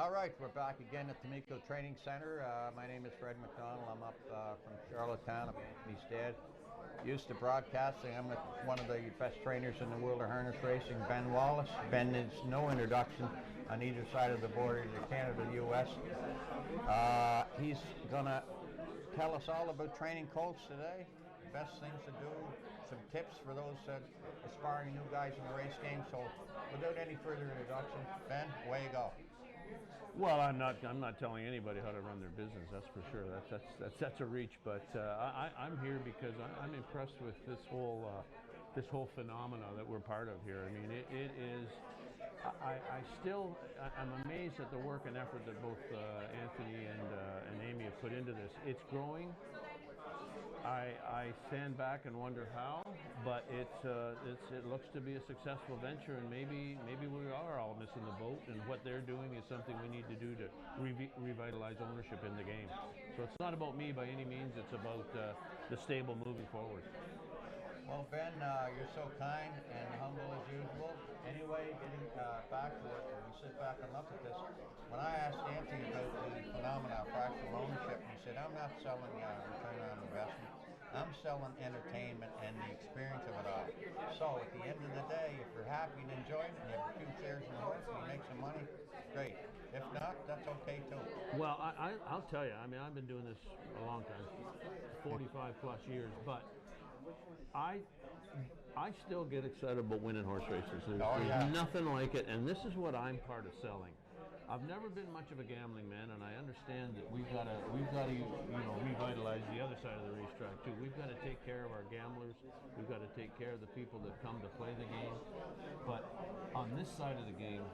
All right, we're back again at the Miko Training Center. My name is Fred McDonald. I'm up from Charlottetown. I'm Anthony's dad. Used to broadcasting. I'm with one of the best trainers in the world of harness racing, Ben Wallace. Ben needs no introduction on either side of the border, either Canada or U.S. He's going to tell us all about training colts today, best things to do, some tips for those aspiring new guys in the race game. So without any further introduction, Ben, away you go. Well, I'm not telling anybody how to run their business. That's for sure. That's a reach. But I'm here because I'm impressed with this whole phenomena that we're part of here. I mean, it is. I'm amazed at the work and effort that both Anthony and Amy have put into this. It's growing. I stand back and wonder how, but it looks to be a successful venture, and maybe we are all missing the boat, and what they're doing is something we need to do to revitalize ownership in the game. So it's not about me by any means, it's about the stable moving forward. Well, Ben, you're so kind and humble as usual. Anyway, getting back to it, when we sit back and look at this, when I asked Anthony about the phenomena of fractional ownership, he said, I'm not selling return on investment. I'm selling entertainment and the experience of it all. So at the end of the day, if you're happy and enjoying it and you have a few shares in the horse and you make some money, great. If not, that's okay too. Well, I'll tell you, I mean, I've been doing this a long time, 45 plus years, but I still get excited about winning horse races. There's nothing like it, and this is what I'm part of selling. I've never been much of a gambling man, and I understand that we've got to revitalize the other side of the racetrack too. We've got to take care of our gamblers. We've got to take care of the people that come to play the game. But on this side of the game,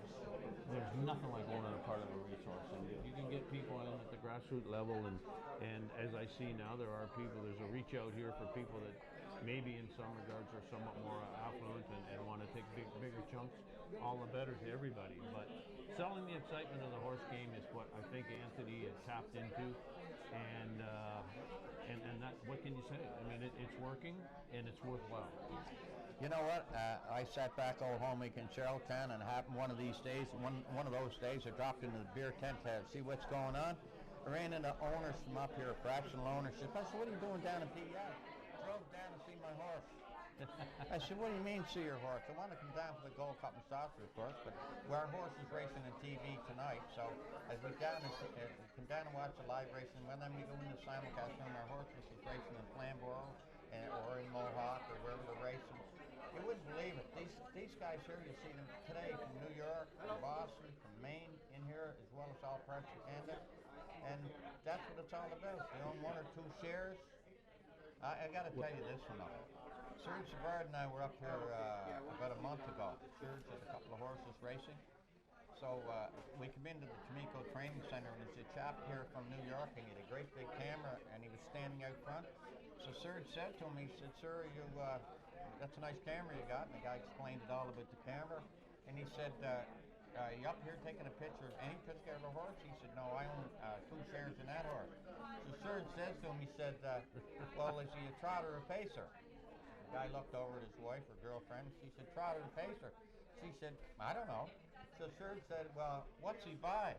there's nothing like owning a part of a racehorse. And you can get people in at the grassroots level, and as I see now, there's a reach out here for people that maybe in some regards are somewhat more affluent and want to take bigger chunks. All the better to everybody. But selling the excitement of the horse game is what I think Anthony has tapped into, and that, what can you say? I mean, it's working and it's worthwhile. You know what? I sat back old home week in Charlottetown, and it happened one of these days. One of those days, I dropped into the beer tent to see what's going on. I ran into owners from up here, fractional ownership. I said, "What are you doing down in PEI?" Drove down to see my horse. I said, "What do you mean, see your horse?" I want to come down for the Gold Cup and Saucer, of course, but our horse is racing on TV tonight, so as we come down and watch the live racing, well, then we go into simulcast room. Our horse is racing in Flamborough or in Mohawk or wherever they're racing. You wouldn't believe it. These guys here, you see them today from New York, from Boston, from Maine, in here, as well as all parts of Canada, and that's what it's all about. They own one or two shares. I got to tell you this one though. Serge Savard and I were up here about a month ago. Serge has a couple of horses racing. So we come into the Tomiko Training Center, and there's a chap here from New York, and he had a great big camera, and he was standing out front. So Serge said to him, he said, "Sir, that's a nice camera you got." And the guy explained it all about the camera. And he said, "You up here taking a picture of any particular horse?" He said, "No, I own 2 shares in that horse." So Serge says to him, he said, "Well, is he a trotter or a pacer?" The guy looked over at his wife or girlfriend. She said, "Trotter or pacer?" She said, "I don't know." So Serge said, "Well, what's he buy?"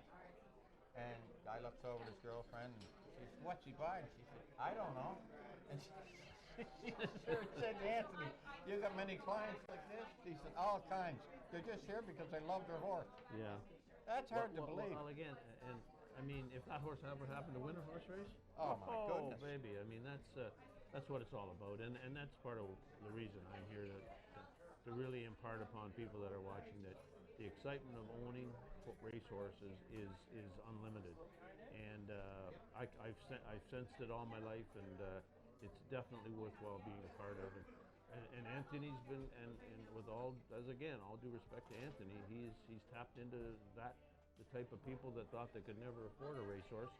And the guy looks over at his girlfriend and she said, "What's he buy?" And she said, "I don't know." And Serge said to Anthony, "You got many clients like this?" He said, "All kinds. They're just here because they love their horse." Yeah. That's hard to believe. Well, again, and I mean, if that horse ever happened to win a horse race, oh my goodness, baby! I mean, that's what it's all about, and that's part of the reason I'm here to really impart upon people that are watching that the excitement of owning racehorses is unlimited, and I've sensed it all my life, and it's definitely worthwhile being a part of it. And Anthony's been, and with all due respect to Anthony, he's tapped into the type of people that thought they could never afford a racehorse,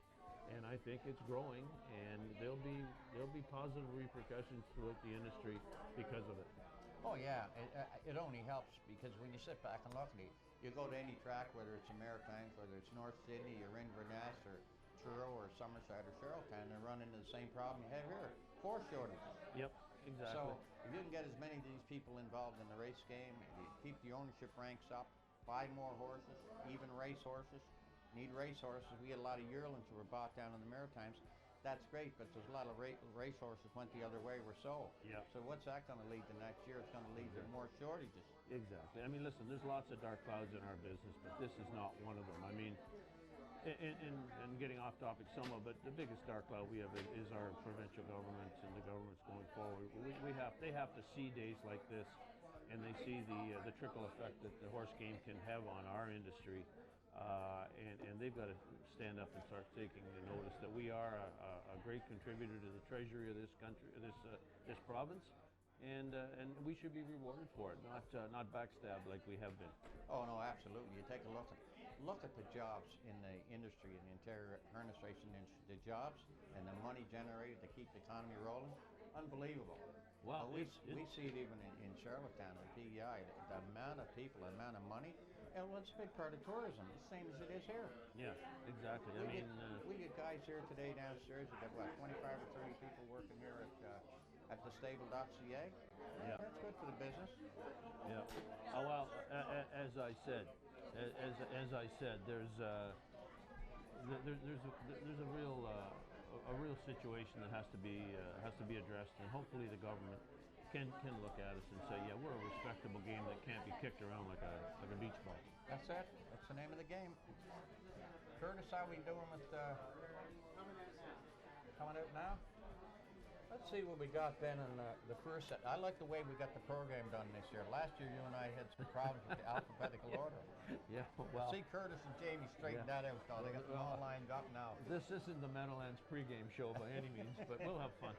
and I think it's growing, and there'll be positive repercussions throughout the industry because of it. Oh yeah, it only helps because when you sit back and look at it, you go to any track, whether it's the Maritimes, whether it's North Sydney or Inverness or Truro or Summerside or Charlottetown, they run into the same problem you have here, horse shortage. Yep, exactly. So if you can get as many of these people involved in the race game, if you keep the ownership ranks up, buy more horses, even race horses, need racehorses. We had a lot of yearlings who were bought down in the Maritimes. That's great, but there's a lot of racehorses went the other way were sold. Yeah. So what's that going to lead to next year? It's going to lead to more shortages. Exactly. I mean, listen, there's lots of dark clouds in our business, but this is not one of them. I mean, and getting off topic somewhat, but the biggest dark cloud we have is our provincial governments and the governments going forward. They have to see days like this, and they see the trickle effect that the horse game can have on our industry. And they've got to stand up and start taking the notice that we are a great contributor to the treasury of this country, this province, and we should be rewarded for it, not backstabbed like we have been. Oh no, absolutely. You take a look at the jobs in the industry, in the interior harness racing industry, the jobs and the money generated to keep the economy rolling. Unbelievable. Well, we see it even in Charlottetown and PEI, the amount of people, the amount of money. And well, it's a big part of tourism, the same as it is here. Yeah, exactly. We get guys here today downstairs. We got what, 25 or 30 people working here at TheStable.ca. Yeah, that's good for the business. Yeah. Oh well, as I said, there's a real situation that has to be addressed, and hopefully the government can look at us and say, yeah, we're a respectable game that can't be kicked around like a beach ball. That's it. That's the name of the game. Curtis, how we doing with coming out now? Let's see what we got then in the first set. I like the way we got the program done this year. Last year, you and I had some problems with the alphabetical order. Yeah, well. See, Curtis and Jamie straightened that out. So they got them all lined up now. This isn't the Meadowlands pregame show by any means, but we'll have fun.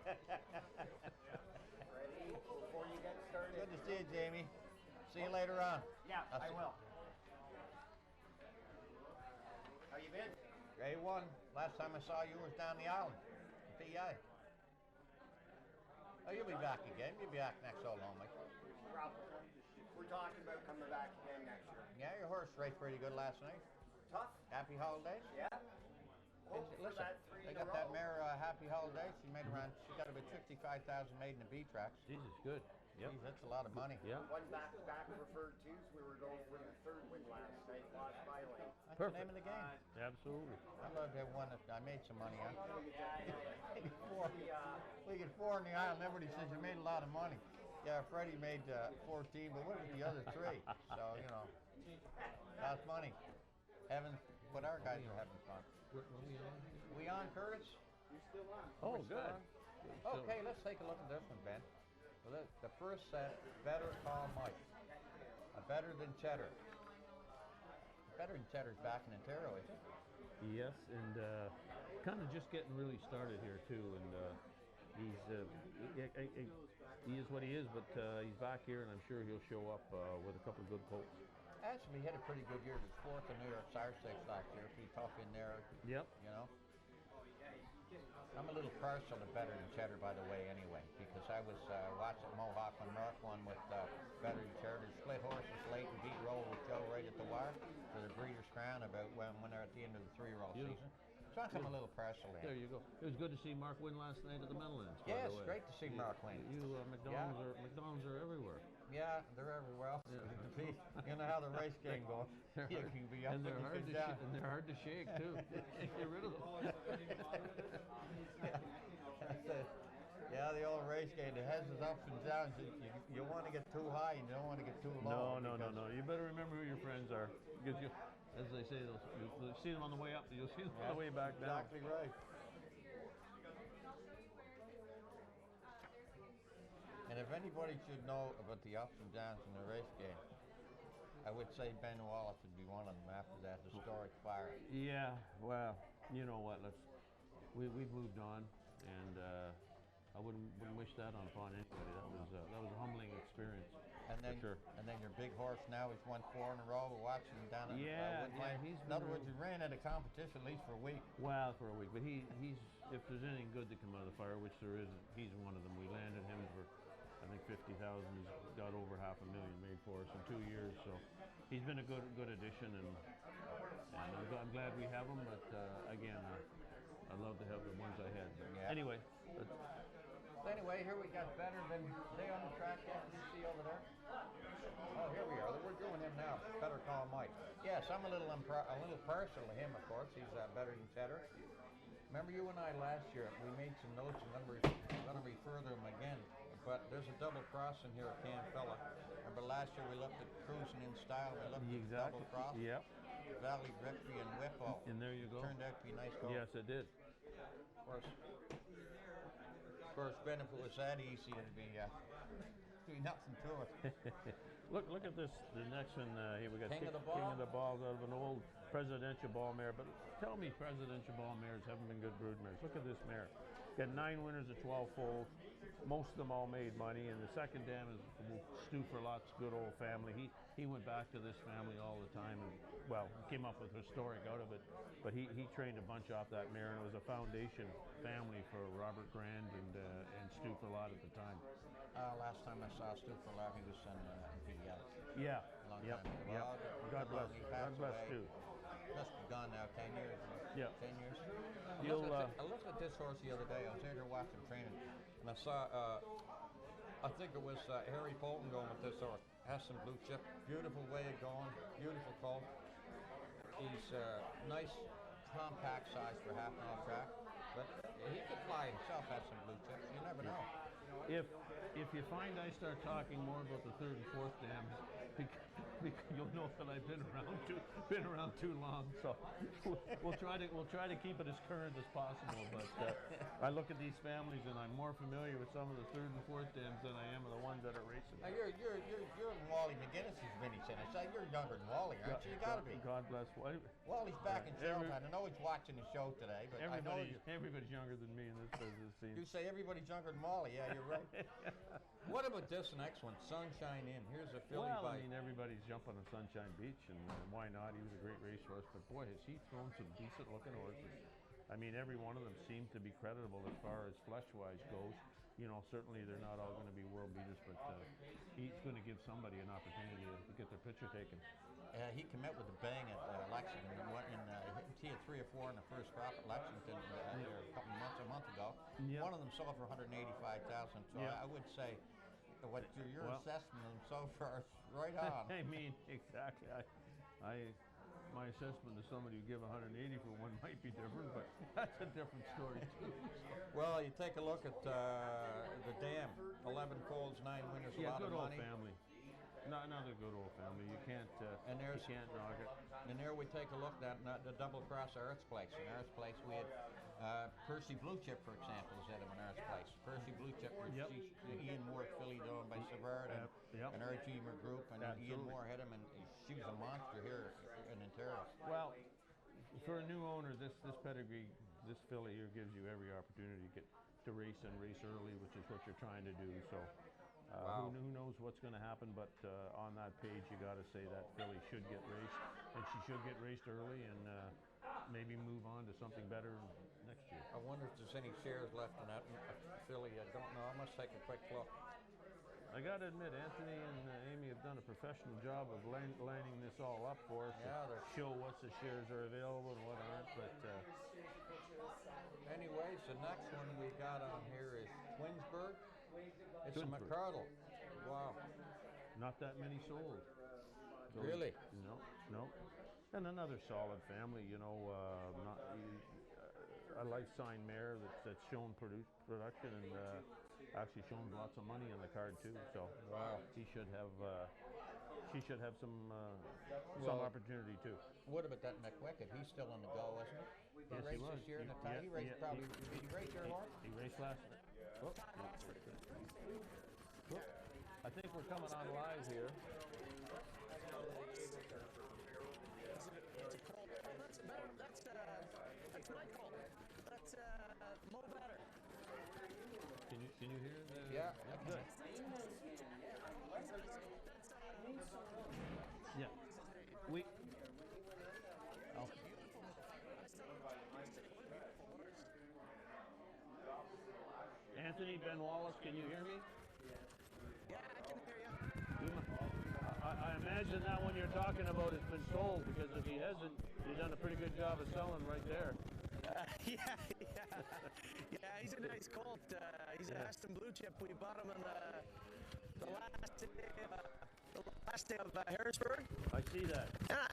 Ready before you get started? Good to see you, Jamie. See you later on. Yeah, I will. How you been? A1. Last time I saw you was down the island, PEI. Oh, you'll be back again. You'll be back next Oklahoma. Probably. We're talking about coming back again next year. Yeah, your horse raced pretty good last night. Tough? Happy holidays? Yeah. Listen, they got that mare, Happy Holidays. She made around, she got about 65,000 made in the B tracks. Jesus, good. Yep. Jeez, that's a lot of money. Yeah. One back-to-back preferred twos. We were going for the third win last night, lost by lane. That's Perfect. the name of the game. Absolutely. I love that one. I made some money on. We get four in the island. Everybody says you made a lot of money. Yeah, Freddie made 14, but what are the other three? So, you know, that's money. But our guys are having fun. We on, Curtis? You're still on. Oh, good. Okay, let's take a look at this one, Ben. Well, the first set, Better Call Mike. Better Than Cheddar. Better Than Cheddar's back in Ontario, isn't it? Yes, and kind of just getting really started here too. And he is what he is, but he's back here, and I'm sure he'll show up with a couple of good colts. Actually, he had a pretty good year. He was fourth in New York Sire Stakes last year. Pretty tough in there. Yep. You know. I'm a little partial to Better Than Cheddar, by the way, anyway, because I was watching Mohawk when Mark won with Better Than Cheddar. Split horses late and beat Roll with Joe right at the wire for the Breeders' Crown about when they're at the end of the three-year-old season. So I'm a little partial there. There you go. It was good to see Mark win last night at the Meadowlands. Yeah, it's great to see Mark win. McDonald's are everywhere. Yeah, they're everywhere else. Yeah. You know how the race game goes. You can be up and they're hard to down. and they're hard to shake too. Get rid of them. Yeah, the old race game. The heads is ups and downs. You want to get too high and you don't want to get too low. No. You better remember who your friends are, because you, as they say, you'll see them on the way up. You'll see them on the way back down. Exactly right. And if anybody should know about the ups and downs in the race game, I would say Ben Wallace would be one of them after that historic fire. Yeah, well, you know what? We've moved on, and I wouldn't wish that upon anybody. That was a humbling experience. And then, for sure. And then your big horse now, he's won 4 in a row. We're watching him down at Woodline. In other words, he ran out of competition at least for a week. Well, for a week, but he's if there's anything good that come out of the fire, which there isn't, he's one of them. We landed him for, I think, 50,000. He's got over $500,000 made for us in 2 years, so he's been a good addition, and I'm glad we have him. But again, I'd love to have the ones I had. But anyway. Anyway, here we got Better Than. They on the track yet? Did you see over there? Oh, here we are. We're doing him now. Better Call Mike. Yes, I'm a little partial to him, of course. He's better than Cheddar. Remember you and I last year, we made some notes. I'm going to refer to them again. But there's a double cross in here at Canfella. Remember last year we looked at Cruising in Style. We looked at double cross. Yep. Valley Victory and Whippo. And there you go. Turned out to be nice gold. Yes, it did. Of course, Ben, if it was that easy, it'd be nothing to it. Look at this. The next one here we got King of the Ball. King of the Balls out of an old presidential ball mare. But tell me, presidential ball mares haven't been good brood mares. Look at this mare. Got 9 winners of 12 foals. Most of them all made money, and the second dam is Stu for Lots, good old family. He went back to this family all the time, and well, came up with historic out of it. But he trained a bunch off that mare, and it was a foundation family for Robert Grand and Stu for Lot at the time. Last time I saw Stu for Lot, he was in PDL. Yeah. Long Yep. time ago. Yep. Well, God bless. he God passed bless away. Stu. Must be gone now, 10 years. Yeah. 10 years. I You'll, looked at this horse the other day. I was there watching training, and I saw, I think it was Harry Bolton going with this horse. Has some blue chip. Beautiful way of going. Beautiful colt. He's nice, compact size for half an hour track. But he could fly himself, has some blue chips. You never know. if you find I start talking more about the third and fourth dams, you'll know that I've been around too long. So we'll try to keep it as current as possible. But I look at these families and I'm more familiar with some of the third and fourth dams than I am with the ones that are racing. Now you're in Wally McGinnis's mini center. So you're younger than Wally, aren't you? You gotta be. God bless. Wally's back in Charlottetown. I know he's watching the show today, but I know everybody's younger than me in this business. You say everybody's younger than Wally. Yeah, you're right. What about this next one, Sunshine Inn? Here's a filly Well, by. I mean, everybody's jumping on Sunshine Beach, and why not? He was a great racehorse, but boy, has he thrown some decent-looking horses. I mean, every one of them seemed to be creditable as far as flesh-wise goes. You know, certainly they're not all going to be world beaters, but he's going to give somebody an opportunity to get their picture taken. He came out with a bang at Lexington. He had 3 or 4 in the first crop at Lexington a month ago. Yep. One of them sold for $185,000. So Yep. I would say, what your assessment of them so far is right on. I mean, exactly. My assessment of somebody who give 180 for one might be different, but that's a different story too. Well, you take a look at the dam. 11 foals, 9 winners, a lot of good old money. family. Another good old family. You can't knock it. And there we take a look at the double cross Earth's Place. In Earth's Place we had Percy Blue Chip, for example, is out of an Earth's Place. Percy Blue Chip, Ian Moore filly owned by Savard and R.G. Group, and Ian Moore had him, and she was a monster here in Ontario. Well, for a new owner, this pedigree, this filly here gives you every opportunity to get to race and race early, which is what you're trying to do. So. Who knows what's going to happen, but on that page you got to say that filly should get raced, and she should get raced early, and maybe move on to something better next year. I wonder if there's any shares left in that filly. I don't know. I must take a quick look. I got to admit, Anthony and Amy have done a professional job of lining this all up for us to show what the shares are available and what aren't. But anyways, the next one we got on here is Twinsburg. It's a McCardle. Wow. Not that many sold. Really? No. And another solid family, you know, a life sign mare that's shown production and actually shown lots of money on the card too. So she should have some opportunity too. What about that McWicked? He's still on the go, isn't he? He raced this year in the time. He raced probably. Did he race your horse? He raced last. Whoop. I think we're coming on live here. That's what I call it. That's Mo Better. Can you hear the? Yeah. Good. Yeah. We. Oh. Anthony Ben Wallace, can you hear me? Yeah, I can hear you. I imagine that one you're talking about has been sold, because if he hasn't, you've done a pretty good job of selling right there. Yeah, he's a nice colt. He's an Aston Blue Chip. We bought him on the last day of Harrisburg. I see that. Yeah,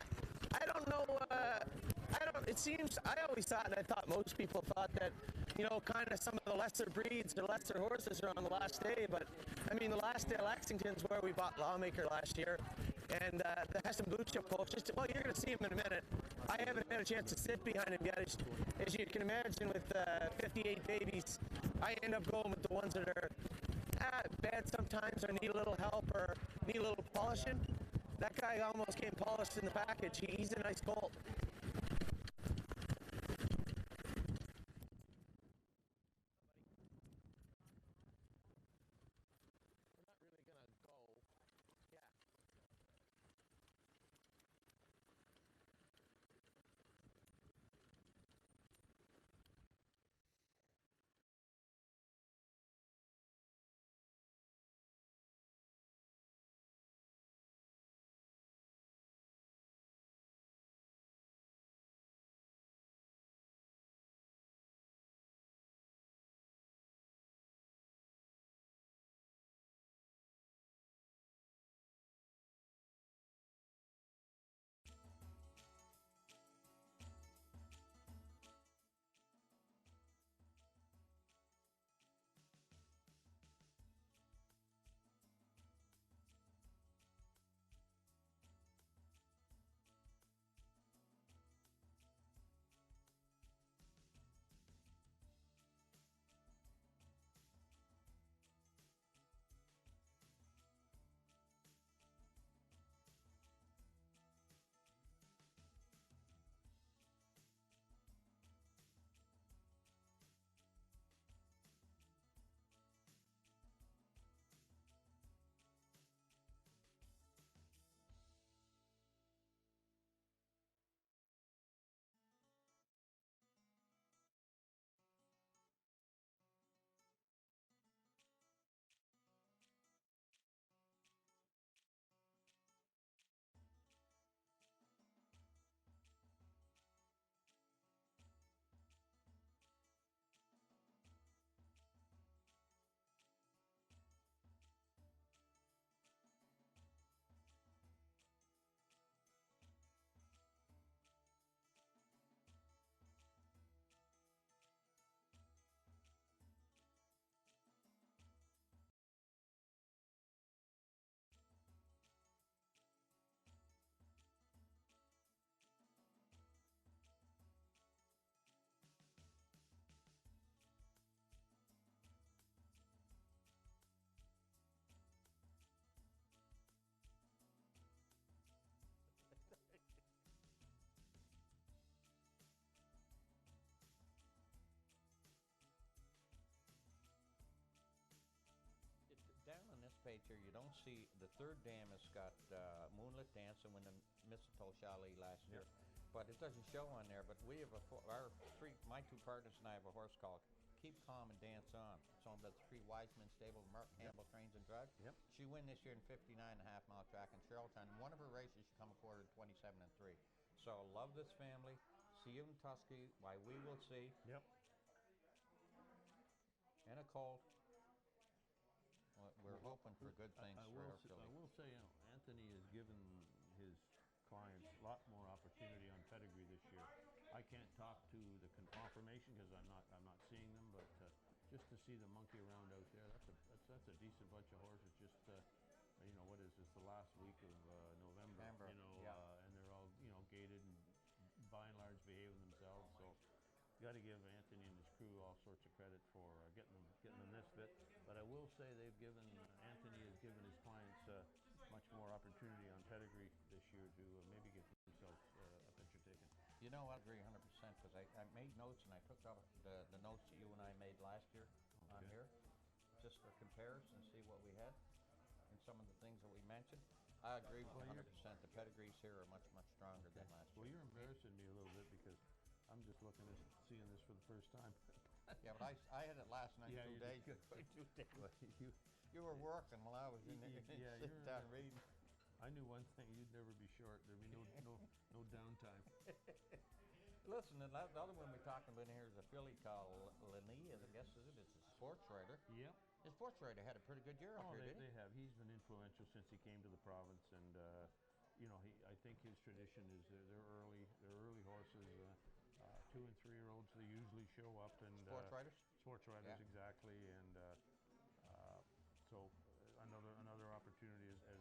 don't know. I don't. It seems. I always thought, and I thought most people thought that, kind of some of the lesser breeds, the lesser horses are on the last day. But I mean, the last day of Lexington's where we bought Lawmaker last year, and the Heston Blue Chip coach. Well, you're going to see him in a minute. I haven't had a chance to sit behind him yet. As you can imagine, with 58 babies, I end up going with the ones that are bad sometimes, or need a little help, or need a little polishing. That guy almost came polished in the package. He's a nice colt. Down on this page here, you don't see the third dam has got Moonlit Dancing when the Mistletoe Chalet last year, but it doesn't show on there. But we have my two partners and I have a horse called Keep Calm and Dance On. It's owned by the three Wiseman stable, Mark Campbell Trains and Drives. Yep. She won this year in 59.5 mile track in Charlottetown. One of her races, she come a quarter in 27-3. So love this family. See you in Tusky. Why we will see. Yep. And a colt. We're hoping for good things for our filly. I will say, Anthony has given his clients a lot more opportunity on pedigree this year. I can't talk to the confirmation because I'm not seeing them, but just to see the monkey around out there, that's a decent bunch of horses. Just what is this? The last week of November. And they're all gated and by and large behaving themselves. So you got to give Anthony and his crew all sorts of credit for getting them this fit. But I will say Anthony has given his clients much more opportunity on pedigree this year to maybe get themselves a picture taken. You know, I agree 100% because I made notes and I took out the notes that you and I made last year on here just for comparison, see what we had and some of the things that we mentioned. I agree with 100%. The pedigrees here are much, much stronger than last year. Well, you're embarrassing me a little bit because I'm just seeing this for the first time. Yeah, but I had it last night 2 days. 2 days. Well, you were working while I was in there sitting down reading. I knew one thing: you'd never be short. There'd be no downtime. Listen, the other one we're talking about here is a filly called Lenny, I guess is it? It's a sports rider. Yep. The sports rider had a pretty good year up here, didn't he? They have. He's been influential since he came to the province, and I think his tradition is they're early horses. 2 and 3-year-olds, they usually show up, and Sports riders? Sports riders, Yeah. exactly, and so another opportunity is, as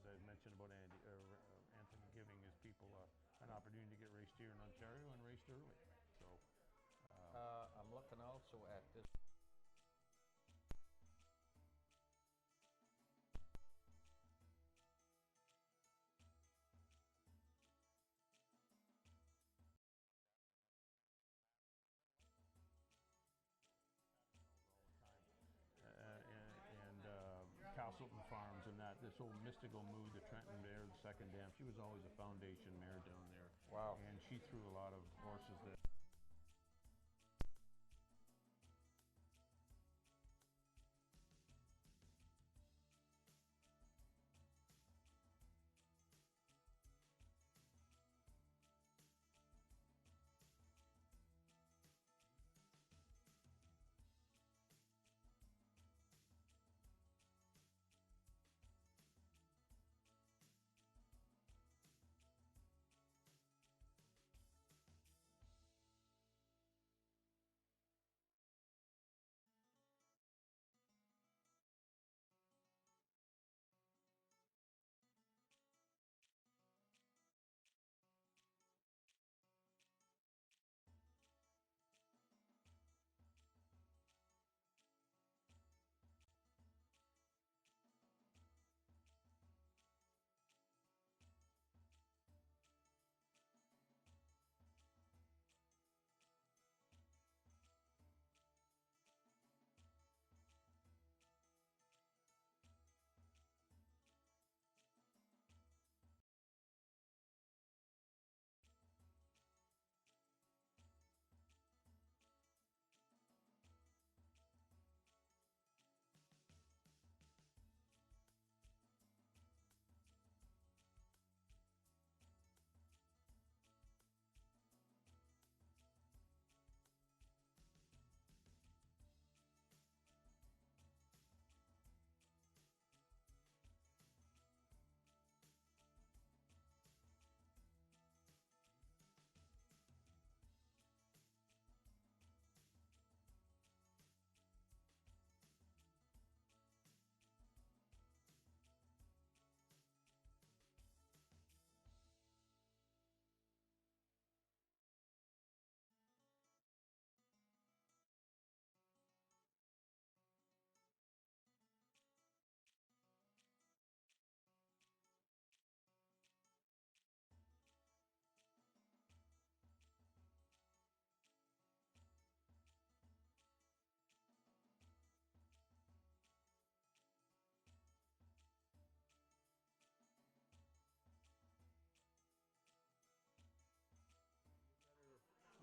I mentioned about Anthony giving his people an opportunity to get raced here in Ontario and raced early. So I'm looking also at this. Castleton Farms and this old Mystical Mood, the Trenton mare, the second dam. She was always a foundation mare down there. Wow. And she threw a lot of horses that.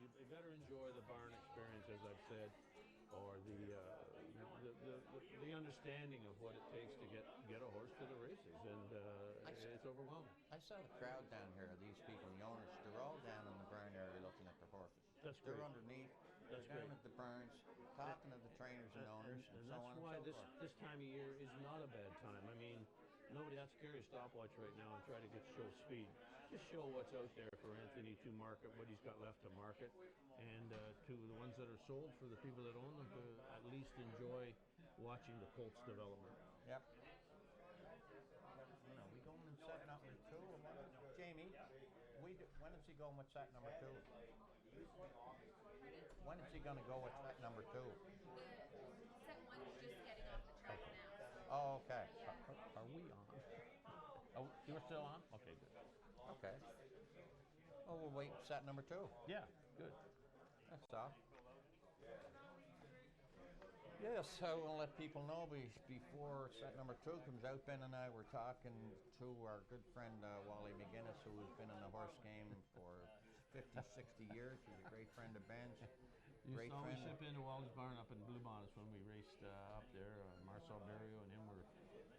You better enjoy the barn experience, as I've said, or the understanding of what it takes to get a horse to the races, and it's overwhelming. I saw the crowd down here, these people, the owners, they're all down in the barn area looking at the horses. That's They're great. underneath, That's they're down great. at the barns, talking to the trainers and owners, and so that's on why and so forth. this time of year is not a bad time. I mean, nobody has to carry a stopwatch right now and try to show speed. Just show what's out there for Anthony to market, what he's got left to market, and to the ones that are sold, for the people that own them, to at least enjoy watching the colts development. Yep. Are we going in set number 2 or what? Jamie, when is he going with set number 2? When is he going to go with set number 2? Set 1 is just getting off the track now. Oh, okay. Are we on? Oh, you're still on? Okay, good. Okay. Oh, we'll wait set number 2. Yeah, good. That's all. Yes, I will let people know before set number 2 comes out. Ben and I were talking to our good friend Wally McGinnis, who has been in the horse game for 50, 60 years. He's a great friend of Ben's. You saw me ship into Wally's barn up in Blue Bonnets when we raced up there. Marcel Berrio and him were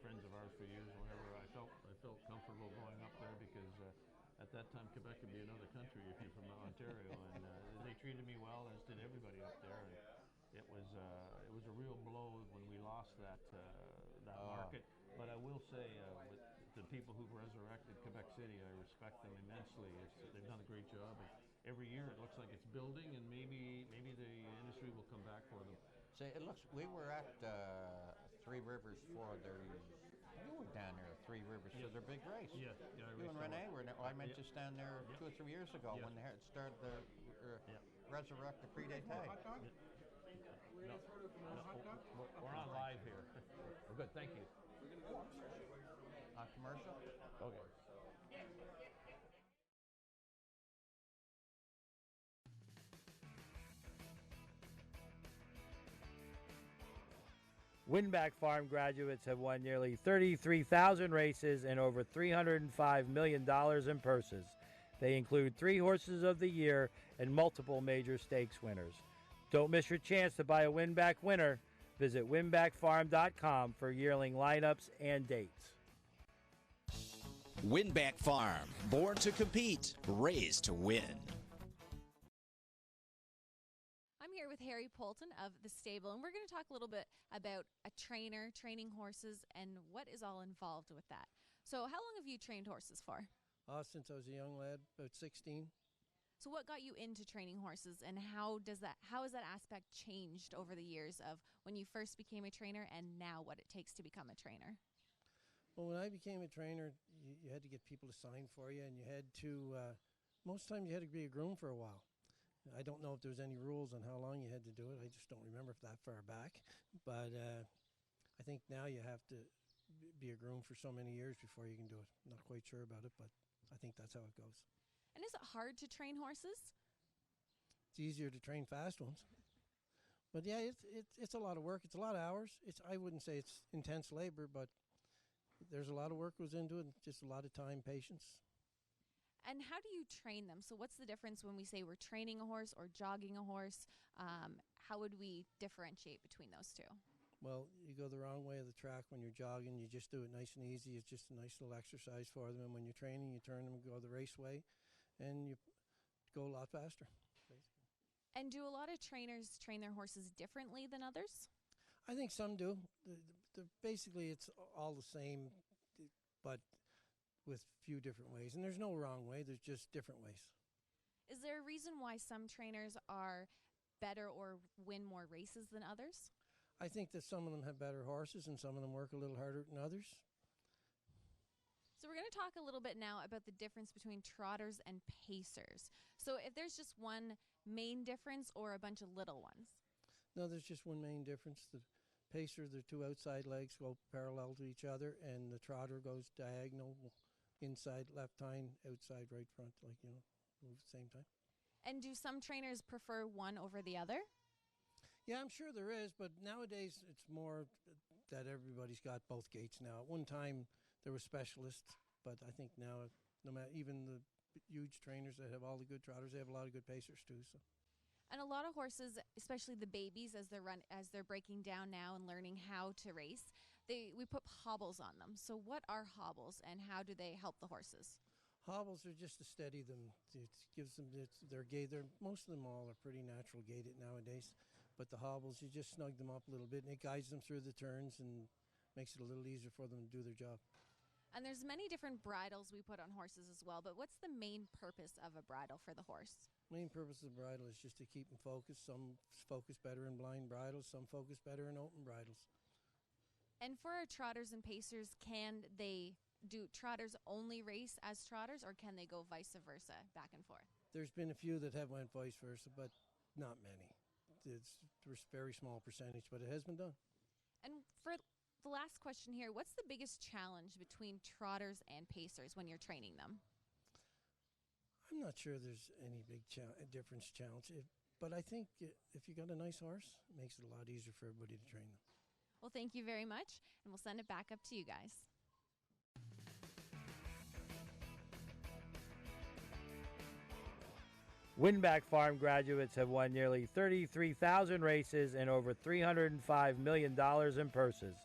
friends of ours for years. Whenever I felt comfortable going up there, because at that time Quebec could be another country if you're from Ontario, and they treated me well, as did everybody up there. And it was a real blow when we lost that market. But I will say, the people who've resurrected Quebec City, I respect them immensely. They've done a great job. And every year it looks like it's building, and maybe the industry will come back for them. Say, it looks. We were at Three Rivers for their. You were down there at Three Rivers for their big race. Yeah, yeah. You and Renee were there. I met Yeah. you stand there 2 or 3 years ago when they had started the resurrect the Pre-Date. No, we're on live here. We're good. Thank you. On commercial. Okay. Winback Farm graduates have won nearly 33,000 races and over $305 million in purses. They include 3 Horses of the Year and multiple major stakes winners. Don't miss your chance to buy a Winback winner. Visit winbackfarm.com for yearling lineups and dates. Winback Farm, born to compete, raised to win. I'm here with Harry Poulton of The Stable, and we're going to talk a little bit about a trainer, training horses, and what is all involved with that. So how long have you trained horses for? Since I was a young lad, about 16. So what got you into training horses, and how has that aspect changed over the years of when you first became a trainer and now what it takes to become a trainer? Well, when I became a trainer, you had to get people to sign for you, and you had to, most times you had to be a groom for a while. I don't know if there's any rules on how long you had to do it. I just don't remember that far back. But I think now you have to be a groom for so many years before you can do it. I'm not quite sure about it, but I think that's how it goes. And is it hard to train horses? It's easier to train fast ones. But yeah, it's a lot of work. It's a lot of hours. I wouldn't say it's intense labor, but there's a lot of work goes into it, just a lot of time, patience. And how do you train them? So what's the difference when we say we're training a horse or jogging a horse? How would we differentiate between those two? Well, you go the wrong way of the track when you're jogging. You just do it nice and easy. It's just a nice little exercise for them. And when you're training, you turn them and go the race way, and you go a lot faster. Basically. And do a lot of trainers train their horses differently than others? I think some do. Basically, it's all the same, but with few different ways. And there's no wrong way. There's just different ways. Is there a reason why some trainers are better or win more races than others? I think that some of them have better horses and some of them work a little harder than others. So we're going to talk a little bit now about the difference between trotters and pacers. So if there's just one main difference or a bunch of little ones? No, there's just one main difference. The pacer, the 2 outside legs go parallel to each other, and the trotter goes diagonal, inside left hind, outside right front, like, move at the same time. And do some trainers prefer one over the other? Yeah, I'm sure there is, but nowadays it's more that everybody's got both gaits now. At one time there were specialists, but I think now, no matter, even the huge trainers that have all the good trotters, they have a lot of good pacers too. So. And a lot of horses, especially the babies, as they're breaking down now and learning how to race, we put hobbles on them. So what are hobbles, and how do they help the horses? Hobbles are just to steady them. It gives them their gait. Most of them all are pretty natural gaited nowadays. But the hobbles, you just snug them up a little bit, and it guides them through the turns and makes it a little easier for them to do their job. And there's many different bridles we put on horses as well, but what's the main purpose of a bridle for the horse? Main purpose of the bridle is just to keep them focused. Some focus better in blind bridles, some focus better in open bridles. And for our trotters and pacers, do trotters only race as trotters, or can they go vice versa, back and forth? There's been a few that have went vice versa, but not many. It's a very small percentage, but it has been done. And for the last question here, what's the biggest challenge between trotters and pacers when you're training them? I'm not sure there's any big difference challenge, but I think if you got a nice horse, it makes it a lot easier for everybody to train them. Well, thank you very much, and we'll send it back up to you guys. Winback Farm graduates have won nearly 33,000 races and over $305 million in purses.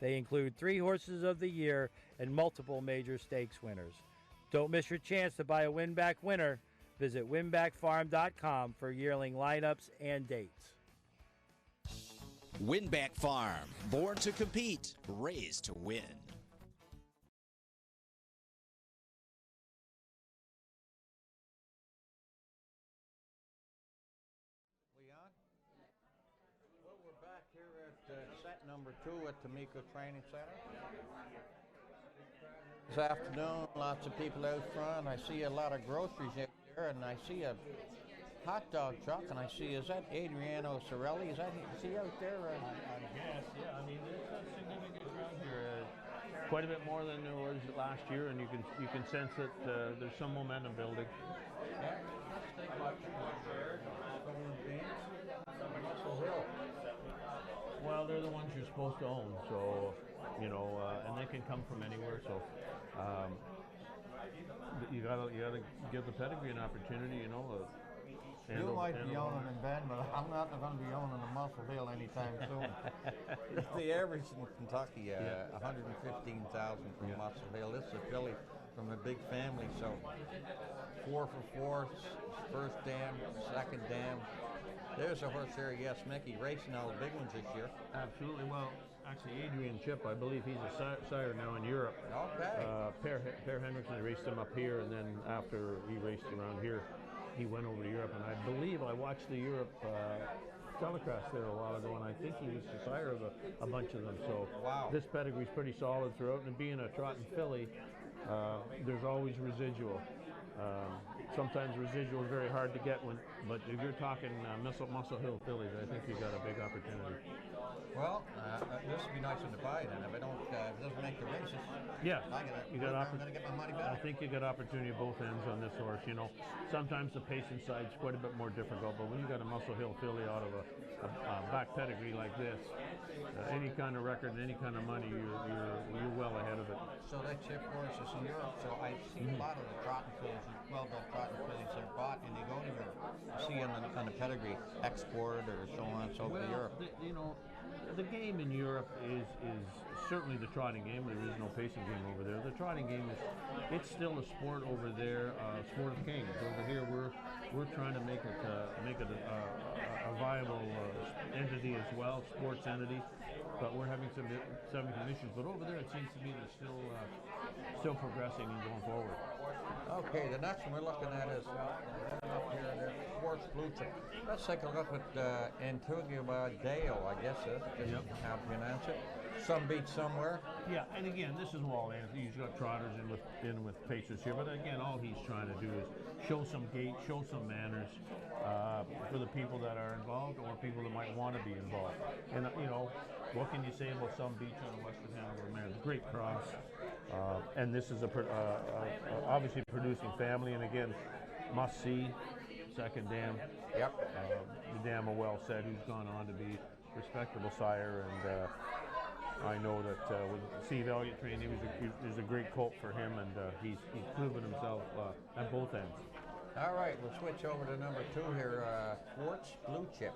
They include 3 Horses of the Year and multiple major stakes winners. Don't miss your chance to buy a Winback winner. Visit winbackfarm.com for yearling lineups and dates. Winback Farm, born to compete, raised to win. number 2 at Tamika Training Center. This afternoon, lots of people out front. I see a lot of groceries out there, and I see a hot dog truck, and I see, is that Adriano Sorelli? Is he out there? I guess, yeah. I mean, there's a significant crowd here. Quite a bit more than there was last year, and you can sense that there's some momentum building. Yeah, let's take a look there. Stolen Beans, Muscle Hill. Well, they're the ones you're supposed to own, so and they can come from anywhere. So you gotta give the pedigree an opportunity. You might be owning in Ben, but I'm not going to be owning a Muscle Hill anytime soon. The average in Kentucky, 115,000 from Muscle Hill. This is a filly from a big family, so 4 for 4, first dam, second dam. There's a horse there, yes, Mickey, racing all the big ones this year. Absolutely. Well, actually, Adrian Chip, I believe he's a sire now in Europe. Okay. Per Hendrickson raced him up here, and then after he raced around here, he went over to Europe. And I believe I watched the Europe telecast there a while ago, and I think he was the sire of a bunch of them. So wow. This pedigree's pretty solid throughout, and being a trotting filly, there's always residual. Sometimes residual is very hard to get, but if you're talking Muscle Hill fillies, I think you've got a big opportunity. Well, this would be nice one to buy then. If it doesn't make the races, yeah, I'm going to get my money back. I think you got opportunity at both ends on this horse. Sometimes the pacing side's quite a bit more difficult, but when you got a Muscle Hill filly out of a back pedigree like this, any kind of record and any kind of money, you're well ahead of it. So that Chip horse is in Europe. So I've seen a lot of the trotting fillies, well-built trotting fillies, they're bought and they go to Europe. You see on the pedigree, export or so on, so to Europe. The game in Europe is certainly the trotting game. There is no pacing game over there. The trotting game it's still a sport over there, sport of kings. Over here, we're trying to make it a viable entity as well, sports entity. But we're having some issues. But over there, it seems to me they're still progressing and going forward. Okay, the next one we're looking at is up here, the Sports Blue Chip. Let's take a look at Antigua Deo, I guess that's how to pronounce it. Some beat somewhere. Yeah, and again, this is Walt Anthony. He's got trotters in with pacers here, but again, all he's trying to do is show some gait, show some manners for the people that are involved or people that might want to be involved. And what can you say about some beats on the Western Hanover Mares? Great cross, and this is obviously producing family, and again, must see. Second dam. Yep. The dam of well said, who's gone on to be respectable sire, and I know that with Steve Elliott trained, he was a great colt for him, and he's proven himself at both ends. All right, we'll switch over to number 2 here, Sports Blue Chip.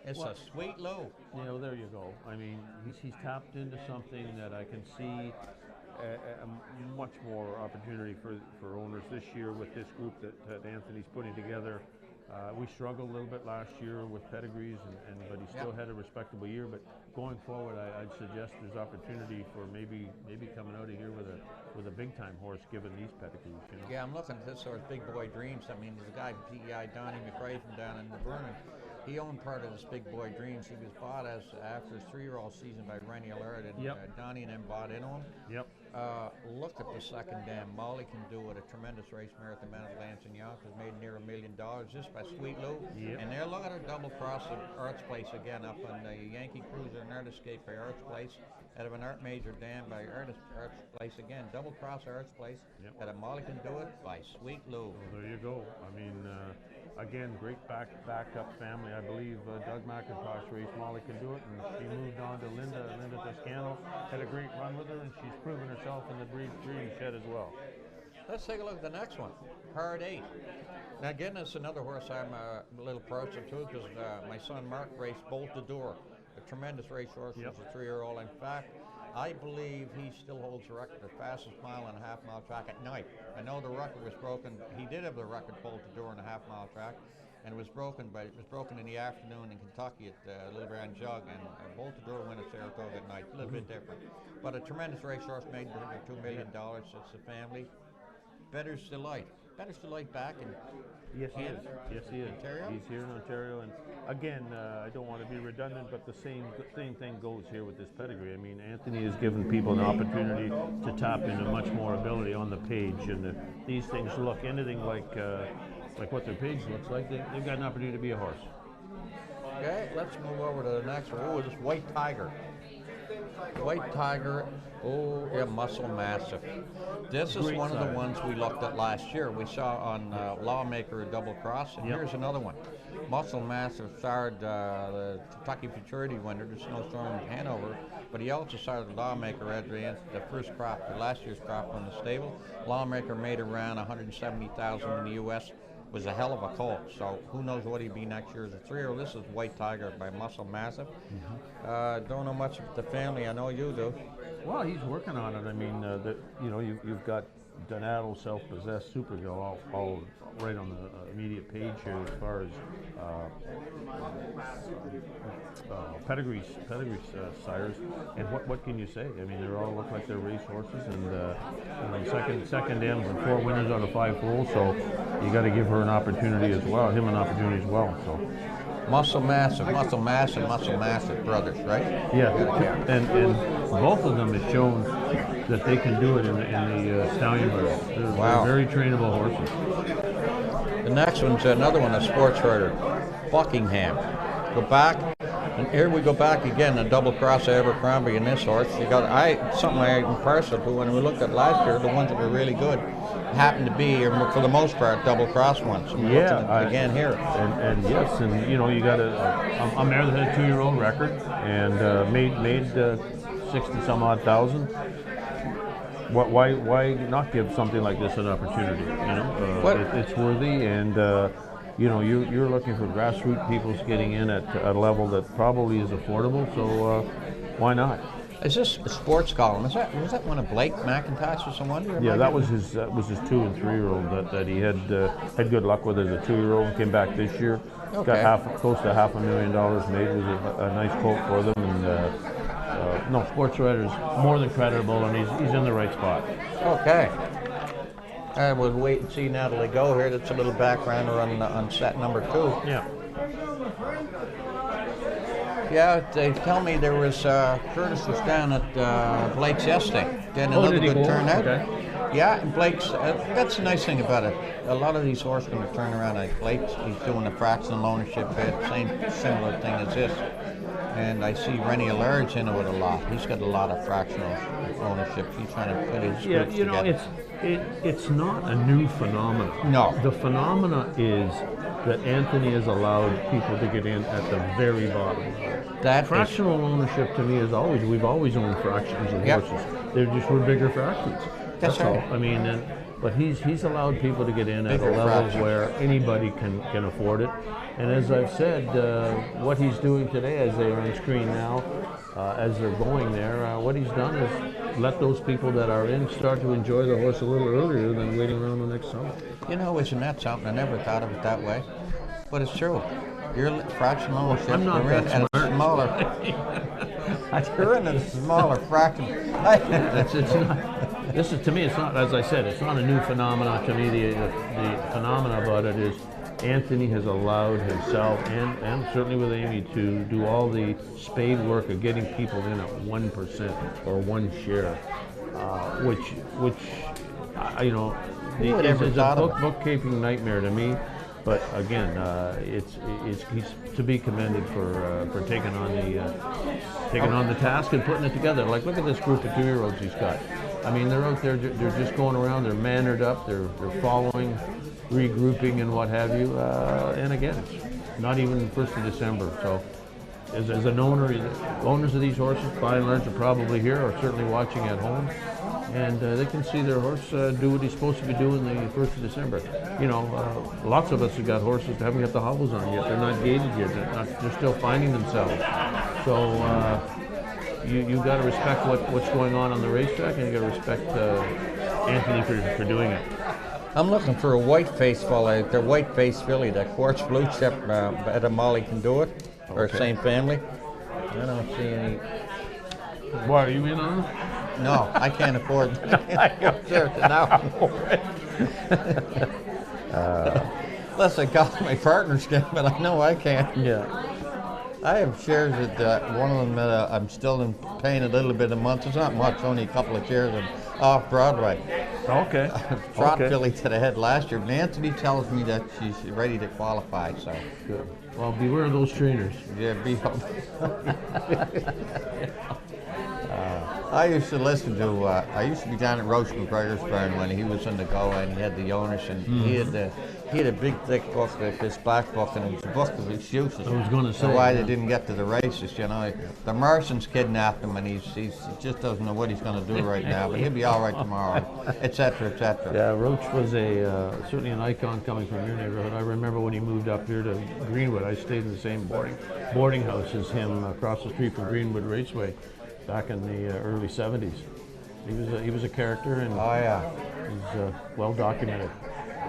It's a sweet low. There you go. I mean, he's tapped into something that I can see a much more opportunity for owners this year with this group that Anthony's putting together. We struggled a little bit last year with pedigrees, but he still had a respectable year. But going forward, I'd suggest there's opportunity for maybe coming out of here with a big time horse given these pedigrees. Yeah, I'm looking at this horse, Big Boy Dreams. I mean, there's a guy, PEI Donnie McRae from down in New Vernon. He owned part of this Big Boy Dreams. He was bought after his 3-year-old season by Rennie Allard, and Donnie and them bought into him. Yep. Look at the second dam. Molly Can Do It, a tremendous race mare at the Meadowlands in Yonkers, made near $1 million just by Sweet Lou. Yep. And there, look at her double cross of Arts Place again up on the Yankee Cruiser and Art Escape by Arts Place, out of an Art Major dam by Arts Place again. Double cross Arts Place, at a Molly Can Do It by Sweet Lou. Well, there you go. I mean, again, great backup family. I believe Doug McIntosh raced Molly Can Do It, and she moved on to Linda Toscano. Had a great run with her, and she's proven herself in the breeding shed as well. Let's take a look at the next one, Hard 8. Now again, this is another horse I'm a little partial to because my son Mark raced Bolt the Door, a tremendous racehorse. He's a 3-year-old. In fact, I believe he still holds the record for fastest mile-and-a-half-mile track at night. I know the record was broken. He did have the record Bolt the Door on a half-mile track, and it was broken, but it was broken in the afternoon in Kentucky at Little Brown Jug, and Bolt the Door went at Saratoga at night. A little bit different, but a tremendous racehorse, made $2 million. It's the family. Bettor's Delight. Better Light back in Yes, he is. Canada? Yes, he is. Ontario? He's here in Ontario, and again, I don't want to be redundant, but the same thing goes here with this pedigree. I mean, Anthony has given people an opportunity to tap into much more ability on the page, and these things look anything like what their page looks like. They've got an opportunity to be a horse. Okay, let's move over to the next one. Oh, this White Tiger. White Tiger, oh, yeah, Muscle Massive. This is Great one of the sire. ones we looked at last year. We saw on Lawmaker a double cross, and here's another one. Muscle Massive sired the Kentucky Futurity winner, the Snowstorm in Hanover, but he also sired the Lawmaker at the first crop, last year's crop from the stable. Lawmaker made around 170,000 in the U.S. Was a hell of a colt, so who knows what he'd be next year as a 3-year-old. This is White Tiger by Muscle Massive. Don't know much about the family. I know you do. Well, he's working on it. I mean, you've got Donato, Self-Possessed, Supergirl, all right on the immediate page here as far as pedigree sires. And what can you say? I mean, they all look like they're race horses, and second M's and 4 winners out of 5 foals. So you got to give her an opportunity as well, him an opportunity as well. So. Muscle Massive brothers, right? Yeah, and both of them have shown that they can do it in the stallion race. They're very trainable horses. The next one's another one, a sports rider, Buckingham. Go back, and here we go back again, a double cross of Abercrombie in this horse. You got something I'm impressed with when we looked at last year, the ones that were really good happened to be, for the most part, double cross ones. So again here. And yes, and you got a mare that had a 2-year-old record and made 60 some odd thousand. Why not give something like this an opportunity? It's worthy, and you're looking for grassroots people getting in at a level that probably is affordable. So why not? Is this a sports column? Was that one of Blake McIntosh or someone? Yeah, that was his 2 and 3-year-old that he had good luck with as a 2-year-old. Came back this year, got close to $500,000 made. Was a nice colt for them, and no, sports writer's more than credible, and he's in the right spot. Okay. We'll wait and see Natalie go here. That's a little backgrounder on set number 2. Yeah. Yeah, they tell me there was Curtis was down at Blake's yesterday, getting another good turnout. Okay. Yeah, and Blake's. That's the nice thing about it. A lot of these horses going to turn around. Like Blake's, he's doing the fractional ownership bid, similar thing as this. And I see Rennie Allard's in it with a lot. He's got a lot of fractional ownership. He's trying to put his groups together. It's not a new phenomenon. No. The phenomena is that Anthony has allowed people to get in at the very bottom. Fractional ownership to me is we've always owned fractions of horses. They're just bigger fractions. That's all. I mean, but he's allowed people to get in at a level where anybody can afford it. And as I've said, what he's doing today, as they're on screen now, as they're going there, what he's done is let those people that are in start to enjoy the horse a little earlier than waiting around the next summer. Isn't that something? I never thought of it that way, but it's true. Your fractional ownership, I'm not you're in at a smaller. You're in a smaller fraction. It's not. This is, to me, it's not. As I said, it's not a new phenomenon to me. The phenomena about it is Anthony has allowed himself and certainly with Amy to do all the spade work of getting people in at 1% or 1 share, which is a bookkeeping nightmare to me. But again, he's to be commended for taking on the task and putting it together. Like, look at this group of 2-year-olds he's got. I mean, they're out there, they're just going around, they're mannered up, they're following, regrouping and what have you. And again, it's not even 1st of December. So as an owner, owners of these horses, by and large, are probably here or certainly watching at home. And they can see their horse do what he's supposed to be doing the 1st of December. Lots of us have got horses that haven't got the hobbles on yet. They're not gated yet. They're still finding themselves. So you got to respect what's going on the racetrack, and you got to respect Anthony for doing it. I'm looking for a white-faced fella out there, white-faced filly, that Quartz Blue Chip, Etta Molly can do it, or same family. I don't see any. Why, are you in on it? No, I can't afford it. I know. Sure, now. Unless I got my partner's game, but I know I can't. Yeah. I have shares at one of them that I'm still paying a little bit a month. It's not much, only a couple of shares off Broadway. Okay. Trot Okay. filly that I had last year. But Anthony tells me that she's ready to qualify, so Good. Well, beware of those trainers. yeah, be I used to listen to, I used to be down at Roach McGregor's barn when he was in the go and he had the owners, and he had a big thick book, like this black book, and it was a book of excuses. I was gonna say, why yeah. they didn't get to the races, you know. The Marsons kidnapped him, and he just doesn't know what he's going to do right now, but he'll be all right tomorrow, etc., etc. Yeah, Roach was certainly an icon coming from your neighborhood. I remember when he moved up here to Greenwood, I stayed in the same boarding house as him across the street from Greenwood Raceway back in the early 70s. He was a character, and Oh, yeah. he's well documented.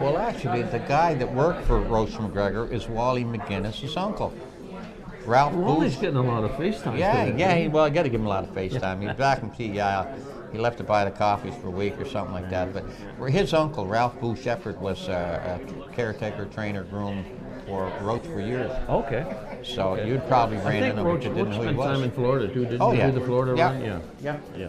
Well, actually, the guy that worked for Roach McGregor is Wally McGinnis's uncle, Ralph Wally's Booth. getting a lot of FaceTime. Yeah, today. yeah. Well, I got to give him a lot of FaceTime. He's back in PEI. He left to buy the coffees for a week or something like that. But his uncle, Ralph Booth Shepherd, was a caretaker, trainer, groom for Roach for years. Okay. So Okay. you'd probably I ran think into him, Roach, but you didn't Roach know who he spent time was. in Florida too, didn't Oh, he? yeah. Do the Florida Yeah. run? Yeah. Yeah. Yeah.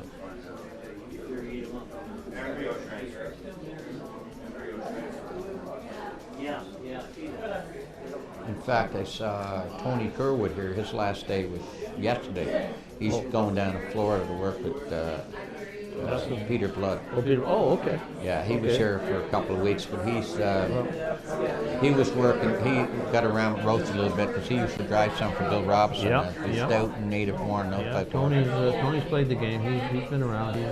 In fact, I saw Tony Kerwood here. His last day was yesterday. He's going down to Florida to work with Peter Blood. Oh, Peter. Oh, okay. Yeah, he was Okay. here for a couple of weeks, but he was working. He got around with Roach a little bit because he used to drive some for Bill Robson. Yeah, The yeah. Stout and Native Born. Those Yeah, type of Tony's played the game. He's been around. He's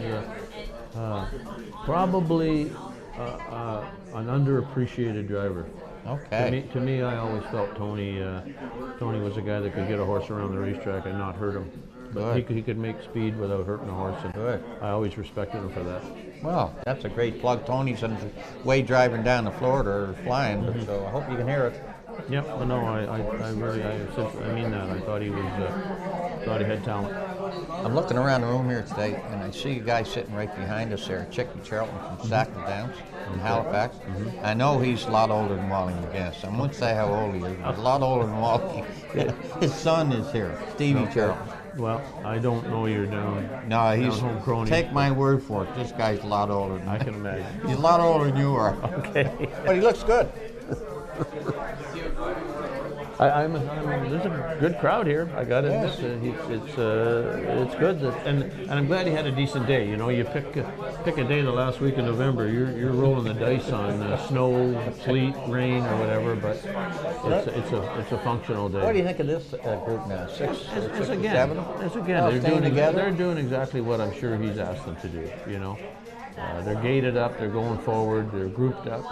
probably an underappreciated driver. Okay. To me, I always felt Tony was a guy that could get a horse around the racetrack and not hurt him. But he could make speed without hurting a horse, and Good. I always respected him for that. Well, that's a great plug. Tony's on his way driving down to Florida or flying, but so I hope you can hear it. Yeah, well, no, I really, I mean that. I thought he had talent. I'm looking around the room here today, and I see a guy sitting right behind us there, Chicky Charlton from Sackville Downs in Halifax. I know he's a lot older than Wally McGinnis. I won't say how old he is, but a lot older than Wally. His son is here, Stevie Charlton. Well, I don't know you're down. No, he's, home crony. take my word for it, this guy's a lot older than I can imagine. He's a lot older than you are. Okay. But he looks good. There's a good crowd here. I got to admit, it's good, and I'm glad he had a decent day. You know, you pick a day the last week of November. You're rolling the dice on snow, sleet, rain, or whatever. But it's a functional day. What do you think of this group now? Six or seven? They're doing exactly what I'm sure he's asked them to do. You know, they're gated up, they're going forward, they're grouped up,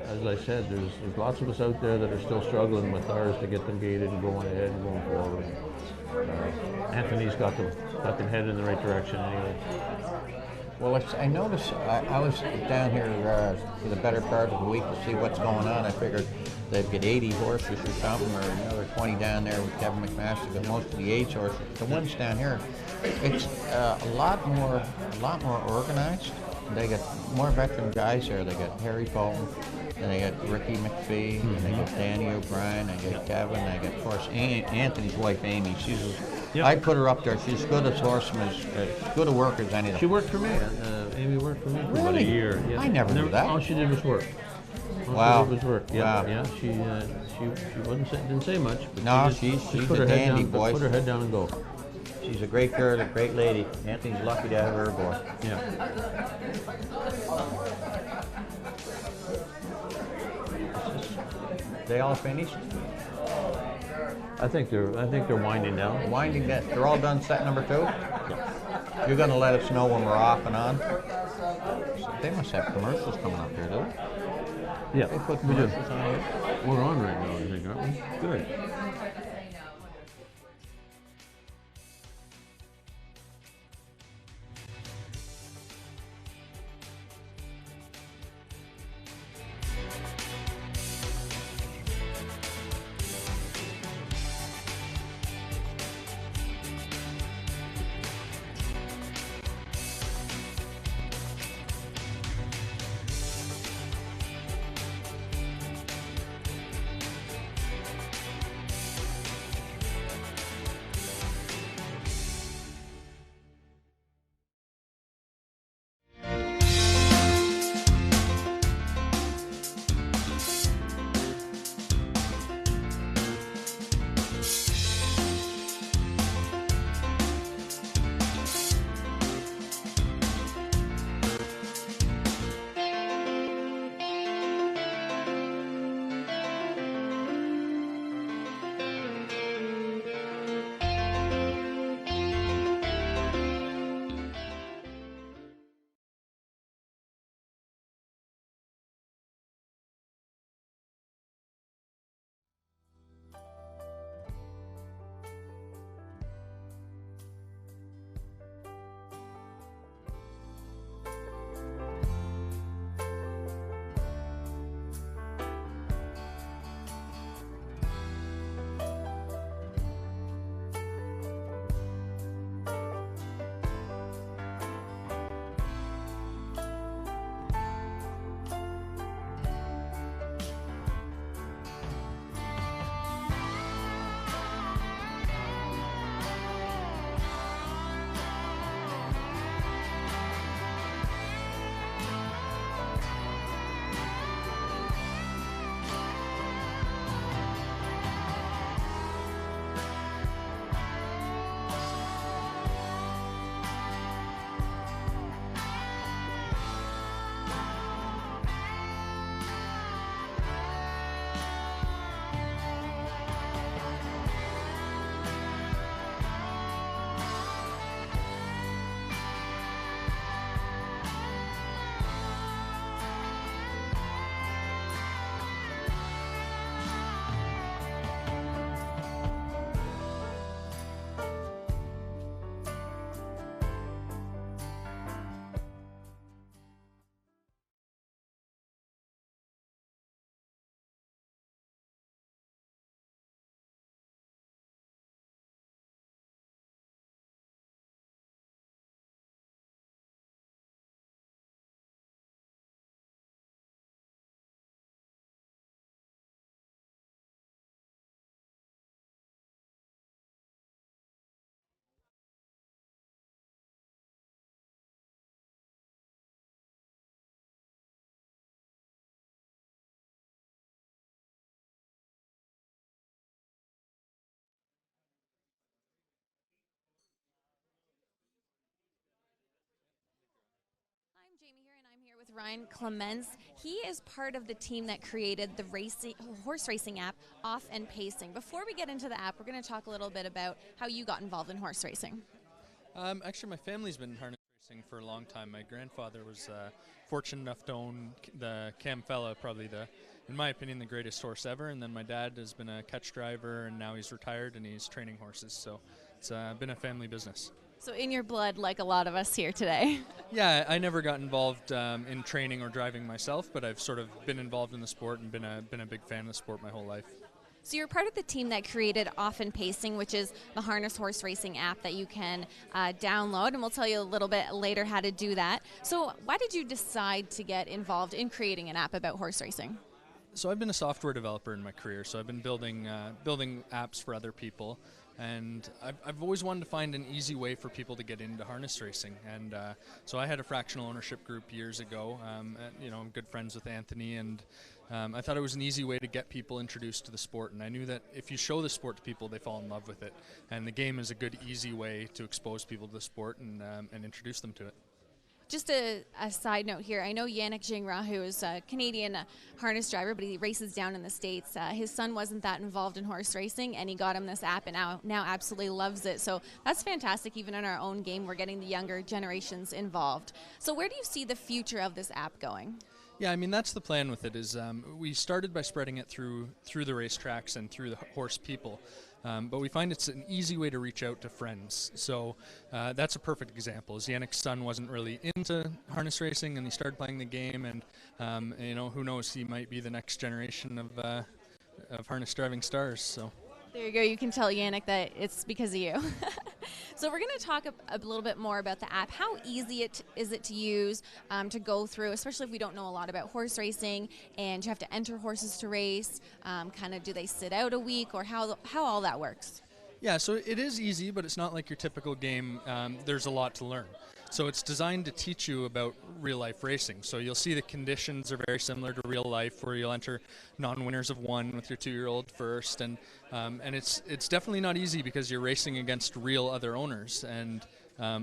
as I said, there's lots of us out there that are still struggling with ours to get them gated and going ahead and going forward. Anthony's got them headed in the right direction anyway. Well, I noticed, I was down here for the better part of the week to see what's going on. I figured they'd get 80 horses or something, or another 20 down there with Kevin McMaster, got most of the age horses. The ones down here, it's a lot more organized. They got more veteran guys here. They got Harry Fulton, and they got Ricky McPhee, and they got Danny O'Brien, they got Kevin, they got, of course, Anthony's wife, Amy. Yep. I put her up there. She's good as horseman, as good a worker as anything. She worked for me. Amy worked for me for about a Really? year. Yeah. I never knew that. All she did was work. Wow. She did was work. Yeah, Wow. yeah. She didn't say much. But No, she she's put a her head dandy, down, boy. Put her head down and go. She's a great girl, a great lady. Anthony's lucky to have her boy. Yeah. They all finished? I think they're winding down. Winding down. They're all done set number 2? You're going to let us know when we're off and on? They must have commercials coming up here, do they? Yeah, They put we do. commercials on here? We're on right now, I think, aren't we? Good. with Ryan Clements. He is part of the team that created the horse racing app, Off and Pacing. Before we get into the app, we're going to talk a little bit about how you got involved in horse racing. Actually, my family's been harness racing for a long time. My grandfather was fortunate enough to own the Camfella, probably in my opinion, the greatest horse ever. And then my dad has been a catch driver, and now he's retired and he's training horses. So it's been a family business. So in your blood, like a lot of us here today. Yeah, I never got involved in training or driving myself, but I've sort of been involved in the sport and been a big fan of the sport my whole life. So you're part of the team that created Off and Pacing, which is the harness horse racing app that you can download, and we'll tell you a little bit later how to do that. So why did you decide to get involved in creating an app about horse racing? So I've been a software developer in my career, so I've been building apps for other people. And I've always wanted to find an easy way for people to get into harness racing. And so I had a fractional ownership group years ago. I'm good friends with Anthony, and I thought it was an easy way to get people introduced to the sport. And I knew that if you show the sport to people, they fall in love with it. And the game is a good, easy way to expose people to the sport and introduce them to it. Just a side note here, I know Yannick Gingras, who is a Canadian harness driver, but he races down in the States. His son wasn't that involved in horse racing, and he got him this app and now absolutely loves it. So that's fantastic. Even in our own game, we're getting the younger generations involved. So where do you see the future of this app going? Yeah, I mean, that's the plan with it. Is we started by spreading it through the racetracks and through the horse people. But we find it's an easy way to reach out to friends. So that's a perfect example. Yannick's son wasn't really into harness racing, and he started playing the game. And who knows? He might be the next generation of harness driving stars. So there you go. You can tell Yannick that it's because of you. So we're going to talk a little bit more about the app. How easy is it to use, to go through, especially if we don't know a lot about horse racing and you have to enter horses to race? Kind of, do they sit out a week, or how all that works? Yeah, so it is easy, but it's not like your typical game. There's a lot to learn. So it's designed to teach you about real-life racing. So you'll see the conditions are very similar to real life, where you'll enter non-winners of one with your 2-year-old first, and it's definitely not easy because you're racing against real other owners, and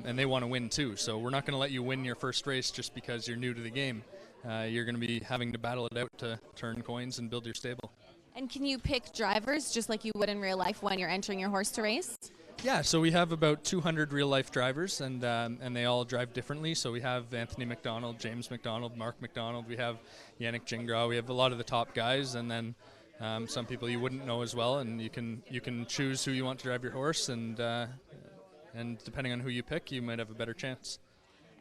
they want to win too. So we're not going to let you win your first race just because you're new to the game. You're going to be having to battle it out to turn coins and build your stable. And can you pick drivers just like you would in real life when you're entering your horse to race? Yeah, so we have about 200 real-life drivers, and they all drive differently. So we have Anthony McDonald, James McDonald, Mark McDonald. We have Yannick Gingras. We have a lot of the top guys, and then some people you wouldn't know as well. And you can choose who you want to drive your horse, and depending on who you pick, you might have a better chance.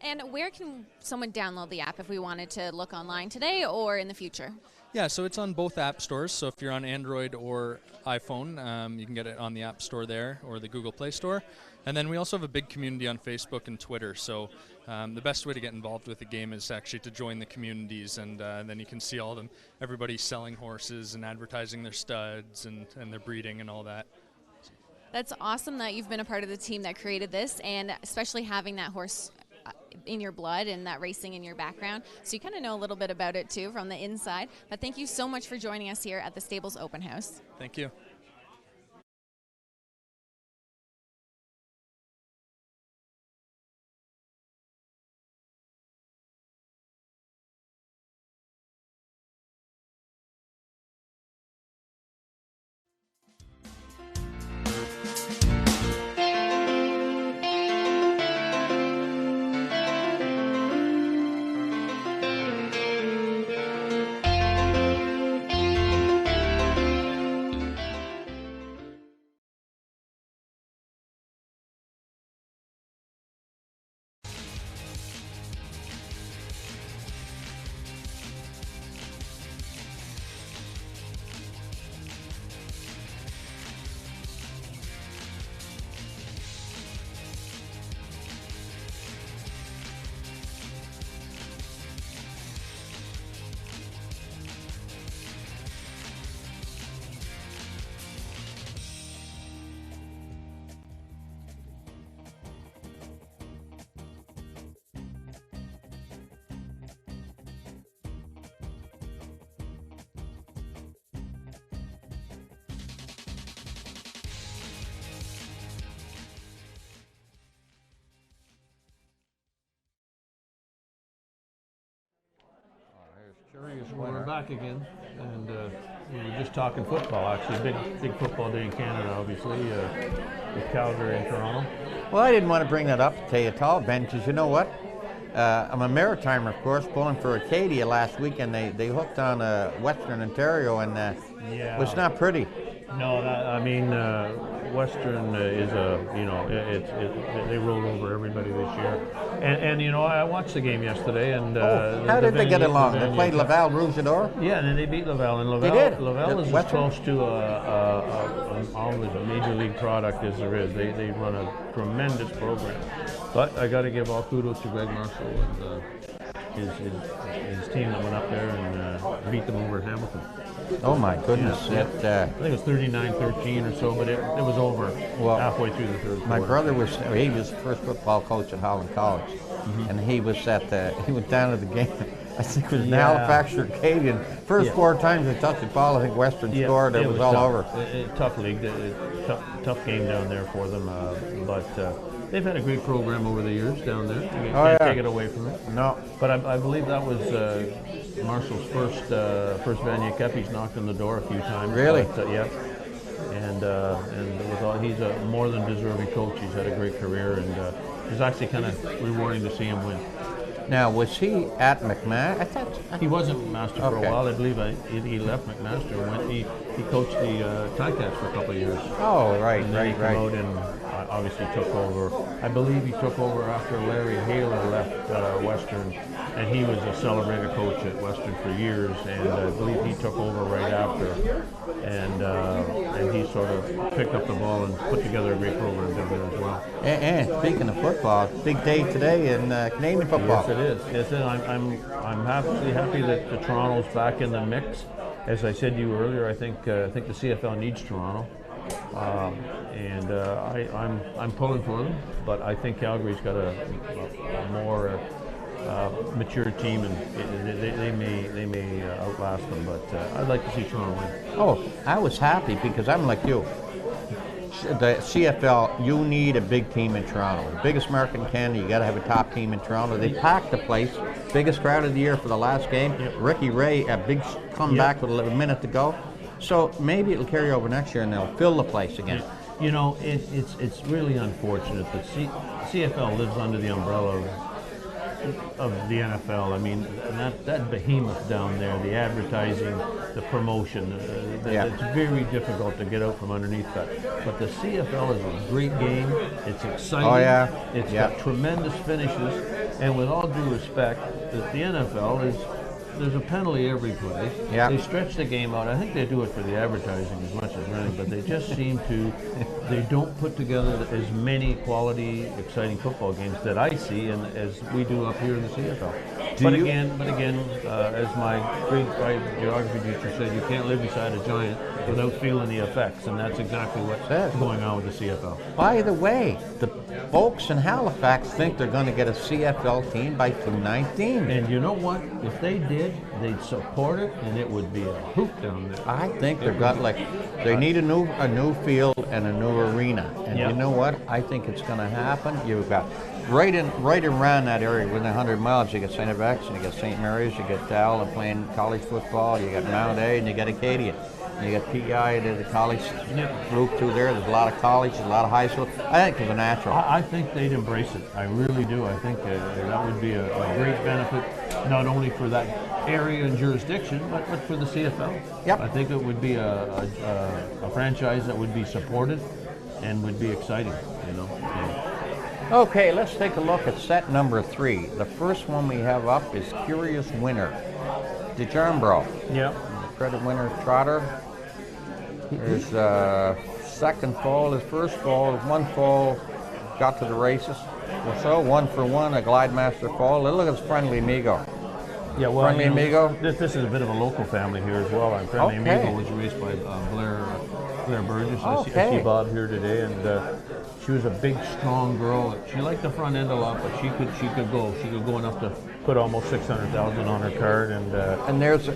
And where can someone download the app if we wanted to look online today or in the future? Yeah, so it's on both app stores. So if you're on Android or iPhone, you can get it on the App Store there or the Google Play Store. And then we also have a big community on Facebook and Twitter. So the best way to get involved with the game is actually to join the communities, and then you can see everybody selling horses and advertising their studs and their breeding and all that. That's awesome that you've been a part of the team that created this, and especially having that horse in your blood and that racing in your background, so you kind of know a little bit about it too from the inside. But thank you so much for joining us here at the Stables Open House. Thank you. winner. We're back again, and we were just talking football. Actually, big football day in Canada, obviously, with Calgary and Toronto. Well, I didn't want to bring that up to you at all, Ben, because you know what? I'm a Maritimer, of course, pulling for Acadia last week, and they hooked on Western Ontario, and it was not pretty. No, Western is they rolled over everybody this year, and I watched the game yesterday, and how did they get along? They played Laval Rouge d'Or. Yeah, and they beat Laval, and Laval, They did. Laval is as Western? close to always a major league product as there is. They run a tremendous program, but I got to give all kudos to Greg Marshall and his team that went up there and beat them over at Hamilton. Oh my goodness! Yeah. I think it was 39-13 or so, but it was over halfway through the third quarter. My brother was first football coach at Holland College, and he was he went down to the game. I think it was in Halifax or Acadia. First 4 times they touched the ball, I think Western scored. It was all tough. over. Tough league, tough game down there for them, but. They've had a great program over the years down there. You can't take it away from them. No. But I believe that was Marshall's first Vanier Cup. He's knocked on the door a few times. Really? But, yeah. And he's a more than deserving coach. He's had a great career, and it's actually kind of rewarding to see him win. Now, was he at McMaster? I thought he wasn't McMaster for a while. I believe he left McMaster and went. He coached the Ticats for a couple of years. Oh, right, and then he came out and obviously took over. I believe he took over after Larry Haler left Western, and he was a celebrated coach at Western for years. And I believe he took over right after, and he sort of picked up the ball and put together a great program down there as well. And speaking of football, big day today in Canadian football. Yes, it is. Yes, and I'm happy that Toronto's back in the mix. As I said to you earlier, I think the CFL needs Toronto, and I'm pulling for them. But I think Calgary's got a more mature team, and they may outlast them. But I'd like to see Toronto win. Oh, I was happy because I'm like you. The CFL, you need a big team in Toronto. The biggest market in Canada, you got to have a top team in Toronto. They packed the place, biggest crowd of the year for the last game. Yep. Ricky Ray, a big comeback with a minute to go. So maybe it'll carry over next year and they'll fill the place again. You know, it's really unfortunate that CFL lives under the umbrella of the NFL. I mean, that behemoth down there, the advertising, the promotion, it's very difficult to get out from underneath that. But the CFL is a great game. It's exciting. Oh, yeah. It's got tremendous finishes. And with all due respect, the NFL is, there's a penalty every play. Yeah. They stretch the game out. I think they do it for the advertising as much as anything, but they just seem to, they don't put together as many quality, exciting football games that I see and as we do up here in the CFL. But again, as my great geography teacher said, you can't live beside a giant without feeling the effects, and that's exactly what's going on with the CFL. By the way, the folks in Halifax think they're going to get a CFL team by 2019. And you know what? If they did, they'd support it, and it would be a hoop down there. I think they've got they need a new field and a new arena. And you know what? I think it's going to happen. You've got right around that area within 100 miles. You got St. X, and you got St. Mary's, you got Dal playing college football. You got Mount A, and you got Acadia. You got PI, there's a college group through there. There's a lot of colleges, a lot of high schools. I think it's a natural. I think they'd embrace it. I really do. I think that would be a great benefit, not only for that area and jurisdiction, but for the CFL. Yep. I think it would be a franchise that would be supported and would be exciting, you know. Yeah. Okay, let's take a look at set number 3. The first one we have up is Curious Winner. DeJarmbro. Yep. Credit winner Trotter. His second fall, his first fall, one fall, got to the races. So 1 for 1, a Glide Master fall. Look at his Friendly Amigo. Yeah, well, Friendly Amigo. This is a bit of a local family here as well. Friendly Amigo was raised by Blair Burgess. I see Bob here today, and she was a big, strong girl. She liked the front end a lot, but she could go enough to put almost 600,000 on her card. And there's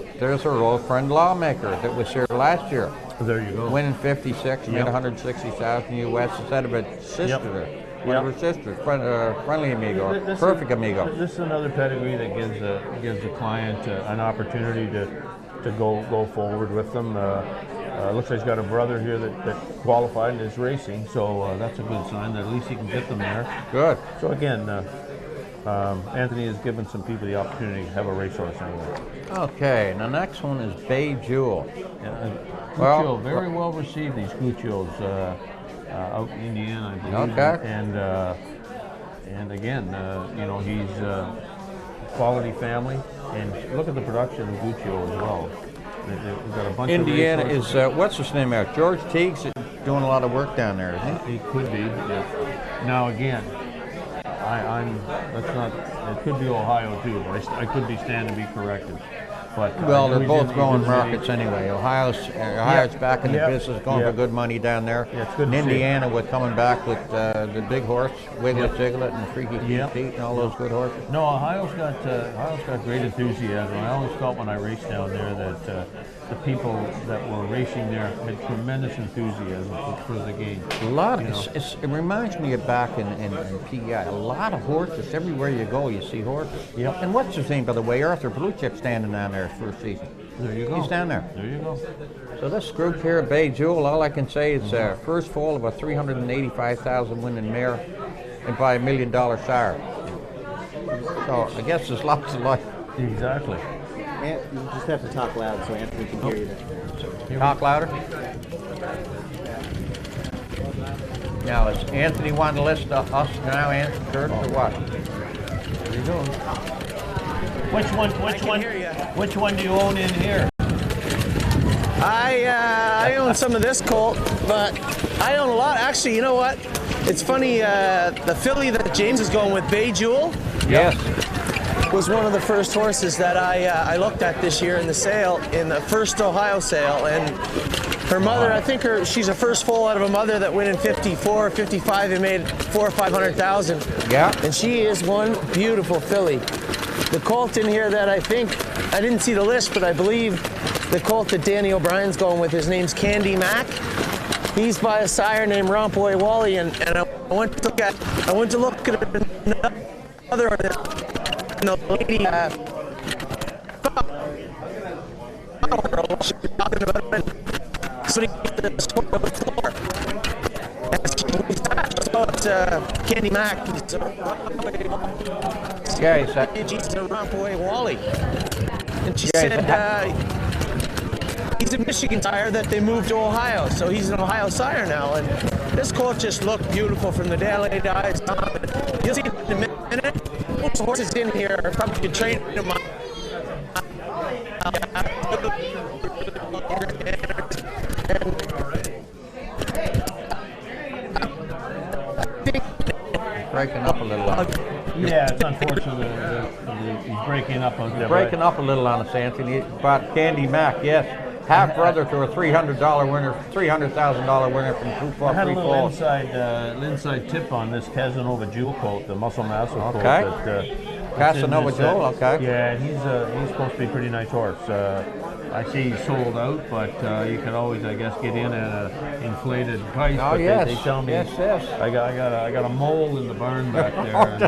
her old friend Lawmaker that was here last year. There you go. Winning 56, made 160,000 US instead of a sister. one of her sisters, friendly amigo, perfect amigo. This is another pedigree that gives the client an opportunity to go forward with them. Looks like he's got a brother here that qualified and is racing, so that's a good sign that at least he can get them there. Good. So again, Anthony has given some people the opportunity to have a racehorse anyway. Okay, and the next one is Bay Jewel. Guccio, very well received, these Guccios out in Indiana, I believe. Okay. And again, you know, he's quality family, and look at the production of Guccio as well. We've got a bunch Indiana of is, what's his name out? George Teague's doing a lot of work down there, isn't he? He could be. Yes. Now again, that's not, it could be Ohio too, but I could be stand to be corrected. But well, they're both growing markets anyway. Ohio's back in the business, going for good money down there. Yeah, it's good and to Indiana with coming back with the big horse, Wiglet Ziglet and Freaky Pete and all those good horses. No, Ohio's got great enthusiasm. I always felt when I raced down there that the people that were racing there had tremendous enthusiasm for the game. A lot. It reminds me of back in PEI. A lot of horses. Everywhere you go, you see horses. Yep. And what's his name, by the way? Arthur Blue Chip standing down there first season. There you go. He's down there. There you go. So this group here, Bay Jewel, all I can say is first fall of a $385,000 winning mare and by $1 million sire. So I guess there's lots of life. Exactly. You just have to talk loud so Anthony can hear you. Talk louder. Now, is Anthony wanting to listen to us now, Kurt, or what? There you go. Which one do you own in here? I own some of this colt, but I own a lot. Actually, you know what? It's funny, the filly that James is going with, Bay Jewel. Yes. Was one of the first horses that I looked at this year in the sale, in the first Ohio sale, and her mother, I think she's a first foal out of a mother that went in 54, 55 and made $400,000 or $500,000. Yeah. And she is one beautiful filly. The colt in here that I didn't see the list, but I believe the colt that Danny O'Brien's going with, his name's Candy Mac. He's by a sire named Rompoy Wally, and I went to look at another one. The lady talking about it. Somebody the score on the floor. So it's Candy Mac. Yeah, she's a Rompoy Wally. And she said he's a Michigan sire that they moved to Ohio, so he's an Ohio sire now. And this colt just looked beautiful from the day I laid eyes on it. You'll see in a minute. Most horses in here are probably could train them. Breaking up a little. Yeah, it's unfortunate he's breaking up on that. Breaking up a little on us, Anthony. But Candy Mac, yes. Half brother to a $300,000 winner from Sioux Falls. I had a little inside tip on this Casanova Jewel colt, the Muscle Massive colt. Okay. Casanova Jewel, okay. Yeah, he's supposed to be a pretty nice horse. I see he's sold out, but you can always, I guess, get in at an inflated price. Oh, but yes. They tell me, yes. I got a mole in the barn back there.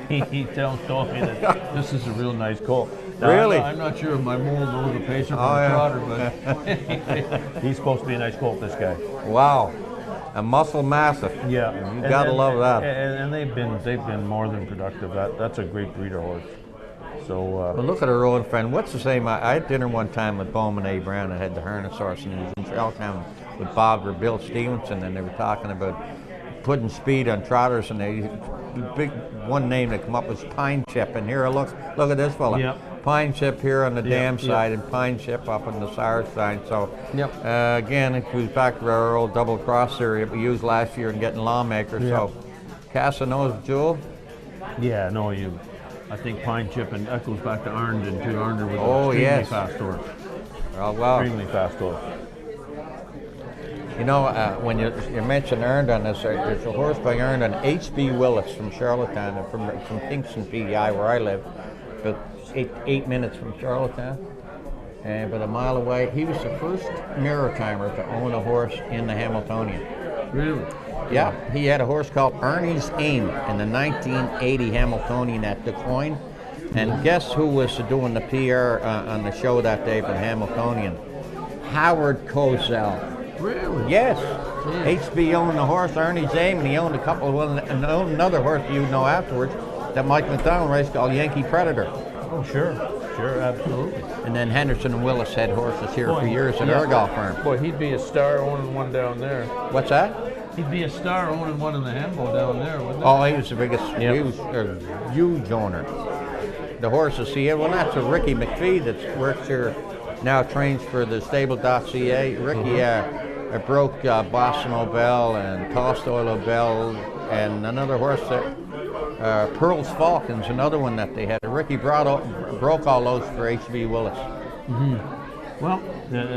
And, he told me that this is a real nice colt. Now, Really? I'm not sure if my mole knows the pacer from the trotter, but he's supposed to be a nice colt, this guy. Wow. A Muscle Massive. Yeah. You gotta love that. And they've been more than productive. That's a great breeder horse. So well, look at her own friend. What's the same? I had dinner one time with Bowman A. Brown that had the harness horse, and he was in Charlestown with Bob or Bill Stevenson, and they were talking about putting speed on trotters, and the big one name that come up was Pine Chip. And here, look at this fella. Yep. Pine Chip here on the dam side, and Pine Chip up on the sire side. So again, it goes back to our old double cross theory that we used last year in getting lawmakers. So Casanova Jewel. Yeah, no, I think Pine Chip, and that goes back to Arndon too. Arndon was an extremely fast horse. Oh, wow. Extremely fast horse. You know, when you mentioned Arndon, there's a horse by Arndon, H.B. Willis from Charlottetown, and from Kingston, PEI, where I live, but 8 minutes from Charlottetown, but a mile away. He was the first Maritimer to own a horse in the Hamiltonian. Really? Yeah, he had a horse called Ernie's Aim in the 1980 Hamiltonian at Des Moines. And guess who was doing the PR on the show that day for the Hamiltonian? Howard Cosell. Really? Yes. HB owned the horse Ernie's Aim, and he owned a couple of and owned another horse you know afterwards that Mike McDonald raced called Yankee Predator. Oh, sure, absolutely. And then Henderson and Willis had horses here for years at our golf farm. Boy, he'd be a star owning one down there. What's that? He'd be a star owning one in the Hambo down there, wouldn't he? Oh, he was the biggest. Yep. He was a huge owner. The horses, see, well, that's a Ricky McPhee that works here now, trains for TheStable.ca. Ricky broke Boston Obel and Tolstoy Obel and another horse that Pearl's Falcons, another one that they had. Ricky broke all those for H.B. Willis. Mm-hmm. Well,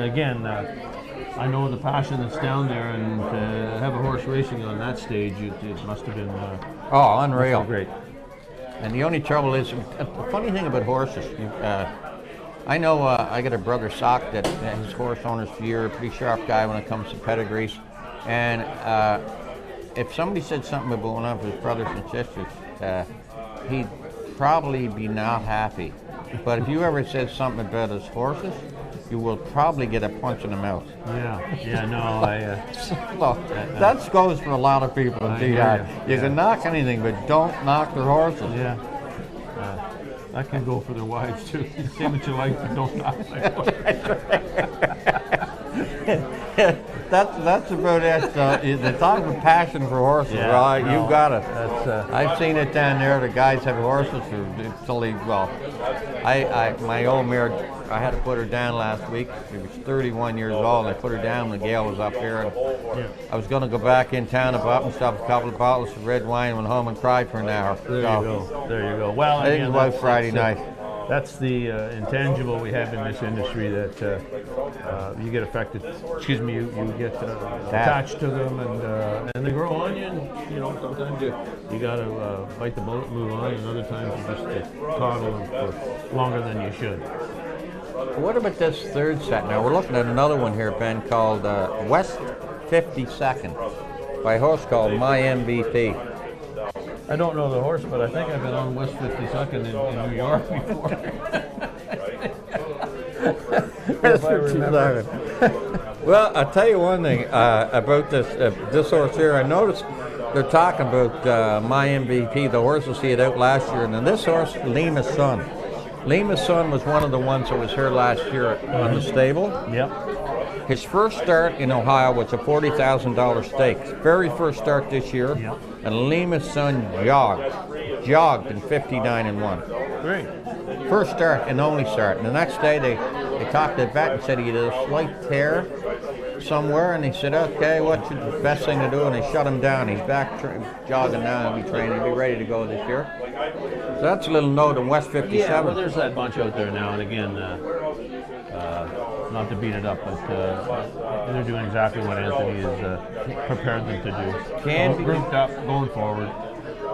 again, I know the passion that's down there, and to have a horse racing on that stage, it must have been unreal. Great. And the only trouble is, the funny thing about horses, I know I got a brother Sock that his horse owners for years, pretty sharp guy when it comes to pedigrees. And if somebody said something about one of his brothers and sisters, he'd probably be not happy. But if you ever said something about his horses, you will probably get a punch in the mouth. Look, that goes for a lot of people. You can knock anything, but don't knock their horses. Yeah. That can go for their wives too. Say what you like, but don't knock my horse. That's about it. The talk of passion for horses, right? You got it. I've seen it down there. The guys have horses my old mare, I had to put her down last week. She was 31 years old. I put her down when Gail was up here. And I was going to go back in town and bought myself a couple of bottles of red wine, went home and cried for an hour. There you go. Well, I think it was Friday night. That's the intangible we have in this industry that you get affected. Excuse me, you get attached to them, and they grow on you. And, sometimes you got to bite the bullet, and move on, and other times you just coddle them for longer than you should. What about this third set now? We're looking at another one here, Ben, called West 52nd by a horse called My MVP. I don't know the horse, but I think I've been on West 52nd in New York before. If I remember. Well, I'll tell you one thing about this horse here. I noticed they're talking about My MVP, the horses he had out last year, and then this horse, Lima's Son. Lima's Son was one of the ones that was here last year on the stable. Yep. His first start in Ohio was a $40,000 stakes. Very first start this year. Yep. And Lima's Son jogged in 59-1. Great. First start and only start. And the next day they talked to the vet and said he had a slight tear somewhere, and he said, okay, what's the best thing to do? And they shut him down. He's back jogging now. He'll be training. He'll be ready to go this year. So that's a little note on West 57. Yeah, well, there's that bunch out there now, and again, not to beat it up, but they're doing exactly what Anthony has prepared them to do. Grouped up, going forward.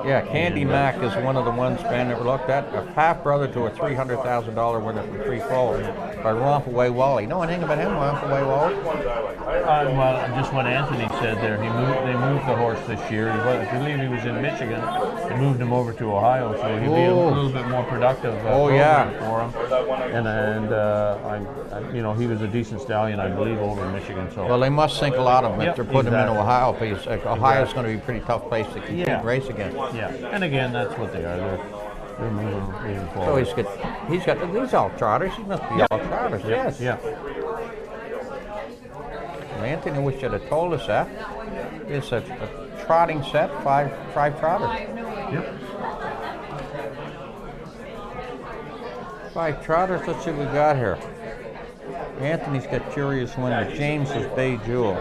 Yeah, Candy Mac is one of the ones, Ben, that we looked at. A half-brother to a $300,000 winner from Free Fall by Rompaway Wally. Know anything about him, Rompaway Wally? Well, just what Anthony said there. They moved the horse this year. I believe he was in Michigan. They moved him over to Ohio, so he'll be a little bit more productive for him. And he was a decent stallion, I believe, over in Michigan. So well, they must think a lot of him if they're putting him in Ohio, because Ohio's going to be a pretty tough place to compete and race against. Yeah, and again, that's what they are. They're moving forward. So he's got these all trotters. He must be all trotters. Yes. Yeah. Well, Anthony, we should have told us that. It's a trotting set, five trotters. Yep. 5 trotters. Let's see what we got here. Anthony's got Curious Winner. James's Bay Jewel.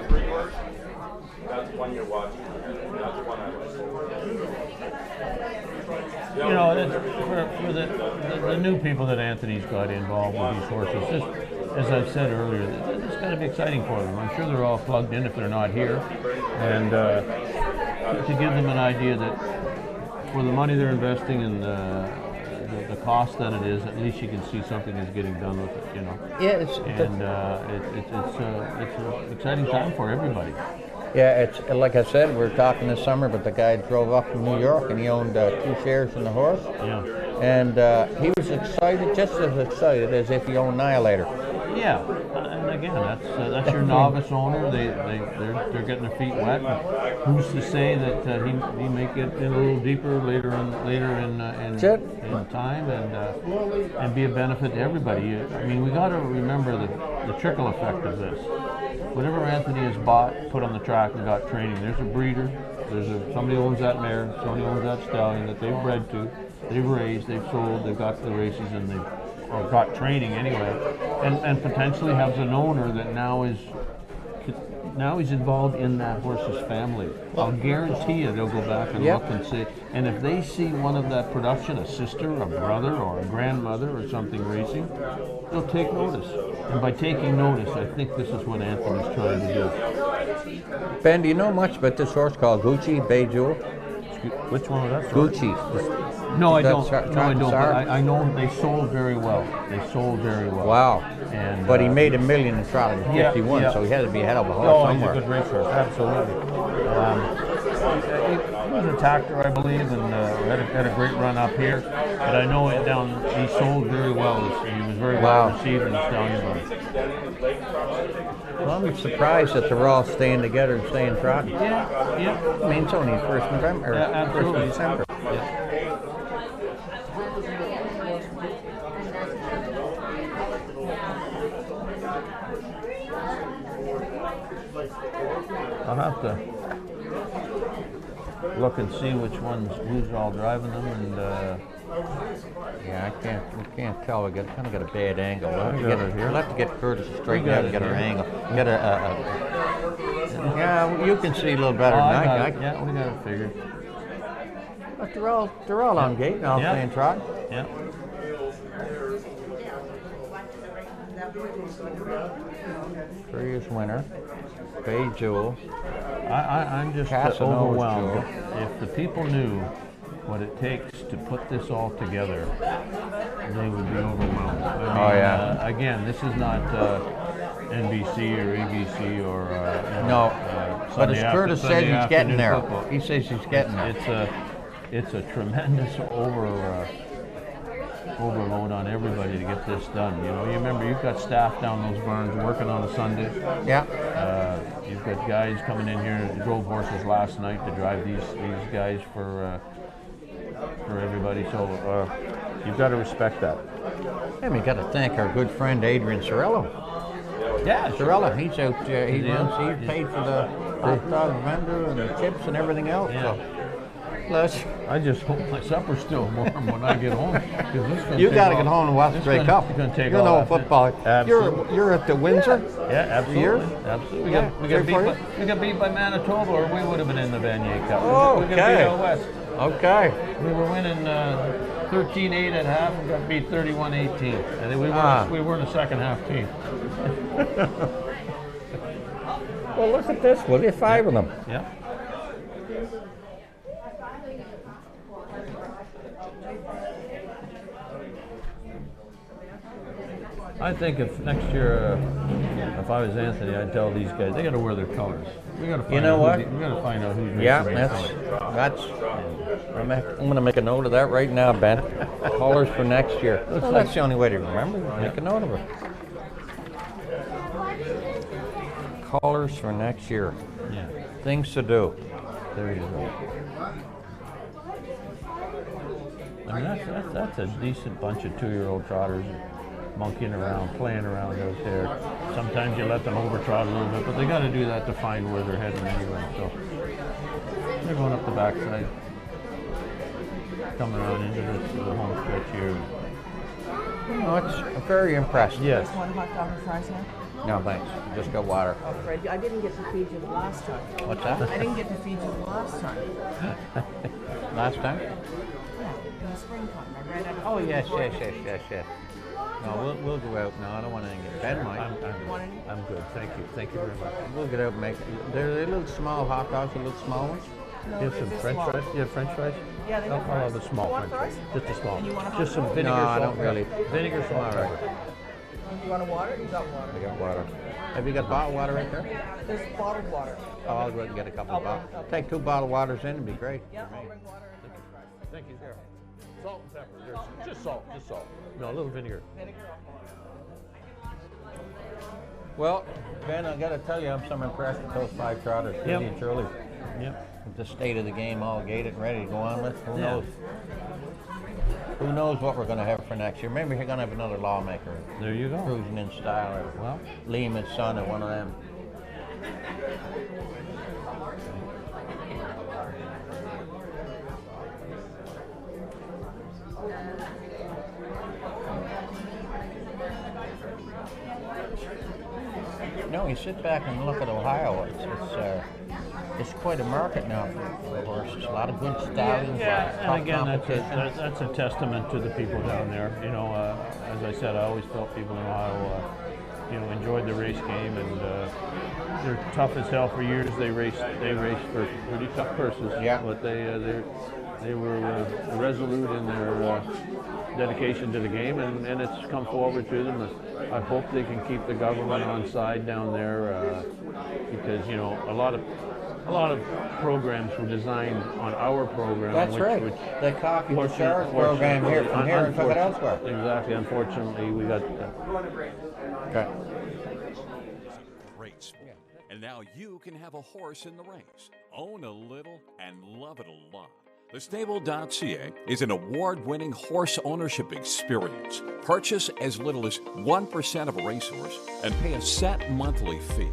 For the new people that Anthony's got involved with these horses, just as I've said earlier, it's got to be exciting for them. I'm sure they're all plugged in if they're not here, and to give them an idea that for the money they're investing and the cost that it is, at least you can see something is getting done with it, Yeah, it's an exciting time for everybody. Yeah, it's like I said, we were talking this summer, but the guy drove up from New York and he owned 2 shares in the horse. Yeah. And he was excited, just as excited as if he owned Annihilator. Yeah, and again, that's your novice owner. They're getting their feet wet. Who's to say that he may get in a little deeper later in time and be a benefit to everybody. I mean, we got to remember the trickle effect of this. Whatever Anthony has bought, put on the track, and got training. There's a breeder. Somebody owns that mare. Somebody owns that stallion that they've bred to. They've raised. They've sold. They've got the races, and they've or got training anyway, and potentially has an owner that now he's involved in that horse's family. I'll guarantee you they'll go back and look and see. And if they see one of that production, a sister, a brother, or a grandmother or something racing, they'll take notice. And by taking notice, I think this is what Anthony's trying to do. Ben, do you know much about this horse called Gucci Bay Jewel? Which one was that? Gucci. No, I don't. No, I don't. But I know they sold very well. They sold very well. Wow. And but he made $1 million in trotting 51, so he had to be ahead of a horse somewhere. He's a good racer. Absolutely. He was a tactor, I believe, and had a great run up here. But I know it down. He sold very well. He was very well received in the stallion run. Well, I'm surprised that they're all staying together and staying trotting. Yeah. I mean, it's only 1st November, or 1st December. Yeah. I'll have to look and see who's all driving them, and yeah, we can't tell. We kind of got a bad angle. We'll have to get Curtis straightened out and get our angle. Get yeah, you can see a little better than I can. Yeah, we got it figured. But they're all on gate now, playing trot. Yeah. Previous winner, Bay Jewel. I'm just overwhelmed. If the people knew what it takes to put this all together, they would be overwhelmed. I mean, again, this is not NBC or ABC or no. But as Curtis says, he's getting there. Football. He says he's getting there. It's a tremendous overload on everybody to get this done. You know, you remember you've got staff down those barns working on a Sunday. Yeah. You've got guys coming in here that drove horses last night to drive these guys for everybody. So you've got to respect that. And we got to thank our good friend Adrian Sorello. Yeah, Sorello. He's out. He paid for the hot dog vendor and the chips and everything else. Yeah. So. Plus, I just hope my supper's still warm when I get home. You got to get home and watch the Grey Cup. You're no football. You're at the Windsor. Yeah, absolutely. Absolutely. We got beat by Manitoba, or we would have been in the Vanier Cup. Oh, we got beat out west. Okay. We were winning 13-8 at half and got beat 31-18. And then we weren't a second half team. Well, look at this. Will you 5 of them? Yeah. I think if next year, if I was Anthony, I'd tell these guys they got to wear their colors. We got to find you know out what? We got to find out who's that's. I'm going to make a note of that right now, Ben. Colors for next year. Well, that's the only way to remember. Make a note of it. Colors for next year. Yeah. Things to do. There you go. I mean, that's a decent bunch of 2-year-old trotters monkeying around, playing around out there. Sometimes you let them overtrot a little bit, but they got to do that to find where they're heading anyway. So they're going up the backside, coming around into the home stretch here. No, it's very impressive. Yes. One hot dog and fries now? No, thanks. Just got water. Oh, Fred, I didn't get to feed you the last time. What's that? I didn't get to feed you the last time. Last time? Yeah, in the springtime. I ran out of Oh, food yes. before- No, we'll go out. No, I don't want anything to get Ben, Mike. I'm good. Thank you. Thank you very much. We'll get out and make. They're little small hot dogs, the little small ones. No, You have some they're French small. fries? You have French fries? Yeah, they I'll have have fries. a small You want French fries? fries. Just a small. And you want a hot Just some dog? vinegar, No, I salt, don't really. Vinegar, salt, All right. pepper. You want a water? You got water. I got water. Have you got bottled water right there? There's bottled water. Oh, I'll go ahead and get a couple of bottles. Okay. Take 2 bottled waters in, it'd be great. Yeah, for I'll me. bring water. Thank you. Salt and pepper. Just salt. No, a little vinegar. Well, Ben, I got to tell you, I'm so impressed with those 5 trotters. Really and truly. Yep. With the state of the game all gated and ready to go on with. Who Yeah. knows? Who knows what we're going to have for next year? Maybe you're going to have another lawmaker. There you go. Cruising in style, or Well, Lehman's son, or one of them. No, you sit back and look at Ohio. It's quite a market now for horses. A lot of good stallions. yeah, tough and again, competition. that's a testament to the people down there. You know, as I said, I always felt people in Ohio, enjoyed the race game, and they're tough as hell for years. They raced for pretty tough purses. Yeah. But they were resolute in their dedication to the game, and it's come forward to them. I hope they can keep the government on side down there, because a lot of programs were designed on our program. That's right. They copied the Sheriff's program here from here and took it elsewhere. Exactly. Unfortunately, we got. Okay. Great sport. And now you can have a horse in the race, own a little, and love it a lot. TheStable.ca is an award-winning horse ownership experience. Purchase as little as 1% of a racehorse and pay a set monthly fee.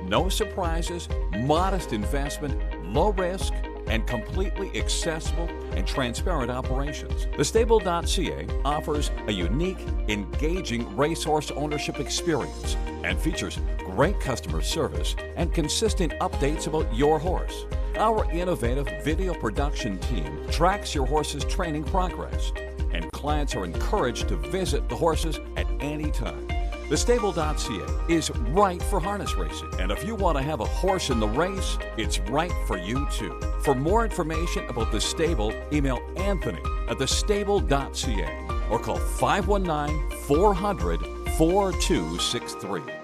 No surprises, modest investment, low risk, and completely accessible and transparent operations. TheStable.ca offers a unique, engaging racehorse ownership experience and features great customer service and consistent updates about your horse. Our innovative video production team tracks your horse's training progress, and clients are encouraged to visit the horses at any time. TheStable.ca is right for harness racing, and if you want to have a horse in the race, it's right for you too. For more information about The Stable, email Anthony at TheStable.ca or call 519-400-4263.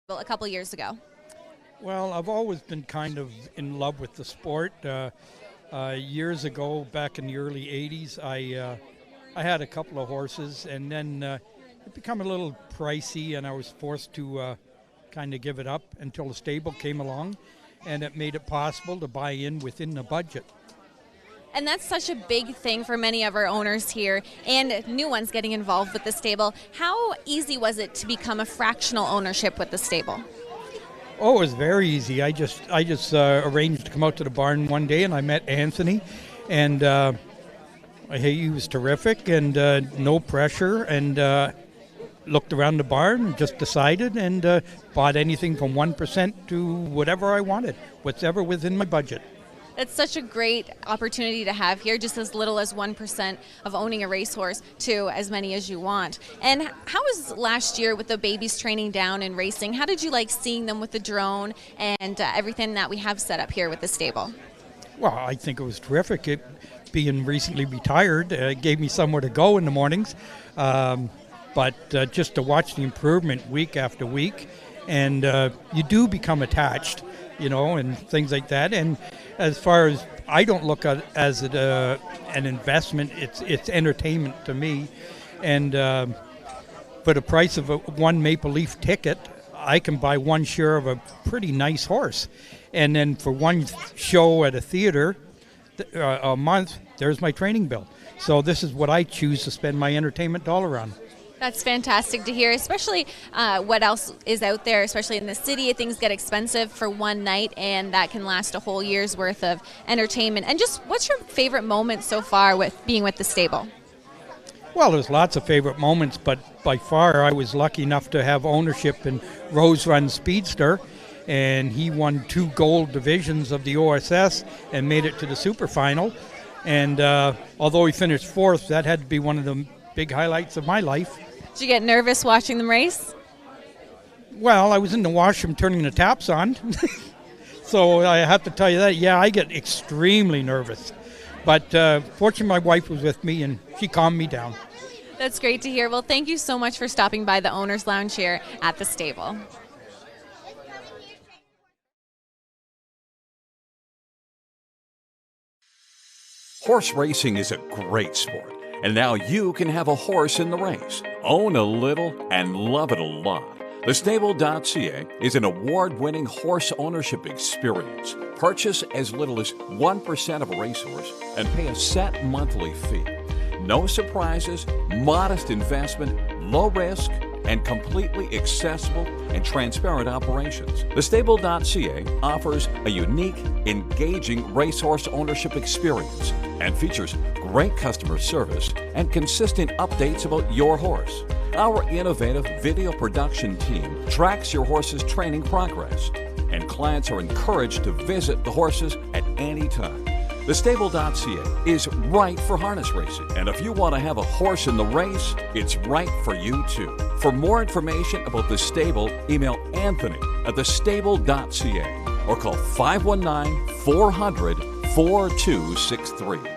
A couple years ago. Well, I've always been kind of in love with the sport. Years ago, back in the early 80s, I had a couple of horses, and then it became a little pricey, and I was forced to kind of give it up until the stable came along, and it made it possible to buy in within the budget. And that's such a big thing for many of our owners here and new ones getting involved with the stable. How easy was it to become a fractional ownership with the stable? Oh, it was very easy. I just arranged to come out to the barn one day, and I met Anthony, and he was terrific, and no pressure, and looked around the barn, and just decided, and bought anything from 1% to whatever I wanted, whatever within my budget. It's such a great opportunity to have here, just as little as 1% of owning a racehorse to as many as you want. And how was last year with the babies training down and racing? How did you like seeing them with the drone and everything that we have set up here with the stable? Well, I think it was terrific. Being recently retired, gave me somewhere to go in the mornings. But just to watch the improvement week after week, and you do become attached, and things like that. And as far as I don't look at it as an investment, it's entertainment to me. And for the price of one Maple Leaf ticket, I can buy one share of a pretty nice horse. And then for one show at a theater a month, there's my training bill. So this is what I choose to spend my entertainment dollar on. That's fantastic to hear, especially what else is out there, especially in the city. Things get expensive for one night, and that can last a whole year's worth of entertainment. And just what's your favorite moment so far with being with the stable? Well, there's lots of favorite moments, but by far I was lucky enough to have ownership in Rose Run Speedster, and he won 2 gold divisions of the OSS and made it to the super final. And although he finished 4th, that had to be one of the big highlights of my life. Did you get nervous watching them race? Well, I was in the washroom turning the taps on. So I have to tell you that, yeah, I get extremely nervous. But fortunately, my wife was with me, and she calmed me down. That's great to hear. Well, thank you so much for stopping by the Owner's Lounge here at the stable. Horse racing is a great sport, and now you can have a horse in the race. Own a little and love it a lot. TheStable.ca is an award-winning horse ownership experience. Purchase as little as 1% of a racehorse and pay a set monthly fee. No surprises, modest investment, low risk, and completely accessible and transparent operations. TheStable.ca offers a unique, engaging racehorse ownership experience and features great customer service and consistent updates about your horse. Our innovative video production team tracks your horse's training progress, and clients are encouraged to visit the horses at any time. TheStable.ca is right for harness racing, and if you want to have a horse in the race, it's right for you too. For more information about The Stable, email Anthony at TheStable.ca or call 519-400-4263.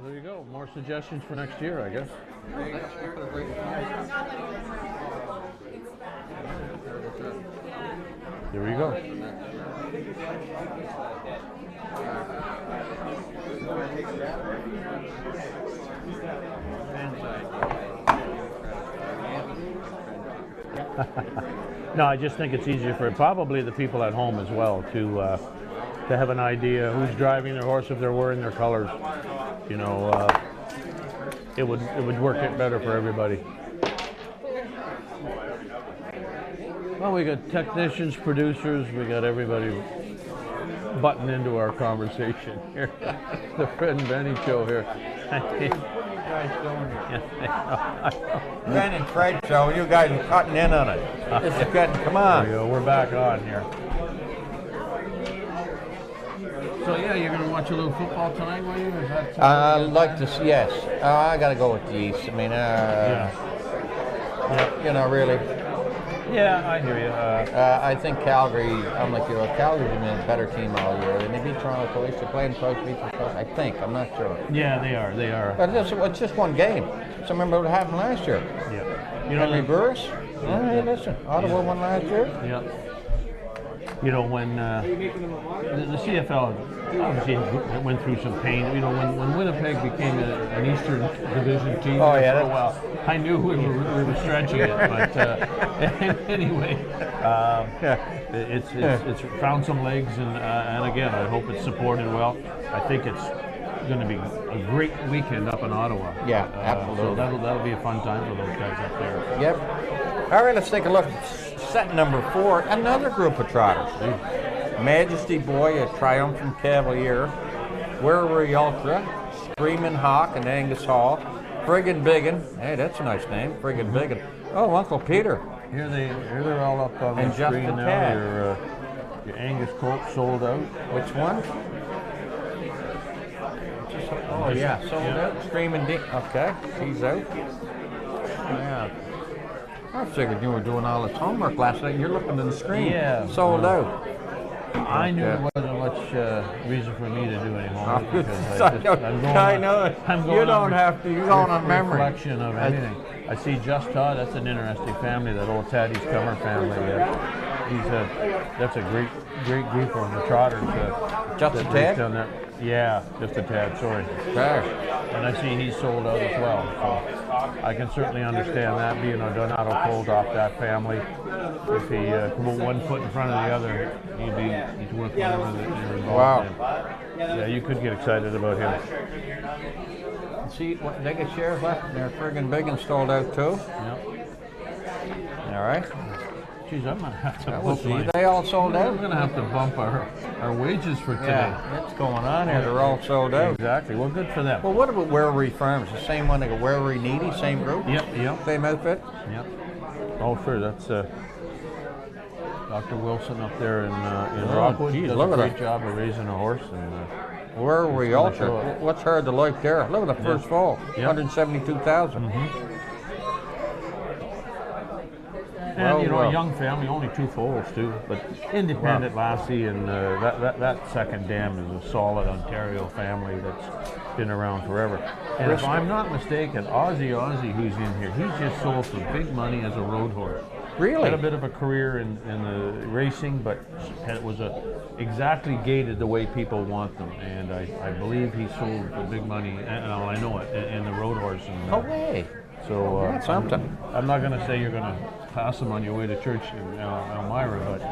There you go. More suggestions for next year, I guess. There you go. There you go. No, I just think it's easier for probably the people at home as well to have an idea who's driving their horse if they're wearing their colors. You know, it would work it better for everybody. Well, we got technicians, producers, we got everybody button into our conversation here. The Fred and Benny show here. Ben and Fred show, you guys are cutting in on it. This is getting, come on. There we go, we're back on here. So yeah, you're going to watch a little football tonight, will you? Is that I'd like to see, yes. I got to go with the East. I mean, you know, really. Yeah, I hear you. I think Calgary, I'm like you, Calgary's been a better team all year. And they beat Toronto twice. They're playing close, I think. I'm not sure. Yeah, they are. But it's just one game. So remember what happened last year. Yeah. You know, reverse? Hey, listen, Ottawa won last year. Yeah. You know, when the CFL obviously went through some pain. You know, when Winnipeg became an Eastern Division team for a while, I knew we were stretching it. But anyway, it's found some legs, and again, I hope it's supported well. I think it's going to be a great weekend up in Ottawa. Yeah, absolutely. So that'll be a fun time for those guys up there. Yep. All right, let's take a look. Set number 4, another group of trotters. Majesty Boy, a Triumphant Cavalier, Werribee Ultra, Screaming Hawk, and Angus Hall, Friggin' Biggin. Hey, that's a nice name, Friggin' Biggin. Oh, Uncle Peter. Here they're all up on and the screen now. Your Angus colt sold out. Which one? Oh yeah, sold out. Screaming Dick. Okay, he's out. Yeah. I figured you were doing all this homework last night. You're looking at the screen. Yeah. Sold out. I knew there wasn't much reason for me to do any homework because I know it. You don't have to. You're going on memory. Reflection of anything. I see Just Todd. That's an interesting family. That old Taddy's Cummer family. That's a great group on the trotters. Just a tad. Yeah, just a tad. Sorry. Okay. And I see he's sold out as well. So I can certainly understand that, being a Donato colt off that family. If he put one foot in front of the other, he's worth whatever that you're involved in. Yeah, you could get excited about him. See, they get shares left. They're friggin' big and sold out too. Yep. All right. Geez, I'm gonna have to bump they all sold out. We're gonna have to bump our wages for today. Yeah, what's going on here? They're all sold out. Exactly. Well, good for them. Well, what about Werribee Farms? The same one, they go Werribee Needy, same group? Yep. Same outfit? Yep. Oh, sure. That's Dr. Wilson up there in Rockwood. Geez, does a great job of raising a horse. And Werribee Ultra. What's hard to like there? Look at the first fall. 172,000. And a young family, only 2 foals too, but independent lassie, and that second dam is a solid Ontario family that's been around forever. And if I'm not mistaken, Aussie who's in here, he's just sold for big money as a road horse. Really? Had a bit of a career in the racing, but it was exactly gated the way people want them. And I believe he sold for big money, and I know it, in the road horse. No way. So that's something. I'm not going to say you're going to pass him on your way to church in Elmira, but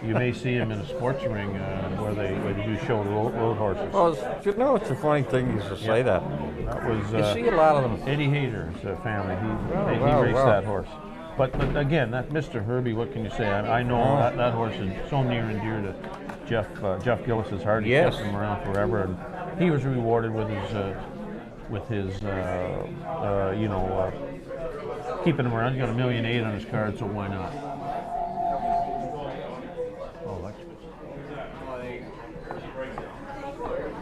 you may see him in a sports ring where they do show road horses. Well, you know, it's a funny thing you to say that. That was you see a lot of them. Eddie Hayter's family. He raced that horse. But again, that Mr. Herbie, what can you say? I know that horse is so near and dear to Jeff Gillis's heart. He kept him around forever, and he was rewarded with his keeping him around. He got $1.8 million on his card, so why not? Oh, that's good.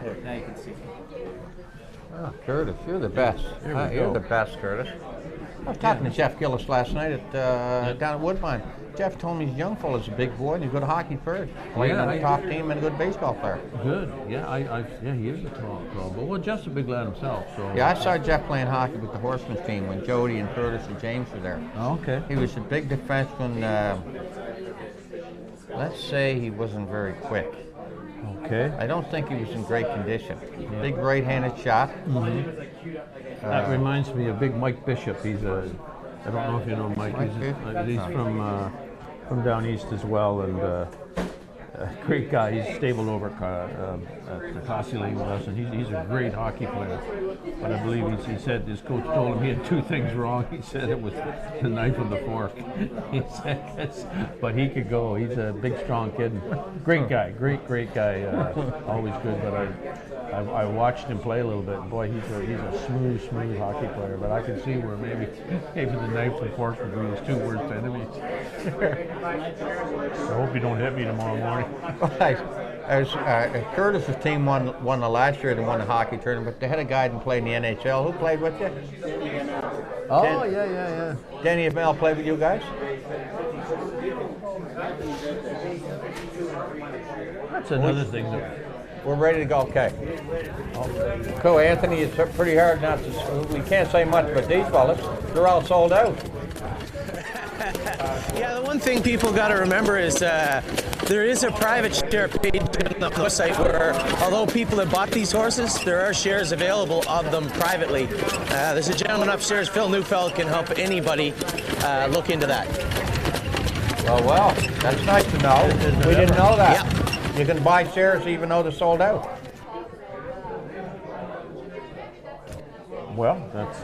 There, now you can see. Oh, Curtis, you're the best. You're the best, Curtis. I was talking to Jeff Gillis last night down at Woodbine. Jeff told me his young fella's a big boy and he's a good hockey player. Playing on the top team and a good baseball player. Good. Yeah, he is a tall but well, Jeff's a big lad himself. So yeah, I saw Jeff playing hockey with the Horsemen's team when Jody and Curtis and James were there. Oh, okay. He was a big defenseman. let's say he wasn't very quick. Okay. I don't think he was in great condition. Big right-handed shot. That reminds me of Big Mike Bishop. He's I don't know if you know Mike. He's from down east as well, and a great guy. He's stabled over at the Cossey Lane with us, and he's a great hockey player. But I believe he said his coach told him he had two things wrong. He said it was the knife and the fork. He said, but he could go. He's a big, strong kid. Great guy. Great guy. Always good. But I watched him play a little bit. Boy, he's a smooth hockey player. But I can see where maybe the knife and fork would be his two worst enemies. I hope you don't hit me tomorrow morning. Curtis's team won the last year. They won the hockey tournament. They had a guy that played in the NHL. Who played with you? Oh, yeah. Danny Mel played with you guys? That's another thing. We're ready to go. Okay. Cool, Anthony. It's pretty hard not to. We can't say much, but these fellas, they're all sold out. Yeah, the one thing people got to remember is there is a private share page on the website where, although people have bought these horses, there are shares available of them privately. There's a gentleman upstairs, Phil Neufeld, can help anybody look into that. Well, that's nice to know. We didn't know that. Yep. You can buy shares even though they're sold out. Well, that's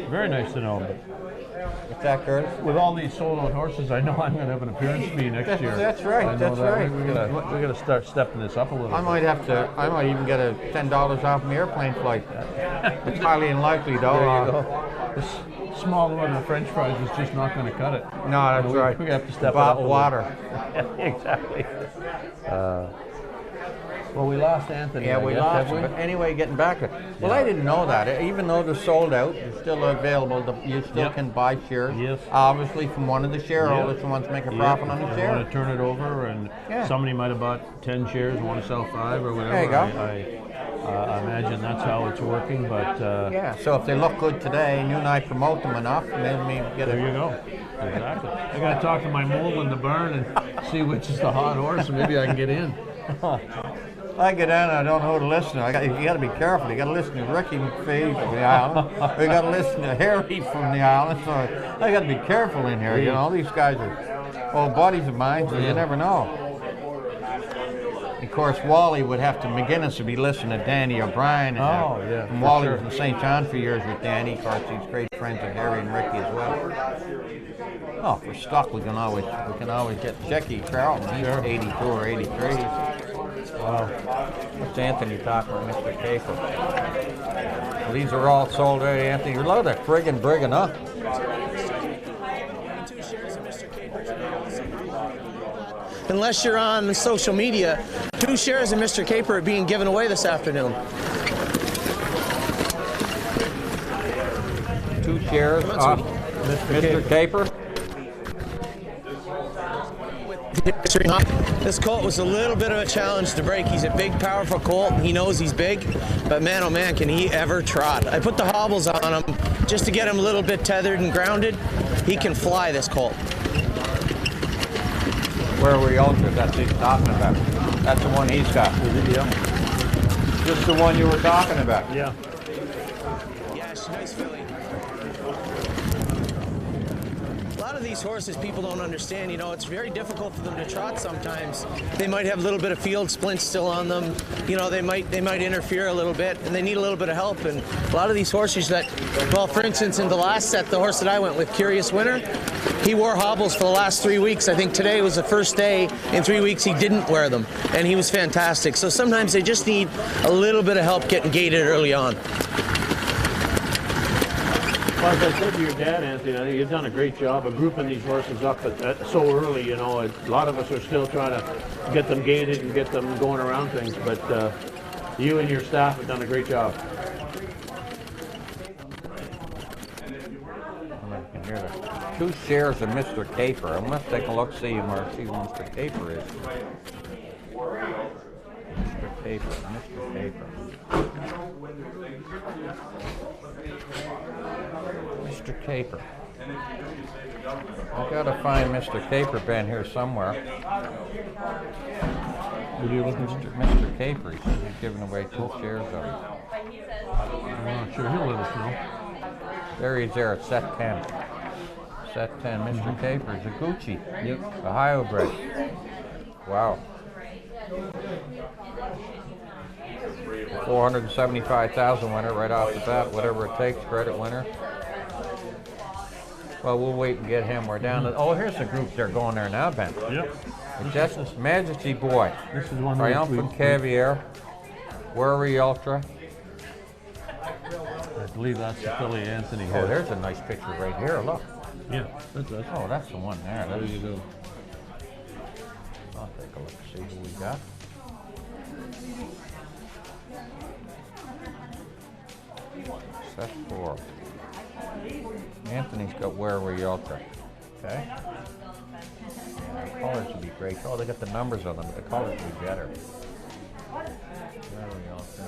very nice to know. What's that, Curtis? With all these sold-out horses, I know I'm going to have an appearance fee next year. That's right. That's right. We got to start stepping this up a little. I might even get a $10 off my airplane flight. It's highly unlikely, though. There you go. This small order of French fries is just not going to cut it. No, that's right. We have to step Bottled up. Water. Exactly. Well, we lost Anthony. Yeah, we lost him. But anyway, getting back to it. Well, I didn't know that. Even though they're sold out, they're still available. You still can buy shares. Yes. Obviously, from one of the shareholders who wants to make a profit on the share. Want to turn it over, and somebody might have bought 10 shares, want to sell 5 or whatever. There you go. I imagine that's how it's working. But yeah. So if they look good today, and you and I promote them enough, and then we get there you go. Exactly. I got to talk to my mole in the barn and see which is the hot horse, and maybe I can get in. I get in and I don't know who to listen to. You got to be careful. You got to listen to Ricky McPhee from the island. We got to listen to Harry from the island. So I got to be careful in here. You know, these guys are old buddies of mine, so you never know. Of course, Wally would have to. McGinnis would be listening to Danny O'Brien. And Wally was in St. John for years with Danny. Of course, he's great friends with Harry and Ricky as well. Oh, if we're stuck, we can always get Jackie Charlton. He's 82 or 83. Wow. What's Anthony talking about, Mr. Caper? Well, these are all sold out, Anthony. You're low that friggin' brigging up. Unless you're on social media, 2 shares of Mr. Caper are being given away this afternoon. 2 shares of Mr. Caper. This colt was a little bit of a challenge to break. He's a big, powerful colt. He knows he's big, but man, oh man, can he ever trot. I put the hobbles on him just to get him a little bit tethered and grounded. He can fly, this colt. Where were the ultras? That's what he's talking about. That's the one he's got. Yeah. Just the one you were talking about. Yeah. Yes, nice filly. A lot of these horses people don't understand, you know, it's very difficult for them to trot sometimes. They might have a little bit of field splints still on them. You know, they might interfere a little bit, and they need a little bit of help. And a lot of these horses that, well, for instance, in the last set, the horse that I went with, Curious Winner, he wore hobbles for the last 3 weeks. I think today was the first day in 3 weeks he didn't wear them, and he was fantastic. So sometimes they just need a little bit of help getting gaited early on. Well, as I said to your dad, Anthony, I think you've done a great job of grouping these horses up so early. You know, a lot of us are still trying to get them gated and get them going around things, but you and your staff have done a great job. 2 shares of Mr. Caper. I must take a look, see who Mr. Caper is. Mr. Caper. Mr. Caper. I gotta find Mr. Caper Ben here somewhere. What are you looking for? Mr. Caper, he says he's giving away 2 shares of it. Sure, he'll let us know. There he is there at set 10. Set 10, Mr. Caper, is a Gucci. Yep. Ohio bred. Wow. 475,000 winner right off the bat, whatever it takes, credit winner. Well, we'll wait and get him. We're down to, oh, here's the group they're going there now, Ben. Yep. Majestic Majesty Boy. This is one Triumphant Caviar. Worry Ultra. I believe that's the filly Anthony Oh, has. there's a nice picture right here. Look. Yeah, that's us. Oh, that's the one there. There you go. I'll take a look, see who we got. Set 4. Anthony's got Where Were You Ultra. Okay. Yeah, the colors would be great. Oh, they got the numbers on them, but the colors would be better. Where Were You Ultra?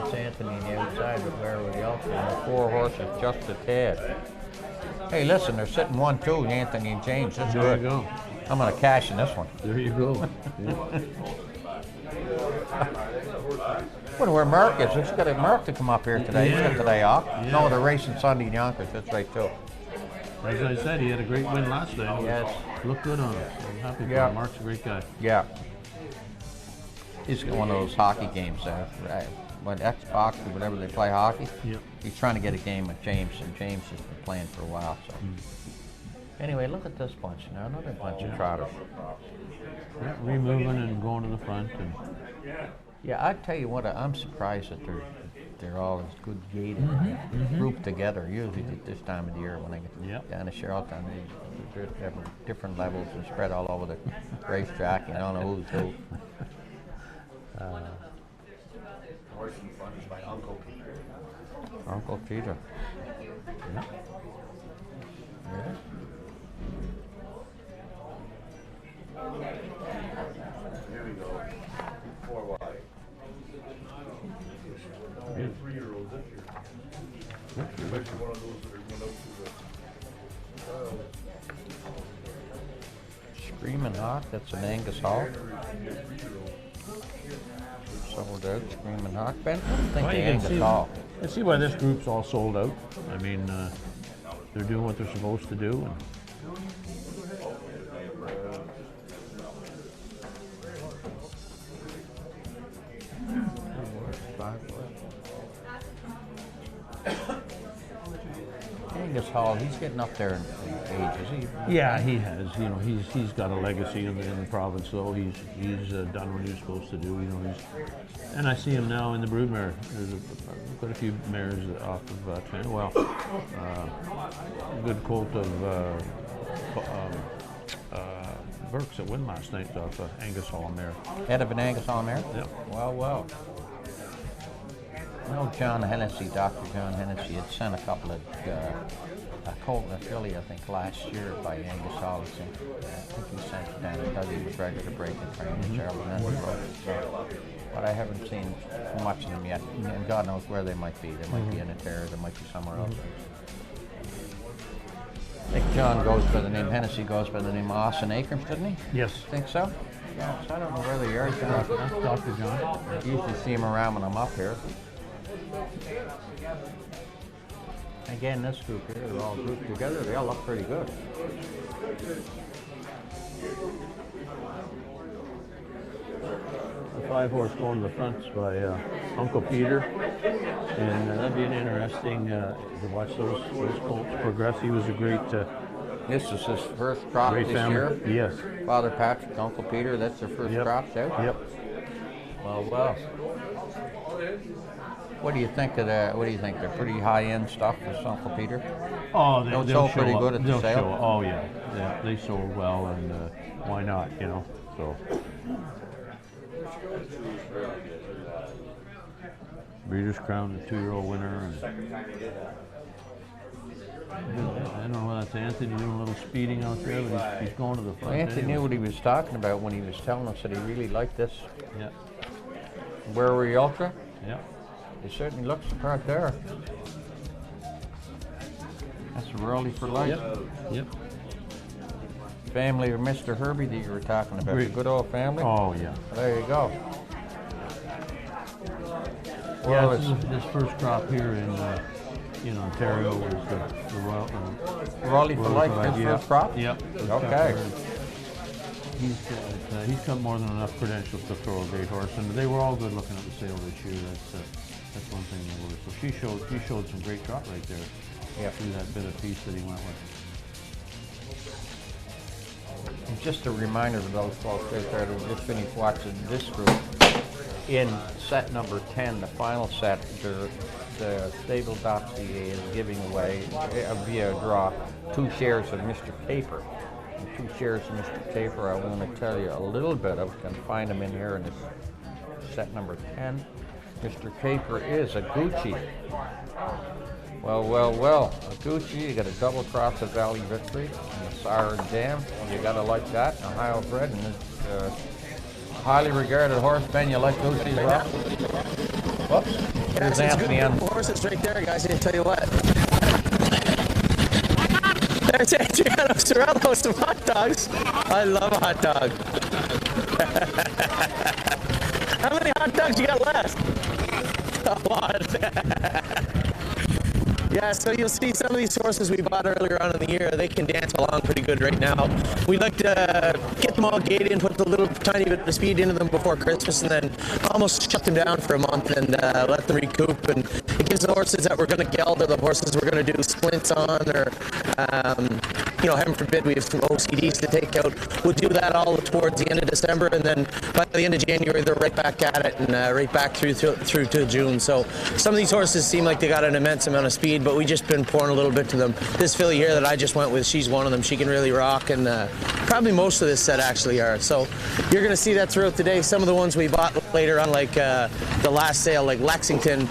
It's Anthony on the outside, but Where Were You Ultra? And the 4 horses, just a tad. Hey, listen, they're sitting 1-2, Anthony and James. That's There good. you go. I'm going to cash in this one. There you go. Yeah. Wonder where Mark is. He's got a Mark to come up here today. He's got today off. Yeah. No, they're racing Sunday in Yonkers. That's right, too. As I said, he had a great win last night. Yes. Looked good on it. I'm happy for Yeah. him. Mark's a great guy. Yeah. He's got one of those hockey games there. Right. When Xbox or whatever they play hockey. Yep. He's trying to get a game with James, and James has been playing for a while. So. Anyway, look at this bunch now. Another bunch of trotters. Yeah, removing and going to the front. And Yeah, I tell you what, I'm surprised that they're all as good gated, grouped together. Usually at this time of the year when I get down to Charlottetown, they're different levels and spread all over the racetrack. You don't know who's who. Horse in front is by Uncle Peter. Uncle Peter. Yeah. Here we go. 4 wide. Yeah. 3-year-olds this year. Especially one of those that are going out to the Screaming Hawk, that's an Angus Hall. Sold out, Screaming Hawk. Ben, what do you think Well, the you can Angus see- Hall? You see why this group's all sold out. I mean, they're doing what they're supposed to do. And Angus Hall, he's getting up there in age, is he? yeah, he has. You know, he's got a legacy in the province, though. He's done what he was supposed to do. You know, and I see him now in the broodmare. There's quite a few mares off of Trent. Well, a good colt of Burke's that win last night off Angus Hall mare. Head of an Angus Hall mare? Yep. Well. I know John Hennessy, Dr. John Hennessy, had sent a couple of a colt and a filly, I think, last year by Angus Hall. I think he sent it down to Dougie McGregor to break and train in Charlotte. And then but I haven't seen much of them yet. And God knows where they might be. They might be in a terror, they might be somewhere else. I think John goes by the name, Hennessy goes by the name of Austin Akrams, didn't he? Yes. Think so? Yeah, so I don't know where they are. That's Dr. John. Usually see him around when I'm up here. Again, this group here, they're all grouped together. They all look pretty good. The 5-horse going to the fronts by Uncle Peter, and that'd be an interesting to watch those colts progress. He was a great. This is his first crop great this family. year. Yes. Father Patrick, Uncle Peter, that's their first crops out. Yep. Well. What do you think of that? What do you think? They're pretty high-end stuff for Uncle Peter. Oh, they'll show pretty up. good at the They'll sale. show. Oh yeah, they sold well, and why not? You know, so. Breeders' Crown, the 2-year-old winner. And I don't know whether that's Anthony doing a little speeding out there, but he's going to the front. Anthony knew what he was talking about when he was telling us that he really liked this. Yeah. Where Were You Ultra? Yeah. It certainly looks the part there. That's Raleigh for life. Yep. Family of Mr. Herbie that you were talking about. Great. The good old family? Oh, yeah. There you go. Yeah, Well, this first crop here in Ontario was the Royal. Raleigh for life, his yeah. first crop? Yep. Okay. He's got more than enough credentials to throw a great horse, and they were all good looking at the sale this year. That's one thing they were. So she showed some great trot right there. Yeah. Through that bit of piece that he went with. And just a reminder to those folks out there who just finished watching this group, in set number 10, the final set, the TheStable.ca is giving away, via draw, 2 shares of Mr. Caper. And 2 shares of Mr. Caper, I want to tell you a little bit of, can find them in here in this set number 10. Mr. Caper is a Gucci. Well, a Gucci, you got a double cross of Valley Victory and a Siren Dam. You gotta like that, Ohio bred, and it's highly regarded horse. Ben, you like Gucci's rock? Whoops. Here's Anthony on. Horses right there, guys. I tell you what. There's Adriano Sorello, some hot dogs. I love a hot dog. How many hot dogs you got left? A lot. Yeah, so you'll see some of these horses we bought earlier on in the year, they can dance along pretty good right now. We'd like to get them all gated and put the little tiny bit of speed into them before Christmas, and then almost shut them down for a month and let them recoup. And it gives the horses that we're going to geld or the horses we're going to do splints on, or heaven forbid we have some OCDs to take out. We'll do that all towards the end of December, and then by the end of January they're right back at it and right back through to June. So some of these horses seem like they got an immense amount of speed, but we just been pouring a little bit to them. This filly here that I just went with, she's one of them. She can really rock, and probably most of this set actually are. So you're going to see that throughout the day. Some of the ones we bought later on, like the last sale, like Lexington,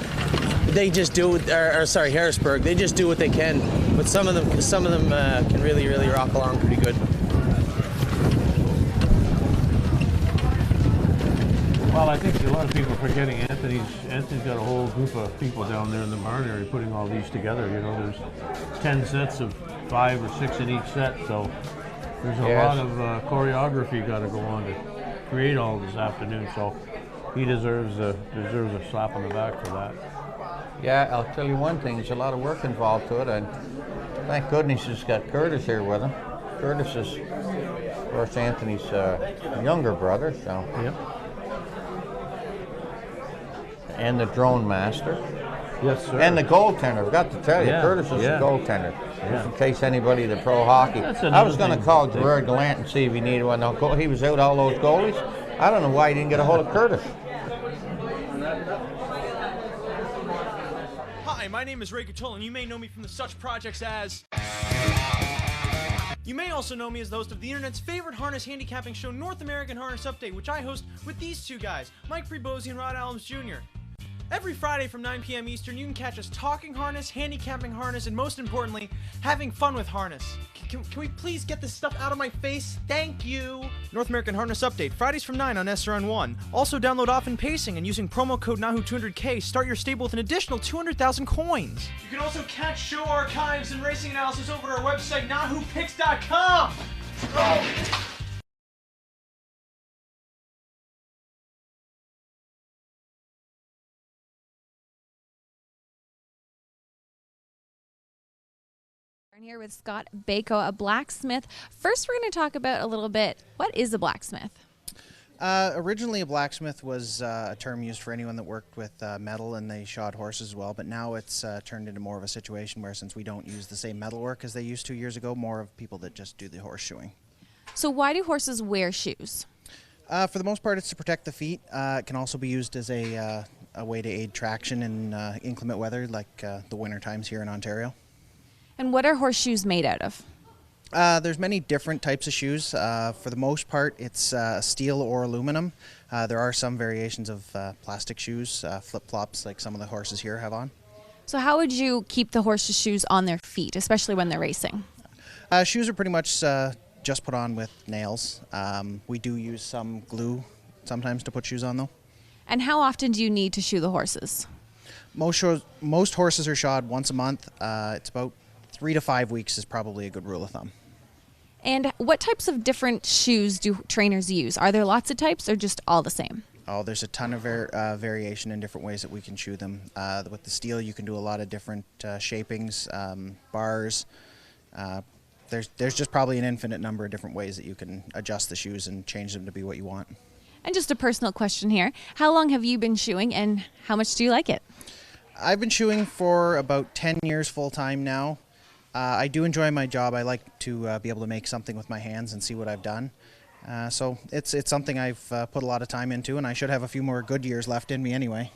they just do, Harrisburg, they just do what they can. But some of them can really rock along pretty good. Well, I think a lot of people are forgetting Anthony's got a whole group of people down there in the barn area putting all these together. There's 10 sets of 5 or 6 in each set, so there's a lot of choreography got to go on to create all this afternoon. So he deserves a slap on the back for that. Yeah, I'll tell you one thing, there's a lot of work involved to it, and thank goodness he's got Curtis here with him. Curtis is, of course, Anthony's younger brother, so. Yep. And the drone master. Yes, sir. And the goaltender. I've got to tell you, Curtis is the goaltender. Just in case anybody, the pro hockey. I was going to call Gerard Gallant and see if he needed one. He was out all those goalies. I don't know why he didn't get a hold of Curtis. Hi, my name is Ray Catola, and you may know me from the such projects as... You may also know me as the host of the internet's favorite harness handicapping show, North American Harness Update, which I host with these two guys, Mike Prebosi and Rod Adams Jr. Every Friday from 9 p.m. Eastern, you can catch us talking harness, handicapping harness, and most importantly, having fun with harness. Can we please get this stuff out of my face? Thank you! North American Harness Update, Fridays from 9 on SRN1. Also download Often Pacing and using promo code NAHU200K, start your stable with an additional 200,000 coins. You can also catch show archives and racing analysis over at our website, NAHUPicks.com! Oh. I'm here with Scott Bako, a blacksmith. First, we're going to talk about a little bit, what is a blacksmith? Originally, a blacksmith was a term used for anyone that worked with metal, and they shod horses as well, but now it's turned into more of a situation where, since we don't use the same metalwork as they used to years ago, more of people that just do the horseshoeing. So why do horses wear shoes? For the most part, it's to protect the feet. It can also be used as a way to aid traction in inclement weather, like the winter times here in Ontario. And what are horseshoes made out of? There's many different types of shoes. For the most part, it's steel or aluminum. There are some variations of plastic shoes, flip-flops like some of the horses here have on. So how would you keep the horses' shoes on their feet, especially when they're racing? Shoes are pretty much just put on with nails. We do use some glue sometimes to put shoes on, though. And how often do you need to shoe the horses? Most horses are shod once a month. It's about 3 to 5 weeks is probably a good rule of thumb. And what types of different shoes do trainers use? Are there lots of types or just all the same? Oh, there's a ton of variation in different ways that we can shoe them. With the steel, you can do a lot of different shapings, bars. There's just probably an infinite number of different ways that you can adjust the shoes and change them to be what you want. And just a personal question here. How long have you been shoeing and how much do you like it? I've been shoeing for about 10 years full-time now. I do enjoy my job. I like to be able to make something with my hands and see what I've done. So it's something I've put a lot of time into, and I should have a few more good years left in me anyway.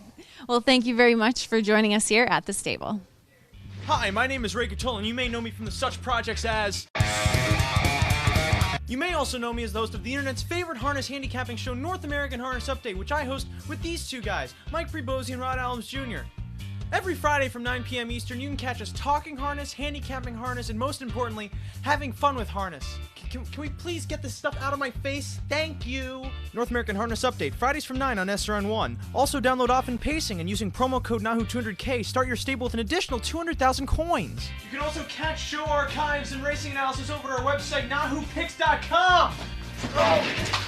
Well, thank you very much for joining us here at The Stable. Hi, my name is Ray Catull, and you may know me from the such projects as... You may also know me as the host of the internet's favorite harness handicapping show, North American Harness Update, which I host with these two guys, Mike Prebosi and Rod Adams Jr. Every Friday from 9 p.m. Eastern, you can catch us talking harness, handicapping harness, and most importantly, having fun with harness. Can we please get this stuff out of my face? Thank you! North American Harness Update, Fridays from 9 on SRN1. Also download Often Pacing, and using promo code NAHU200K, start your stable with an additional 200,000 coins. You can also catch show archives and racing analysis over at our website, NAHUPicks.com! Oh.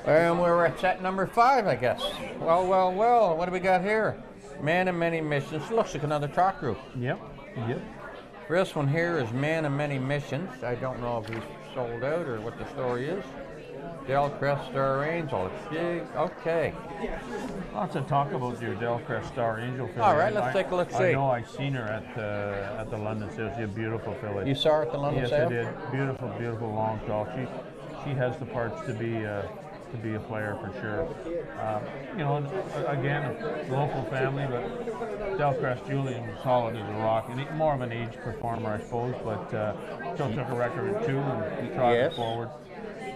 And we're at set number 5, I guess. Well, what do we got here? Man of Many Missions. Looks like another truck group. Yep. This one here is Man of Many Missions. I don't know if he's sold out or what the story is. Delcrest Star Angel. Big. Okay. Lots of talk about your Delcrest Star Angel filly. All right, let's take a look. See. I know I seen her at the London sale. She's a beautiful filly. You saw her at the London sale? Yes, I did. Beautiful long tall. She has the parts to be a player for sure. Again, a local family, but Delcrest Julian was solid as a rock, and more of an age performer, I suppose. But still took a record or 2 and trotted forward.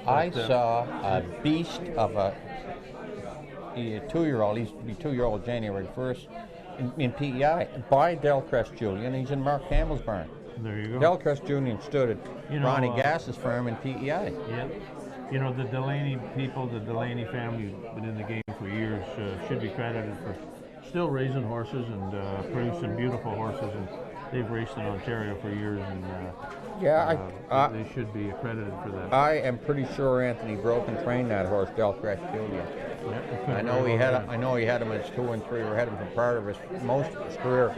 I saw a beast of a 2-year-old. He's to be 2-year-old January 1st in PEI by Delcrest Julian. He's in Mark Campbell's barn. There you go. Delcrest Julian stood at Ronnie Gass's farm in PEI. Yeah. The Delaney people, the Delaney family, who've been in the game for years, should be credited for still raising horses and producing beautiful horses. And they've raced in Ontario for years, and they should be accredited for that. I am pretty sure Anthony Broken trained that horse, Delcrest Julian. I know he had him as 2 and 3, or had him for part of most of his career.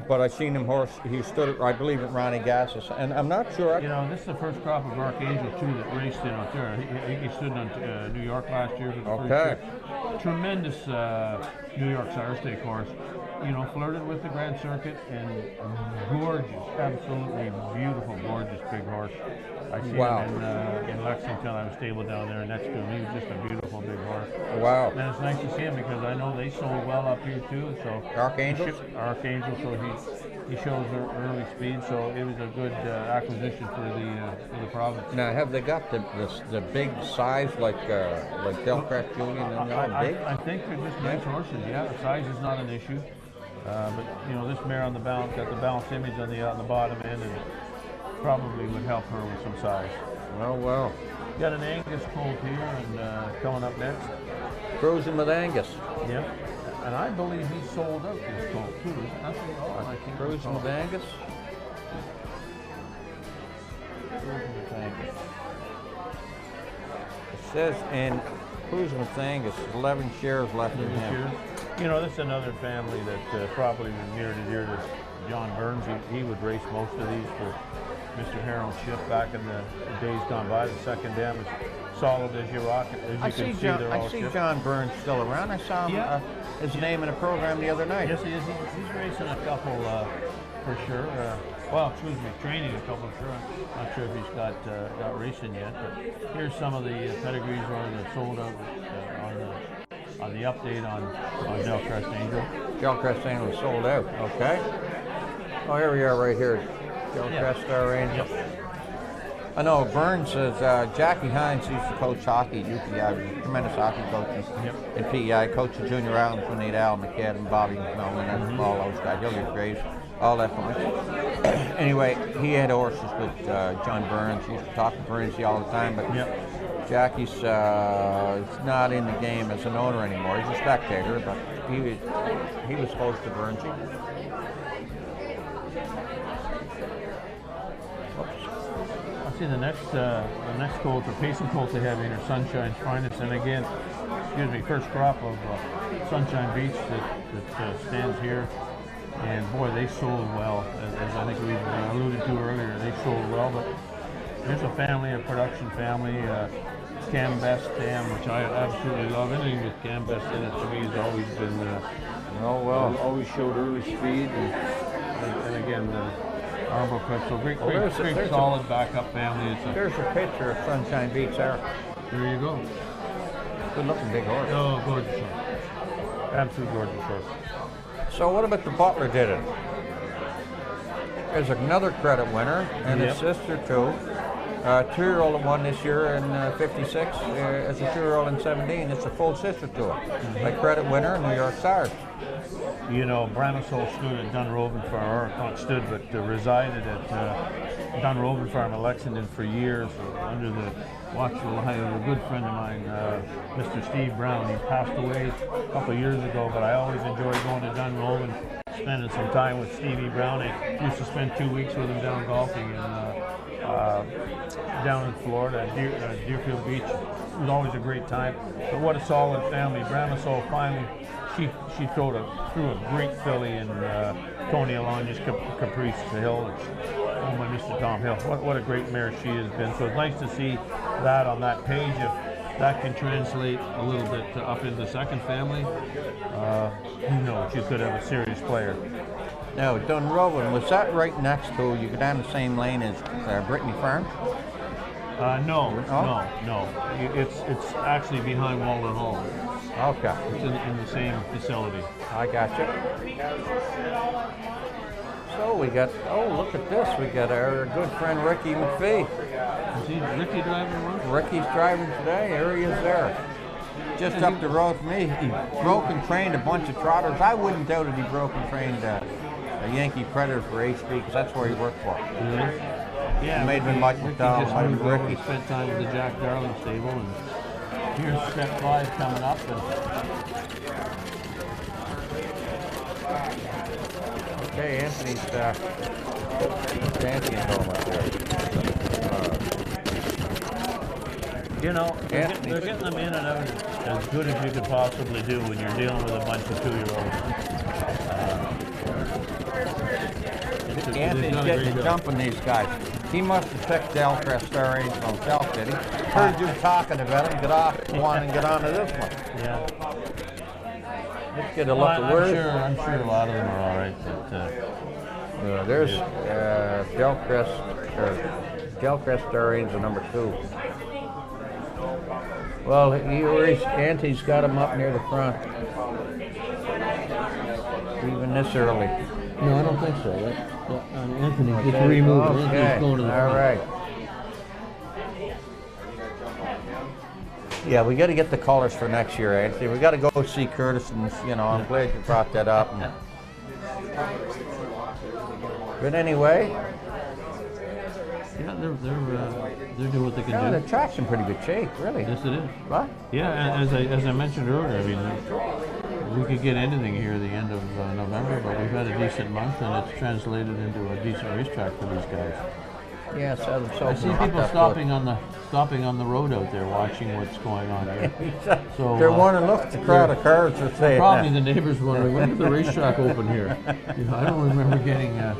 But I seen him he stood, I believe, at Ronnie Gass's, and I'm not sure. This is the first crop of Archangel too that raced in Ontario. He stood on New York last year for the first year. Tremendous New York Sire Stake horse. Flirted with the Grand Circuit, and gorgeous, absolutely beautiful, gorgeous big horse. I seen him in Lexington. I was stable down there next to him. He was just a beautiful big horse. Wow. And it's nice to see him because I know they sold well up here too. So Archangel, so he shows early speed. So it was a good acquisition for the province. Now, have they got the big size like Delcrest Julian and all big? I think they're just nice horses. Yeah, the size is not an issue. But this mare on the balance got the balance image on the bottom end, and probably would help her with some size. Well. Got an Angus colt here, and coming up next. Cruising with Angus. Yep. And I believe he sold out this colt too. Cruising with Angus. Cruising with Angus. It says in Cruising with Angus, 11 shares left in him. This is another family that probably was near and dear to John Burns. He would race most of these for Mr. Harold Schiff back in the days gone by. The second dam is solid as you rock it. As you can see, they're all I see John Burns still around. I saw him, his name in a program the other night. Yes, he is. He's racing a couple for sure. Training a couple for sure. I'm not sure if he's got racing yet. But here's some of the pedigrees that sold out on the update on Delcrest Angel. Delcrest Angel is sold out. Okay. Oh, here we are, right here. Delcrest Star Angel. I know Burns says Jackie Hines used to coach hockey at UPI. He was a tremendous hockey coach in PEI. Coached the junior Islands when they had Al McCadden, Bobby McMillan, all those guys, Hilliard Graves, all that bunch. Anyway, he had horses with John Burns. He used to talk to Burns all the time, but Jackie's not in the game as an owner anymore. He's a spectator, but he was close to Burnsy. See the next colt, the pacing colt they have in here, Sunshine's Finest, and again, first crop of Sunshine Beach that stands here, and boy, they sold well, as I think we've alluded to earlier. They sold well, but there's a family, a production family, Cam Best Dam, which I absolutely love. Anything with Cam Best in it to me has always been always showed early speed, and again. Armor Crystal, great solid backup family. There's a picture of Sunshine Beach there. There you go. Good looking big horse. Oh, gorgeous horse. Absolute gorgeous horse. So what about the Butler did it? There's another credit winner, and his sister too. 2-year-old that won this year in 56, as a 2-year-old in 17. It's a full sister to it. A credit winner, New York Stars. Branisol stood at Dunroven Farm, or not stood, but resided at Dunroven Farm in Lexington for years under the watchful eye of a good friend of mine, Mr. Steve Brown. He passed away a couple of years ago, but I always enjoyed going to Dunroven, spending some time with Stevie Brown. I used to spend 2 weeks with him down golfing down in Florida, Deerfield Beach. was always a great time. But what a solid family. Bramisol finally, she threw a great filly in Tony Alonia's Caprice Hill. Oh my Mr. Tom Hill. What a great mare she has been. So it's nice to see that on that page. If that can translate a little bit up into the second family, who knows? You could have a serious player. Now, Dunrowan, was that right next to, you go down the same lane as Brittany Farm? No. It's actually behind Walden Hall. Okay. It's in the same facility. I gotcha. So we got, oh, look at this. We got our good friend Ricky McPhee. Is Ricky driving one? Ricky's driving today. Here he is there. Just up the road from me. He broke and trained a bunch of trotters. I wouldn't doubt it he broke and trained a Yankee Predator for HB, because that's where he worked for. Mm-hmm. Yeah, Might have been Mike McDowell, might have been Ricky. Ricky spent time with the Jack Darling stable, and here's step 5 coming up. Okay, Anthony's Anthony's home up there. You know, they're getting them in and out as good as you could possibly do when you're dealing with a bunch of 2-year-olds. Anthony's getting the jump on these guys. He must have picked Delcrest Star Angel himself, did he? Heard you talking about him, get off one and get on to this one. Yeah. Let's get a look at where. I'm sure a lot of them are all right. But, there's Delcrest Star Angel number 2. Well, Auntie's got him up near the front. Even this early. No, I don't think so. Anthony just removed. Okay. Anthony's going to the front. All right. Yeah, we got to get the colors for next year, Anthony. We got to go see Curtis, and I'm glad you brought that up. But anyway. Yeah, they're doing what they can do. The track's in pretty good shape, really. Yes, it is. What? Yeah, as I mentioned earlier, I mean, we could get anything here at the end of November, but we've had a decent month, and it's translated into a decent racetrack for these guys. Yeah, I see people stopping on the road out there, watching what's going on here. So they're wondering, look at the crowd of cars are saying. Probably the neighbors wondering, when did the racetrack open here? I don't remember getting a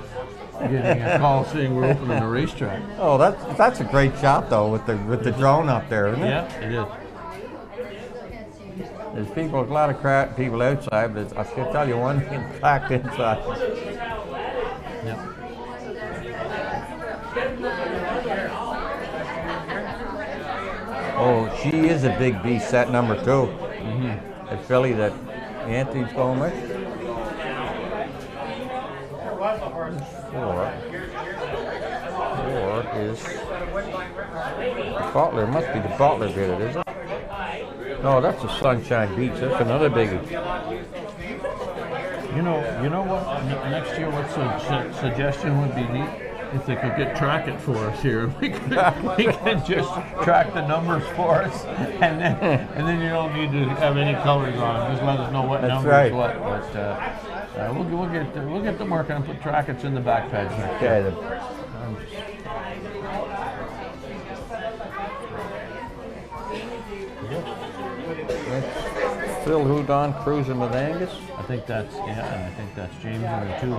call saying we're opening a racetrack. Oh, that's a great shot though, with the drone up there, isn't it? Yeah, it is. There's a lot of people outside, but I can tell you one thing, packed inside. Yeah. Oh, she is a big beast, that number 2. Mm-hmm. The filly that Anthony's going with. 4 is the Butler. It must be the Butler bit, is it? No, that's the Sunshine Beach. That's another biggie. You know what? Next year, what suggestion would be neat? If they could get track it for us here, we can just track the numbers for us, and then you don't need to have any colors on them. Just let us know what number is what. But we'll get them working and put trackets in the back pads. Okay. Phil Houdon cruising with Angus. I think that's James in the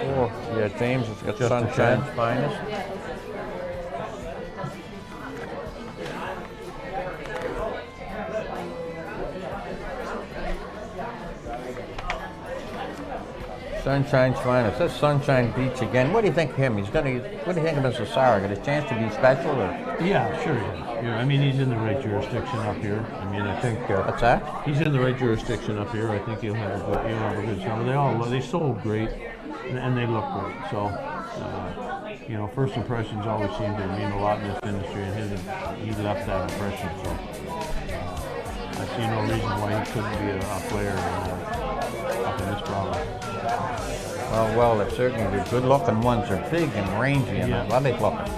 4. Yeah, James has got Sunshine's Finest. Sunshine's Finest. That's Sunshine Beach again. What do you think of him? What do you think of Mr. Sauer? Got a chance to be special? Or? Yeah, sure. Yeah, I mean, he's in the right jurisdiction up here. I mean, I think. What's that? He's in the right jurisdiction up here. I think he'll have a good summer. They sold great, and they look great. So, first impressions always seem to mean a lot in this industry, and he left that impression. So, I see no reason why he couldn't be a player up in this province. Well, they're certainly the good-looking ones are big and rangy, and I like looking.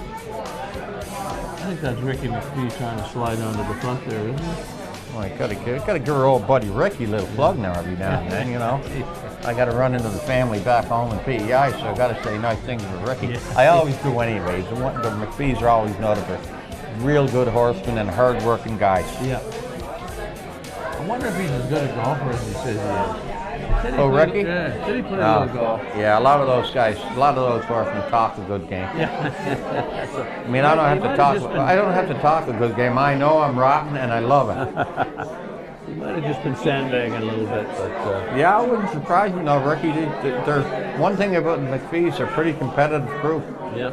I think that's Ricky McPhee trying to slide onto the front there, isn't it? Well, I gotta give our old buddy Ricky a little plug now every now and then, I gotta run into the family back home in PEI, so I gotta say nice things to Ricky. I always do anyways. The McPhees are always notable. real good horsemen and hard-working guys. Yeah. I wonder if he's as good a golfer as he says he is. Oh, Ricky? Yeah, said he played a little golf. Yeah, a lot of those guys, a lot of those horsemen talk a good game. Yeah. I mean, I don't have to talk a good game. I know I'm rotten and I love it. He might have just been sandbagging a little bit, but yeah, it wouldn't surprise me. No, Ricky. There's one thing about the McPhee's, they're a pretty competitive group. Yeah.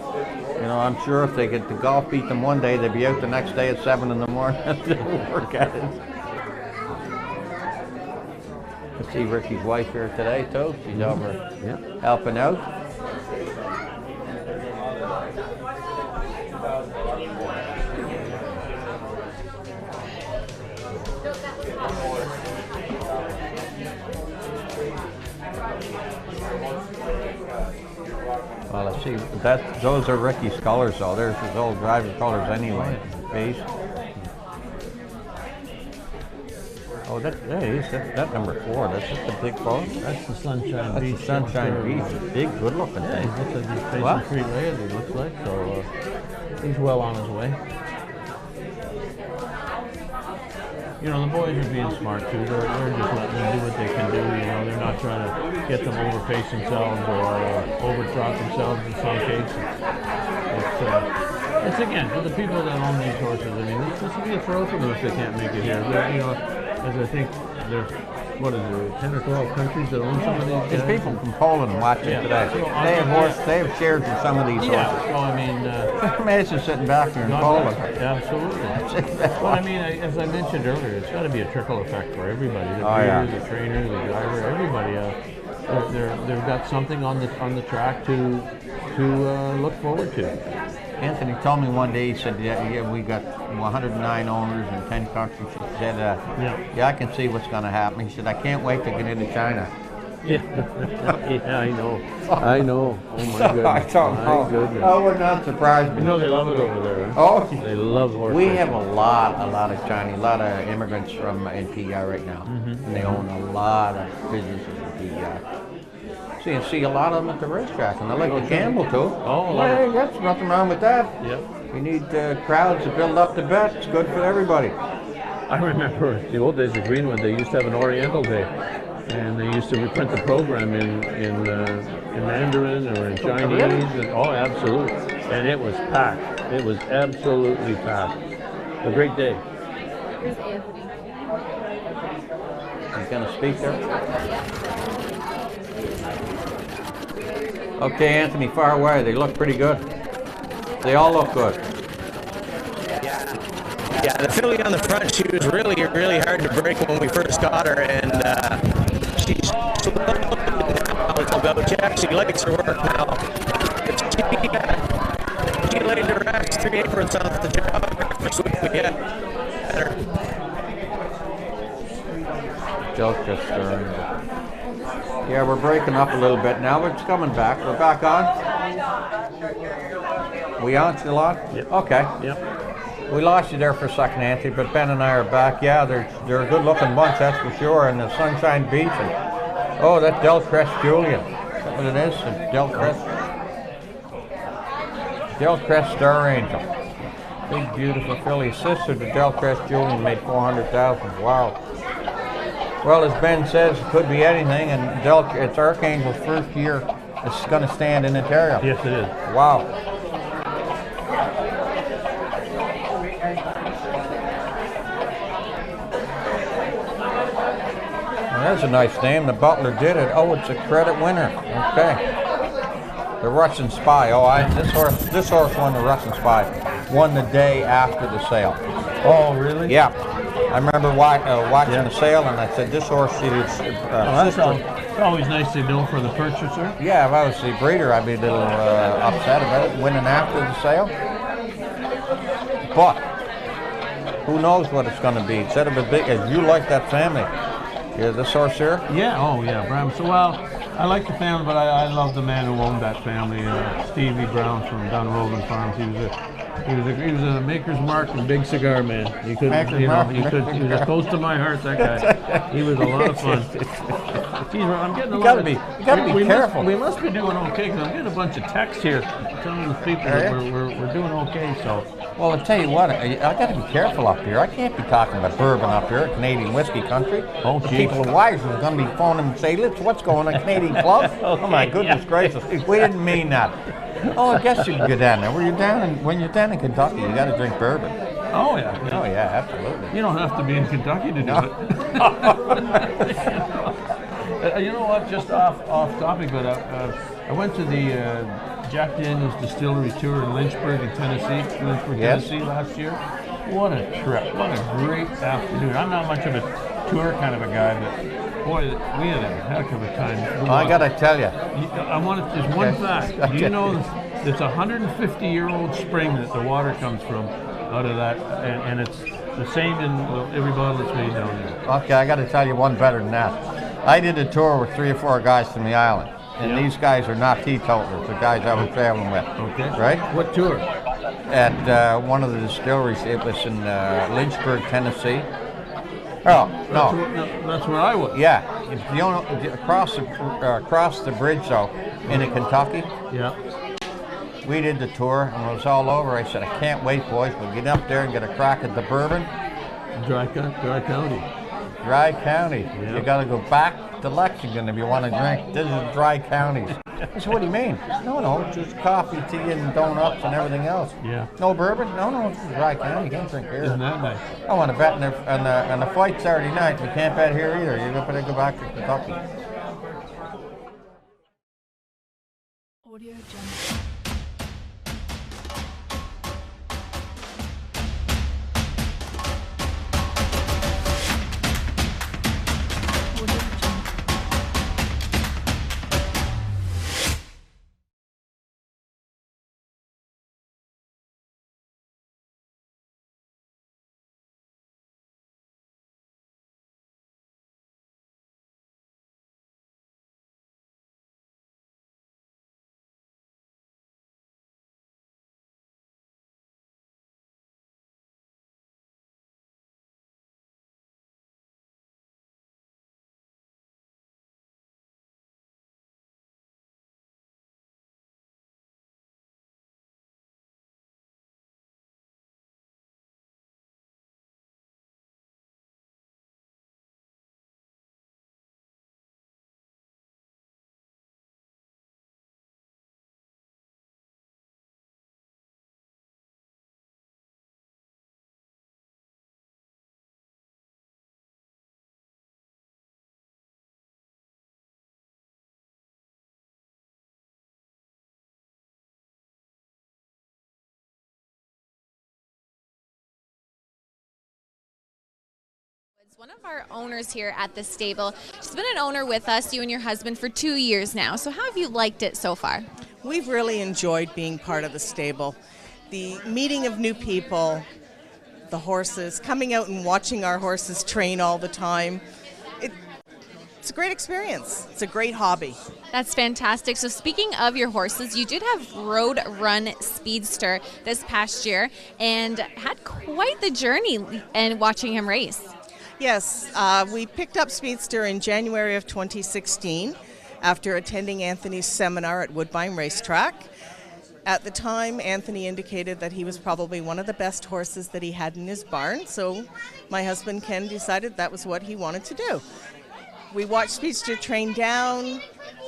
You know, I'm sure if they get the golf beat them one day, they'd be out the next day at 7 in the morning to work at it. I see Ricky's wife here today too. She's over helping out. Well, let's see. Those are Ricky's colors, though. There's his old driver colors anyway. Base. Oh, that is number 4. That's just a big boat. That's the Sunshine Beach. The Sunshine Beach. A big, good-looking Yeah, thing. he looks like he's facing free layout, he looks like. So he's well on his way. You know, the boys are being smart too. They're just letting them do what they can do. You know, they're not trying to get them overpace themselves or overtrot themselves in some cases. It's again for the people that own these horses. I mean, this will be a thrill for them if they can't make it here. You know, as I think there's 10 or 12 countries that own some of these guys. There's people from Poland watching today. They have shares in some of these horses. So I mean, imagine sitting back there in Poland. Absolutely. Well, I mean, as I mentioned earlier, it's got to be a trickle effect for everybody. The breeder, the trainer, the driver, everybody. They've got something on the track to look forward to. Anthony told me one day, he said, yeah, we got 109 owners in 10 countries. He said, yeah, I can see what's going to happen. He said, I can't wait to get into China. Yeah, yeah, I know. I know. Oh my goodness. I don't know. Oh, we're not surprised. You know they love it over there. Huh? Oh, they love horse We racing. have a lot of Chinese, a lot of immigrants from NPR right now. And they own a lot of businesses in PEI. See a lot of them at the racetrack, and they like to gamble too. Oh, hey, that's nothing wrong with that. Yep. You need crowds to build up the bet. It's good for everybody. I remember the old days of Greenwood. They used to have an Oriental Day, and they used to reprint the program in Mandarin or in Chinese. Really? Oh, absolutely. And it was packed. It was absolutely packed. A great day. Here's Anthony. He's going to speak there. Okay, Anthony, far away. They look pretty good. They all look good. Yeah, the filly on the front, she was really, really hard to break when we first got her, and she's she actually likes her work now. She laid the rest 3 aprons off the job first week we had her. Yeah, we're breaking up a little bit now, but it's coming back. We're back on. We on still on? Yep. Okay. Yep. We lost you there for a second, Anthony, but Ben and I are back. Yeah, they're a good-looking bunch, that's for sure. And the Sunshine Beach, and oh, that Del Crest Julian. Is that what it is? Del Crest Star Angel. Big, beautiful filly. Sister to Del Crest Julian made $400,000. Wow. Well, as Ben says, it could be anything, and it's Archangel's first year it's going to stand in Ontario. Yes, it is. Wow. Well, that's a nice name. The Butler did it. Oh, it's a credit winner. Okay. The Russian Spy. Oh, this horse won the Russian Spy. Won the day after the sale. Oh, really? Yeah. I remember watching the sale, and I said, this horse is That's always nice to know for the purchaser. Yeah, if I was the breeder, I'd be a little upset about it, winning after the sale. But who knows what it's going to be? Instead of a big, as you like that family. Yeah, this horse here? Yeah, oh yeah, Bram. So, well, I like the family, but I love the man who owned that family, Stevie Brown from Dunrogan Farms. He was a maker's mark and big cigar man. He was close to my heart, that guy. He was a lot of fun. I'm getting a You lot gotta of, be- you gotta be careful. We must be doing okay, because I'm getting a bunch of texts here telling the people that we're doing okay, so. Well, I'll tell you what, I got to be careful up here. I can't be talking about bourbon up here, Canadian whiskey country. Oh, the geez. people of Wise are going to be phoning and say, "Let's, what's going on, Canadian Club?" Oh my goodness gracious, we didn't mean that. Oh, I guess you can go down there. When you're down in Kentucky, you got to drink bourbon. Oh yeah. Oh yeah, absolutely. You don't have to be in Kentucky to do No. it. You know what? Just off topic, but I went to the Jack Daniel's Distillery tour in Lynchburg, Tennessee last year. What a trip! What a great afternoon. I'm not much of a tour kind of a guy, but boy, we had a heck of a time. I got to tell you. There's one fact. Do you know there's a 150-year-old spring that the water comes from out of that, and it's the same in every bottle that's made down there. Okay, I got to tell you one better than that. I did a tour with 3 or 4 guys from the island, and these guys are not teetotalers, the guys I was traveling with. Okay. Right? What tour? At one of the distilleries. It was in Lynchburg, Tennessee. Oh, no. That's where I was. Yeah. You know, across the bridge, though, into Kentucky. Yeah. We did the tour, and when it was all over, I said, I can't wait, boys. We'll get up there and get a crack at the bourbon. Dry County. Dry County. Yeah. You got to go back to Lexington if you want to drink. This is dry counties. I said, what do you mean? No, it's just coffee, tea, and donuts and everything else. Yeah. No bourbon? No, it's dry county. You can't drink here. Isn't that nice? I want to bet on the fight Saturday night. You can't bet here either. You're going to go back to Kentucky. Audio Jungle. One of our owners here at the stable. She's been an owner with us, you and your husband, for 2 years now. So how have you liked it so far? We've really enjoyed being part of the stable. The meeting of new people, the horses, coming out and watching our horses train all the time. It's a great experience. It's a great hobby. That's fantastic. So speaking of your horses, you did have Road Run Speedster this past year and had quite the journey and watching him race. Yes, we picked up Speedster in January of 2016 after attending Anthony's seminar at Woodbine Racetrack. At the time, Anthony indicated that he was probably one of the best horses that he had in his barn, so my husband Ken decided that was what he wanted to do. We watched Speedster train down,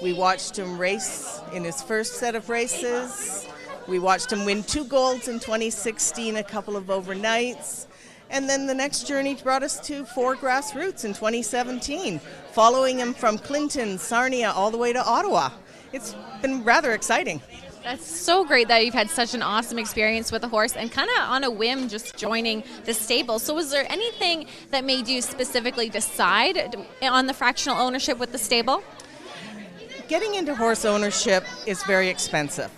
we watched him race in his first set of races, we watched him win 2 golds in 2016, a couple of overnights. And then the next journey brought us to 4 grassroots in 2017, following him from Clinton, Sarnia, all the way to Ottawa. It's been rather exciting. That's so great that you've had such an awesome experience with a horse and kind of on a whim just joining the stable. So was there anything that made you specifically decide on the fractional ownership with the stable? Getting into horse ownership is very expensive,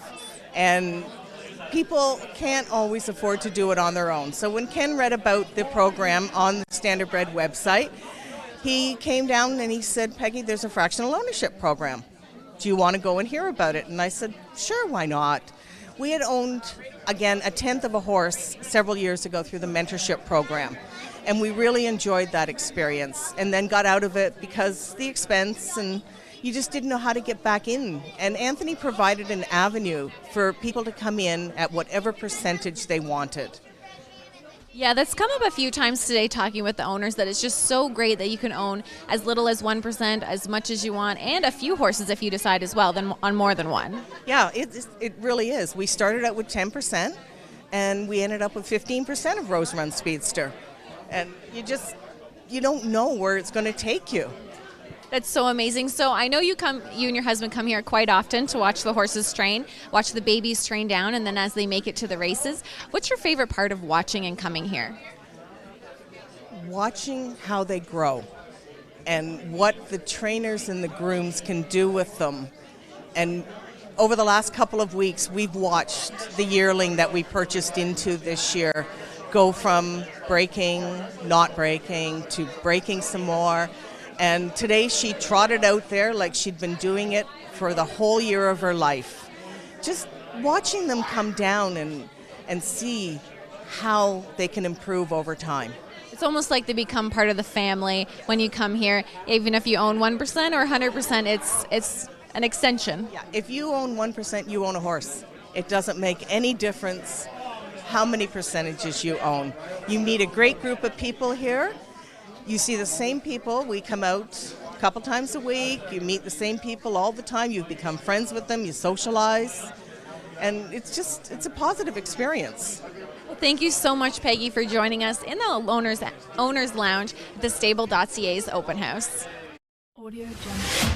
and people can't always afford to do it on their own. So when Ken read about the program on the Standard Bred website, he came down and he said, Peggy, there's a fractional ownership program. Do you want to go and hear about it? And I said, sure, why not? We had owned, again, a tenth of a horse several years ago through the mentorship program. And we really enjoyed that experience, and then got out of it because the expense, and you just didn't know how to get back in. And Anthony provided an avenue for people to come in at whatever percentage they wanted. Yeah, that's come up a few times today talking with the owners, that it's just so great that you can own as little as 1%, as much as you want, and a few horses if you decide as well, then on more than one. Yeah, it really is. We started out with 10%, and we ended up with 15% of Rose Run Speedster. And you don't know where it's going to take you. That's so amazing. So I know you and your husband come here quite often to watch the horses train, watch the babies train down, and then as they make it to the races. What's your favorite part of watching and coming here? Watching how they grow and what the trainers and the grooms can do with them. And over the last couple of weeks, we've watched the yearling that we purchased into this year go from breaking, not breaking, to breaking some more. And today she trotted out there like she'd been doing it for the whole year of her life. Just watching them come down and see how they can improve over time. It's almost like they become part of the family when you come here. Even if you own 1% or 100%, it's an extension. Yeah, if you own 1%, you own a horse. It doesn't make any difference how many percentages you own. You meet a great group of people here. You see the same people. We come out a couple times a week. You meet the same people all the time. You become friends with them. You socialize. And it's a positive experience. Well, thank you so much, Peggy, for joining us in the Owners Lounge at TheStable.ca's open house. Audio Jungle.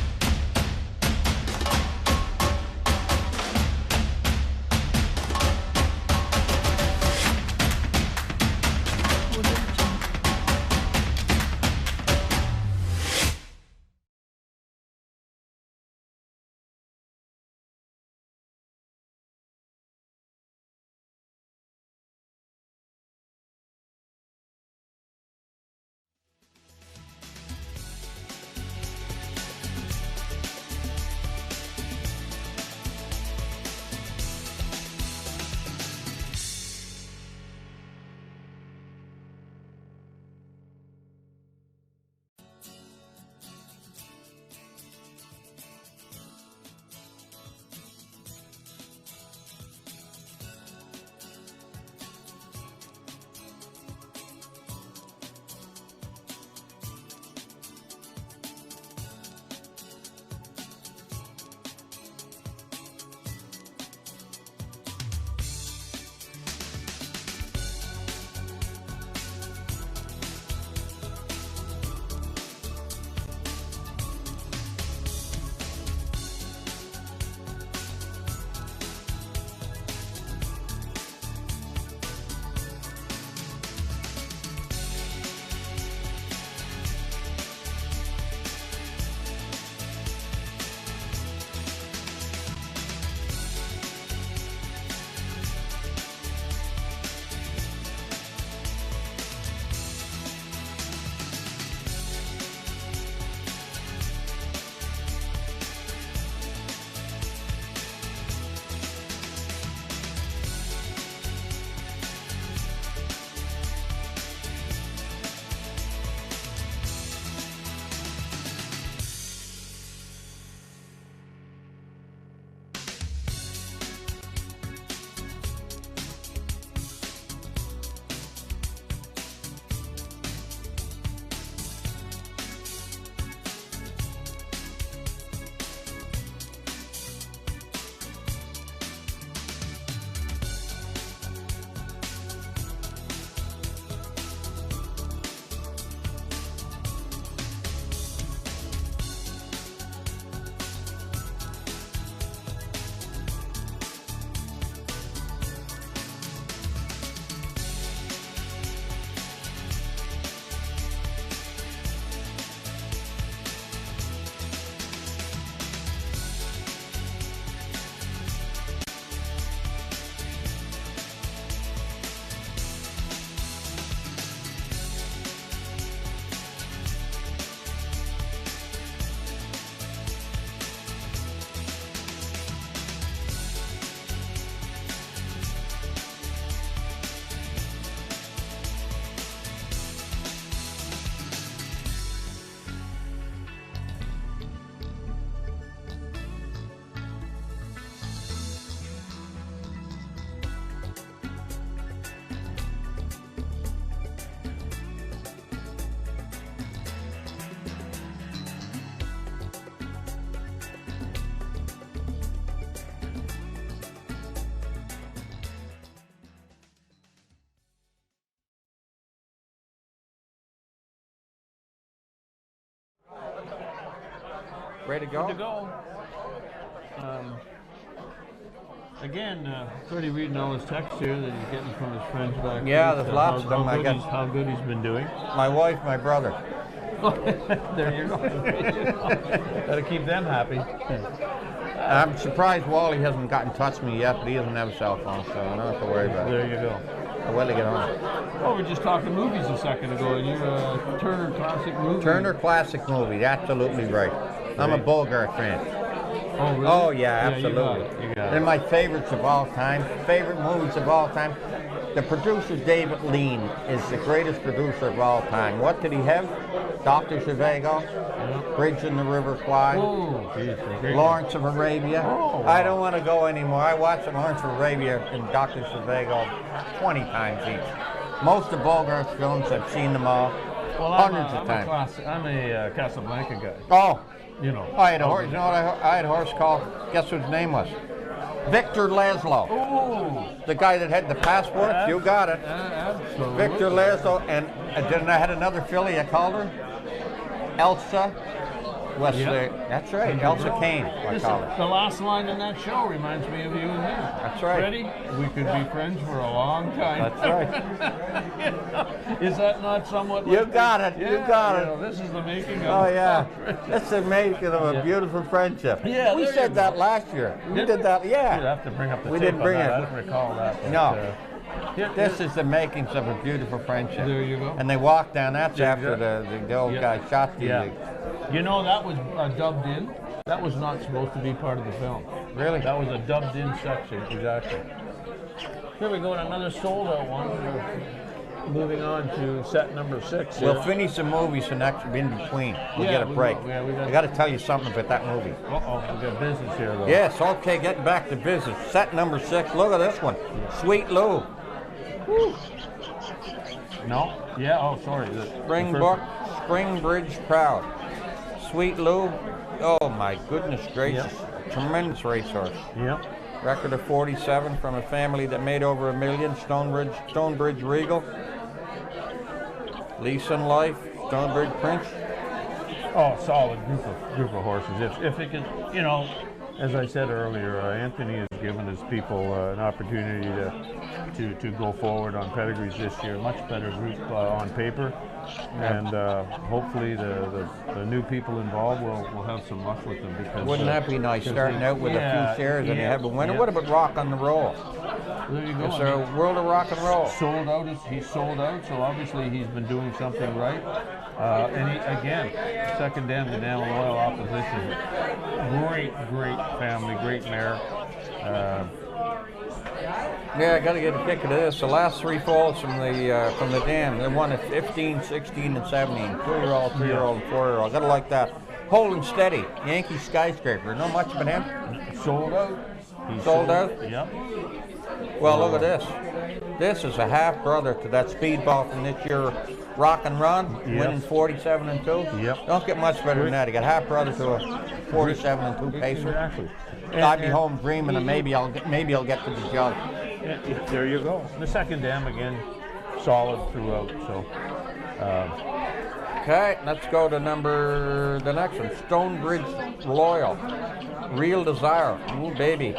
Ready to go? Good to go. Again, Freddie reading all his texts here that he's getting from his friends back. Yeah, there's lots of them. How good he's been doing. My wife, my brother. There you go. Gotta keep them happy. I'm surprised Wally hasn't got in touch with me yet, but he doesn't have a cell phone, so I don't have to worry about it. There you go. I'll wait to get home. Oh, we were just talking movies a second ago, and you're a Turner Classic movie. Turner Classic movie, absolutely right. I'm a Bogart fan. Oh, really? Oh, yeah, absolutely. You got it. They're my favorites of all time, favorite movies of all time. The producer, David Lean, is the greatest producer of all time. What did he have? Dr. Zhivago, Bridge in the River Kwai, Lawrence of Arabia. Oh, wow. I don't want to go anymore. I watched Lawrence of Arabia and Dr. Zhivago 20 times each. Most of Bogart's films, I've seen them all hundreds of times. I'm a Casablanca guy. Oh, you know. I had a horse. You know what I had a horse called? Guess what his name was? Victor Laszlo. Oh, the guy that had the passport. You got it. Absolutely. Victor Laszlo, and then I had another filly. I called her Elsa. That's right, Elsa Kane. I call her. The last line in that show reminds me of you and me. That's right. Ready? We could be friends for a long time. That's right. Is that not somewhat? You got it. Yeah, you got it. This is the making of. Oh yeah, that's the making of a beautiful friendship. Yeah, we said that last year. We did that. Yeah. You'd have to bring up the we tape didn't bring on that. it. I don't recall that. But, no. This is the makings of a beautiful friendship. There you go. And they walked down. That's after the old guy shot the. Yeah. You know, that was dubbed in. That was not supposed to be part of the film. Really? That was a dubbed in section. Exactly. Here we go, another sold out one. We're moving on to set number 6. We'll finish the movies the next in between. We'll get a break. I got to tell you something about that movie. Uh-oh, we got business here though. Yes, okay, getting back to business. Set number 6. Look at this one. Sweet Lou. Woo. No? Yeah, oh, sorry. Springbridge Proud. Sweet Lou. Oh, my goodness gracious. Yep. Tremendous racehorse. Yep. Record of 47 from a family that made over $1 million. Stonebridge Regal. Lease on Life. Stonebridge Prince. Oh, solid group of horses. If it can, you know, as I said earlier, Anthony has given his people an opportunity to go forward on pedigrees this year. Much better group on paper, and hopefully the new people involved will have some luck with them. Because wouldn't that be nice? Starting out with a few shares and you have a winner. What about Rock on the Roll? There you go. Is there a World of Rock and Roll? Sold out. He's sold out. So obviously he's been doing something right. And he, again, second dam to Down Loyal opposition. Great family, great mare. Yeah, I got to get a kick of this. The last 3 falls from the dam. They won at 15, 16, and 17. 2-year-old, 3-year-old, and 4-year-old. Got to like that. Holding Steady, Yankee Skyscraper. Know much about him? Sold out. He's sold out? Yep. Well, look at this. This is a half brother to that speedball from this year, Rock and Run, winning 47 and 2. Yep. Don't get much better than that. He got half brother to a 47 and 2 pacer. Exactly. I'd be home dreaming, and maybe I'll get to the jug. There you go. The second dam again, solid throughout. So. Okay, let's go to the next one. Stonebridge Loyal, Real Desire. Ooh, baby.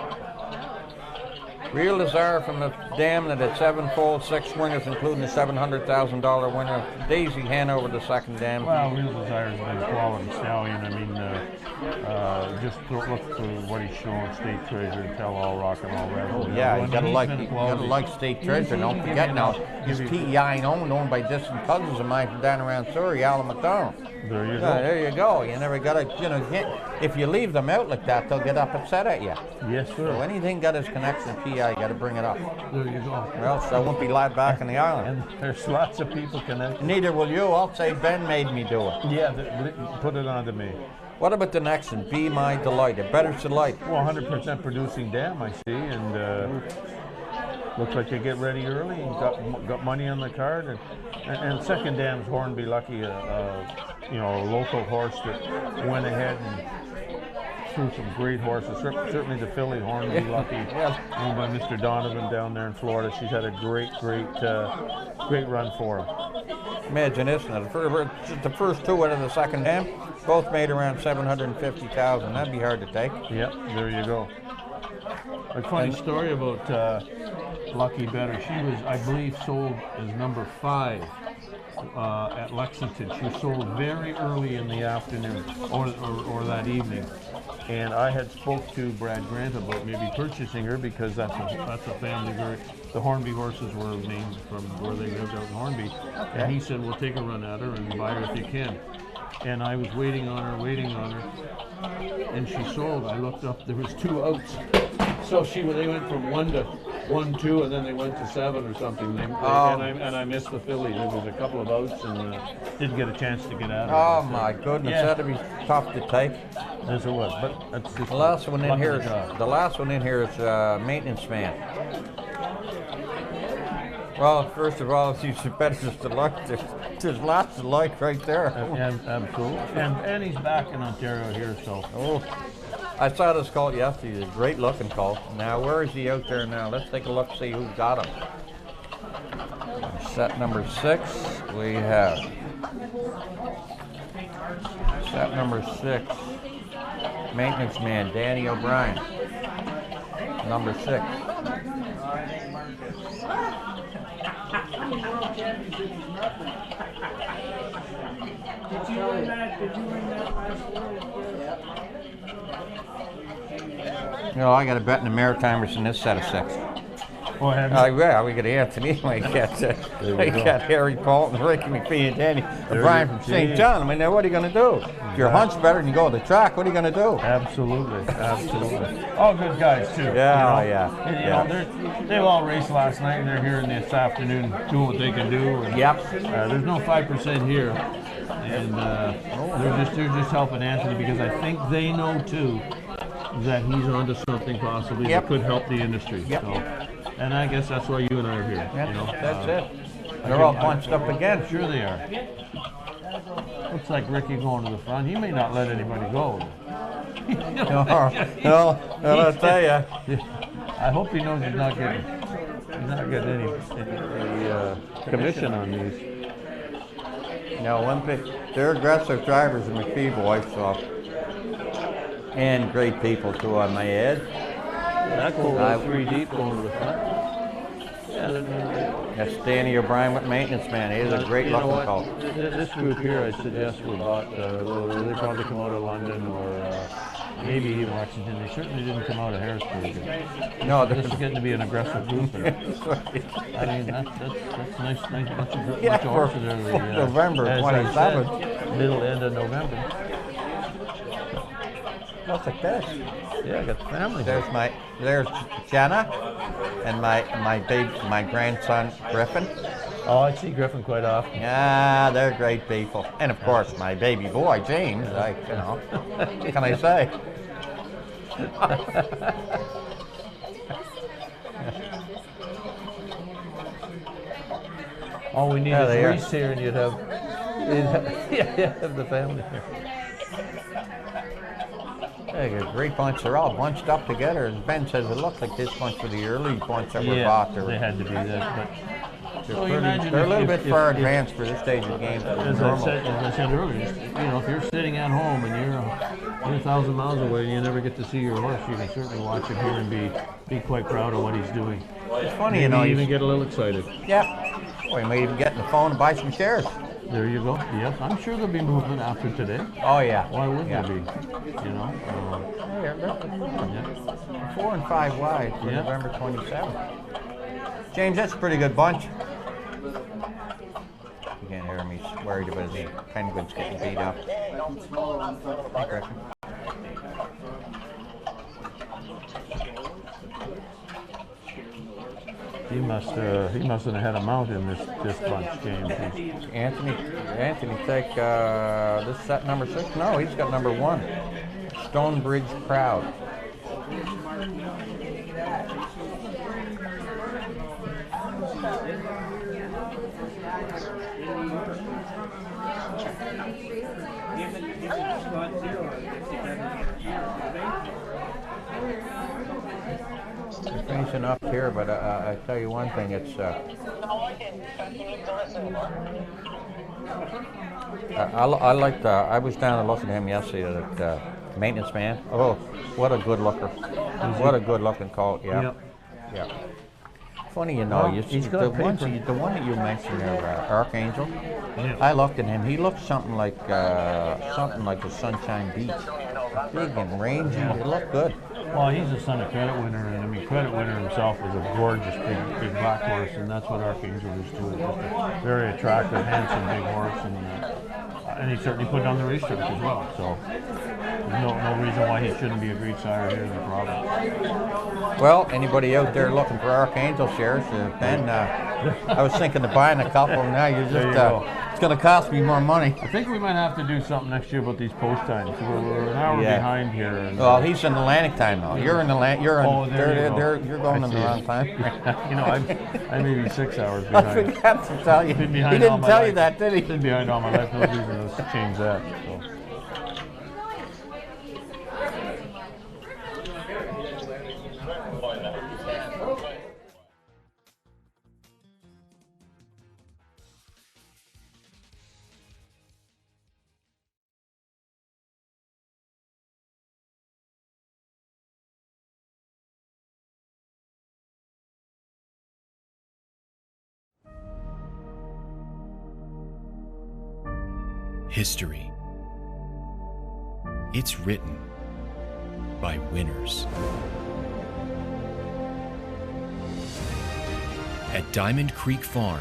Real Desire from the dam that had 7-fold, 6 winners, including a $700,000 winner. Daisy Hanover, the second dam. Well, Real Desire's been a quality stallion. I mean, just look for what he's showing. State Treasure, Tell All, Rock and All Red. Oh, yeah, you gotta like State Treasure. Don't forget now, he's PEI owned by distant cousins of mine from down around Surrey, Alan McDonald. There you go. There you go. You never gotta, if you leave them out like that, they'll get upset at you. Yes, sir. So anything got his connection to PEI, you gotta bring it up. There you go. Or else I won't be allowed back on the island. And there's lots of people connected. Neither will you. I'll say Ben made me do it. Yeah, put it on to me. What about the next one? Be My Delight, a better delight. Well, 100% producing dam, I see, and looks like they get ready early and got money on the card. And second dam's Hornby Lucky, a local horse that went ahead and threw some great horses. Certainly the filly Hornby Lucky, owned by Mr. Donovan down there in Florida. She's had a great run for him. smidge, and this, the first two out of the second dam, both made around 750,000. That'd be hard to take. Yep, there you go. A funny story about Lucky Better. She was, I believe, sold as number 5 at Lexington. She sold very early in the afternoon or that evening. And I had spoke to Brad Grant about maybe purchasing her because that's a family. The Hornby horses were named from where they lived out in Hornby. Okay. And he said, "We'll take a run at her and buy her if you can." And I was waiting on her, and she sold. I looked up, there was 2 outs. So they went from 1 to 1, 2, and then they went to 7 or something. And I missed the filly. There was a couple of outs and didn't get a chance to get out of it. Oh my goodness, that'd be tough to take. Yes, it was. But that's the last one in here. The last one in here is Maintenance Man. Well, first of all, it's better just to like. There's lots to like right there. Absolutely. And he's back in Ontario here, so. Oh, I saw this colt yesterday. It's a great looking colt. Now, where is he out there now? Let's take a look, see who's got him. Set number 6, we have. Set number 6, Maintenance Man, Danny O'Brien. Number 6. You know, I got a bet in the Maritimers in this set of 6. Oh, have you? Yeah, we got Anthony, we got Harry Paulton, Ricky McPhee, and Danny O'Brien from St. John. I mean, now what are you going to do? If your hunt's better than you go to the track, what are you going to do? Absolutely. All good guys, too. Yeah, And, you know, they've all raced last night, and they're here this afternoon doing what they can do. And, there's no 5% here. And they're just helping Anthony because I think they know, too, that he's onto something possibly that could help the industry. So, and I guess that's why you and I are here. Yep, you know? That's it. They're all bunched up again. Sure they are. Looks like Ricky going to the front. He may not let anybody go. No, I'll tell you. I hope he knows he's not getting any commission on these. No, one thing, they're aggressive drivers, the McPhee boys, so. And great people too, I may add. That goes 3 deep going to the front. That's Danny O'Brien with Maintenance Man. He's a great looking colt. This group here, I suggest, we bought. They probably come out of London or maybe even Lexington. They certainly didn't come out of Harrisburg. No, this is getting to be an aggressive group. I mean, that's nice bunch of horses early. November 27th. Middle end of November. Look at this. Yeah, I got the family. There's Jenna and my grandson Griffin. Oh, I see Griffin quite often. Yeah, they're great people. And of course my baby boy James, what can I say? All we need is Reese here and you'd have the family here. They're a great bunch. They're all bunched up together. As Ben says, it looked like this bunch for the early bunch that were bought. They had to be that. But they're a little bit far advanced for this stage of the game. As I said earlier, if you're sitting at home and you're 1,000 miles away and you never get to see your horse, you can certainly watch him here and be quite proud of what he's doing. It's funny, you even get a little excited. Yeah. Or you may even get on the phone and buy some shares. There you go. Yes, I'm sure there'll be movement after today. Oh yeah. Why wouldn't there be? 4 and 5 wide for November 27th. James, that's a pretty good bunch. You can't hear me. He's worried about his penguins getting beat up. Hey, Griffin. He must have had a mount in this bunch, James. Anthony take this set number 6. No, he's got number 1. Stonebridge Crowd. We're finishing up here, but I tell you one thing, it's I like the. I was down and looking at him yesterday. At maintenance man. Oh, what a good looker! What a good looking colt. Yeah. Yeah. Funny, you know, He's got the paper. one that you mentioned there, Archangel. Yeah. I looked at him. He looked something like the Sunshine Beach. Big and rangy. Yeah. He looked good. Well, he's the son of Credit Winner, and I mean, Credit Winner himself was a gorgeous big black horse, and that's what Archangel is too. Just a very attractive, handsome big horse, and he certainly put it on the racetrack as well. So there's no reason why he shouldn't be a great sire here in the province. Well, anybody out there looking for Archangel shares, Ben, I was thinking of buying a couple. Now you There just, you go. it's going to cost me more money. I think we might have to do something next year about these post times. We're an hour behind here. And, well, he's in Atlantic time now. You're in You're going in the wrong time. You know, I may be 6 hours behind. I forgot to tell you. Been He behind all didn't my tell you life. that, did he? Been behind all my life. No reason to change that. So. History. It's written by winners. At Diamond Creek Farm,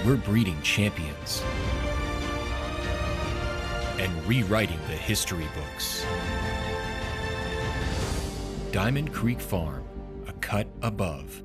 we're breeding champions and rewriting the history books. Diamond Creek Farm, a cut above.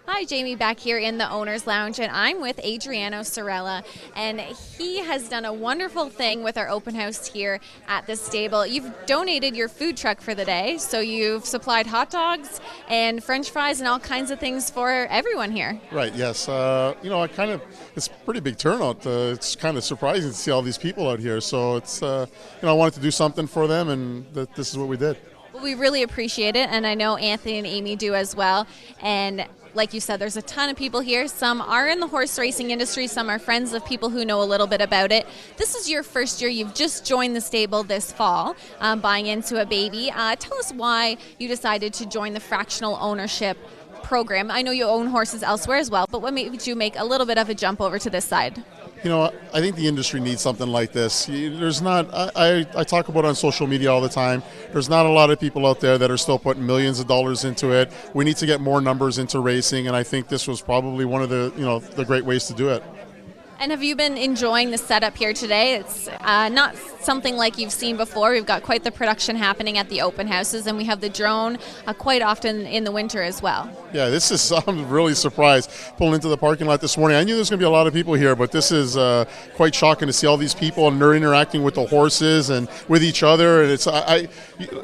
Hi, Jamie, back here in the Owner's Lounge, and I'm with Adriano Sorella, and he has done a wonderful thing with our open house here at the stable. You've donated your food truck for the day, so you've supplied hot dogs and French fries and all kinds of things for everyone here. Right, yes. It's a pretty big turnout. It's kind of surprising to see all these people out here, so it's, I wanted to do something for them, and this is what we did. Well, we really appreciate it, and I know Anthony and Amy do as well, and like you said, there's a ton of people here. Some are in the horse racing industry. Some are friends of people who know a little bit about it. This is your first year. You've just joined the stable this fall, buying into a baby. Tell us why you decided to join the fractional ownership program. I know you own horses elsewhere as well, but what made you make a little bit of a jump over to this side? I think the industry needs something like this. There's not, I talk about it on social media all the time. There's not a lot of people out there that are still putting millions of dollars into it. We need to get more numbers into racing, and I think this was probably one of the great ways to do it. And have you been enjoying the setup here today? It's not something like you've seen before. We've got quite the production happening at the open houses, and we have the drone quite often in the winter as well. Yeah, I'm really surprised pulling into the parking lot this morning. I knew there was going to be a lot of people here, but this is quite shocking to see all these people, and they're interacting with the horses and with each other. And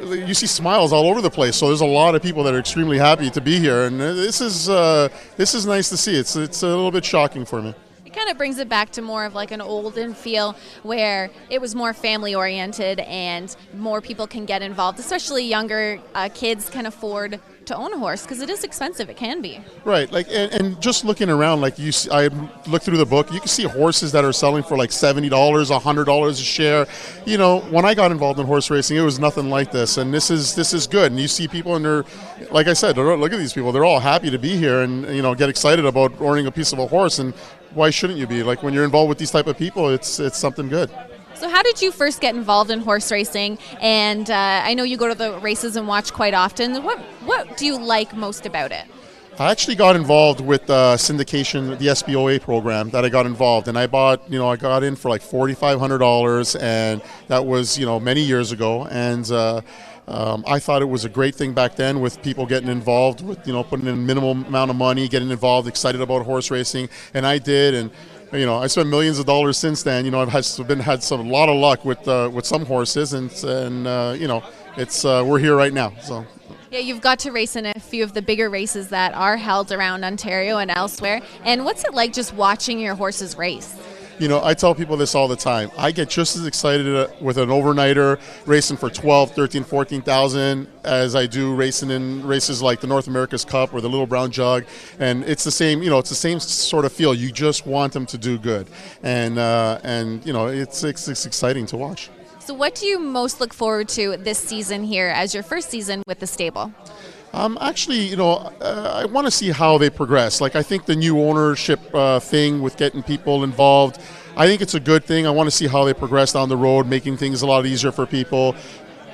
you see smiles all over the place. So there's a lot of people that are extremely happy to be here, and this is nice to see. It's a little bit shocking for me. Kind of brings it back to more of like an olden feel where it was more family oriented and more people can get involved, especially younger kids can afford to own a horse because it is expensive. It can be. Right, and just looking around, I looked through the book, you can see horses that are selling for like $70, $100 a share. When I got involved in horse racing, it was nothing like this, and this is good. And you see people, and they're, like I said, look at these people. They're all happy to be here and get excited about owning a piece of a horse. And why shouldn't you be? Like when you're involved with these type of people, it's something good. So how did you first get involved in horse racing? And I know you go to the races and watch quite often. What do you like most about it? I actually got involved with syndication, the SBOA program that I got involved, and I got in for like $4,500, and that was many years ago. And I thought it was a great thing back then with people getting involved with, putting in a minimum amount of money, getting involved, excited about horse racing, and I did. And I spent millions of dollars since then. I've had a lot of luck with some horses, and it's we're here right now. So. Yeah, you've got to race in a few of the bigger races that are held around Ontario and elsewhere. And what's it like just watching your horses race? I tell people this all the time. I get just as excited with an overnighter racing for 12, 13, 14,000 as I do racing in races like the North America's Cup or the Little Brown Jug. And it's the same, it's the same sort of feel. You just want them to do good. And it's exciting to watch. So what do you most look forward to this season here as your first season with the stable? Actually, I want to see how they progress. Like, I think the new ownership thing with getting people involved, I think it's a good thing. I want to see how they progress down the road, making things a lot easier for people.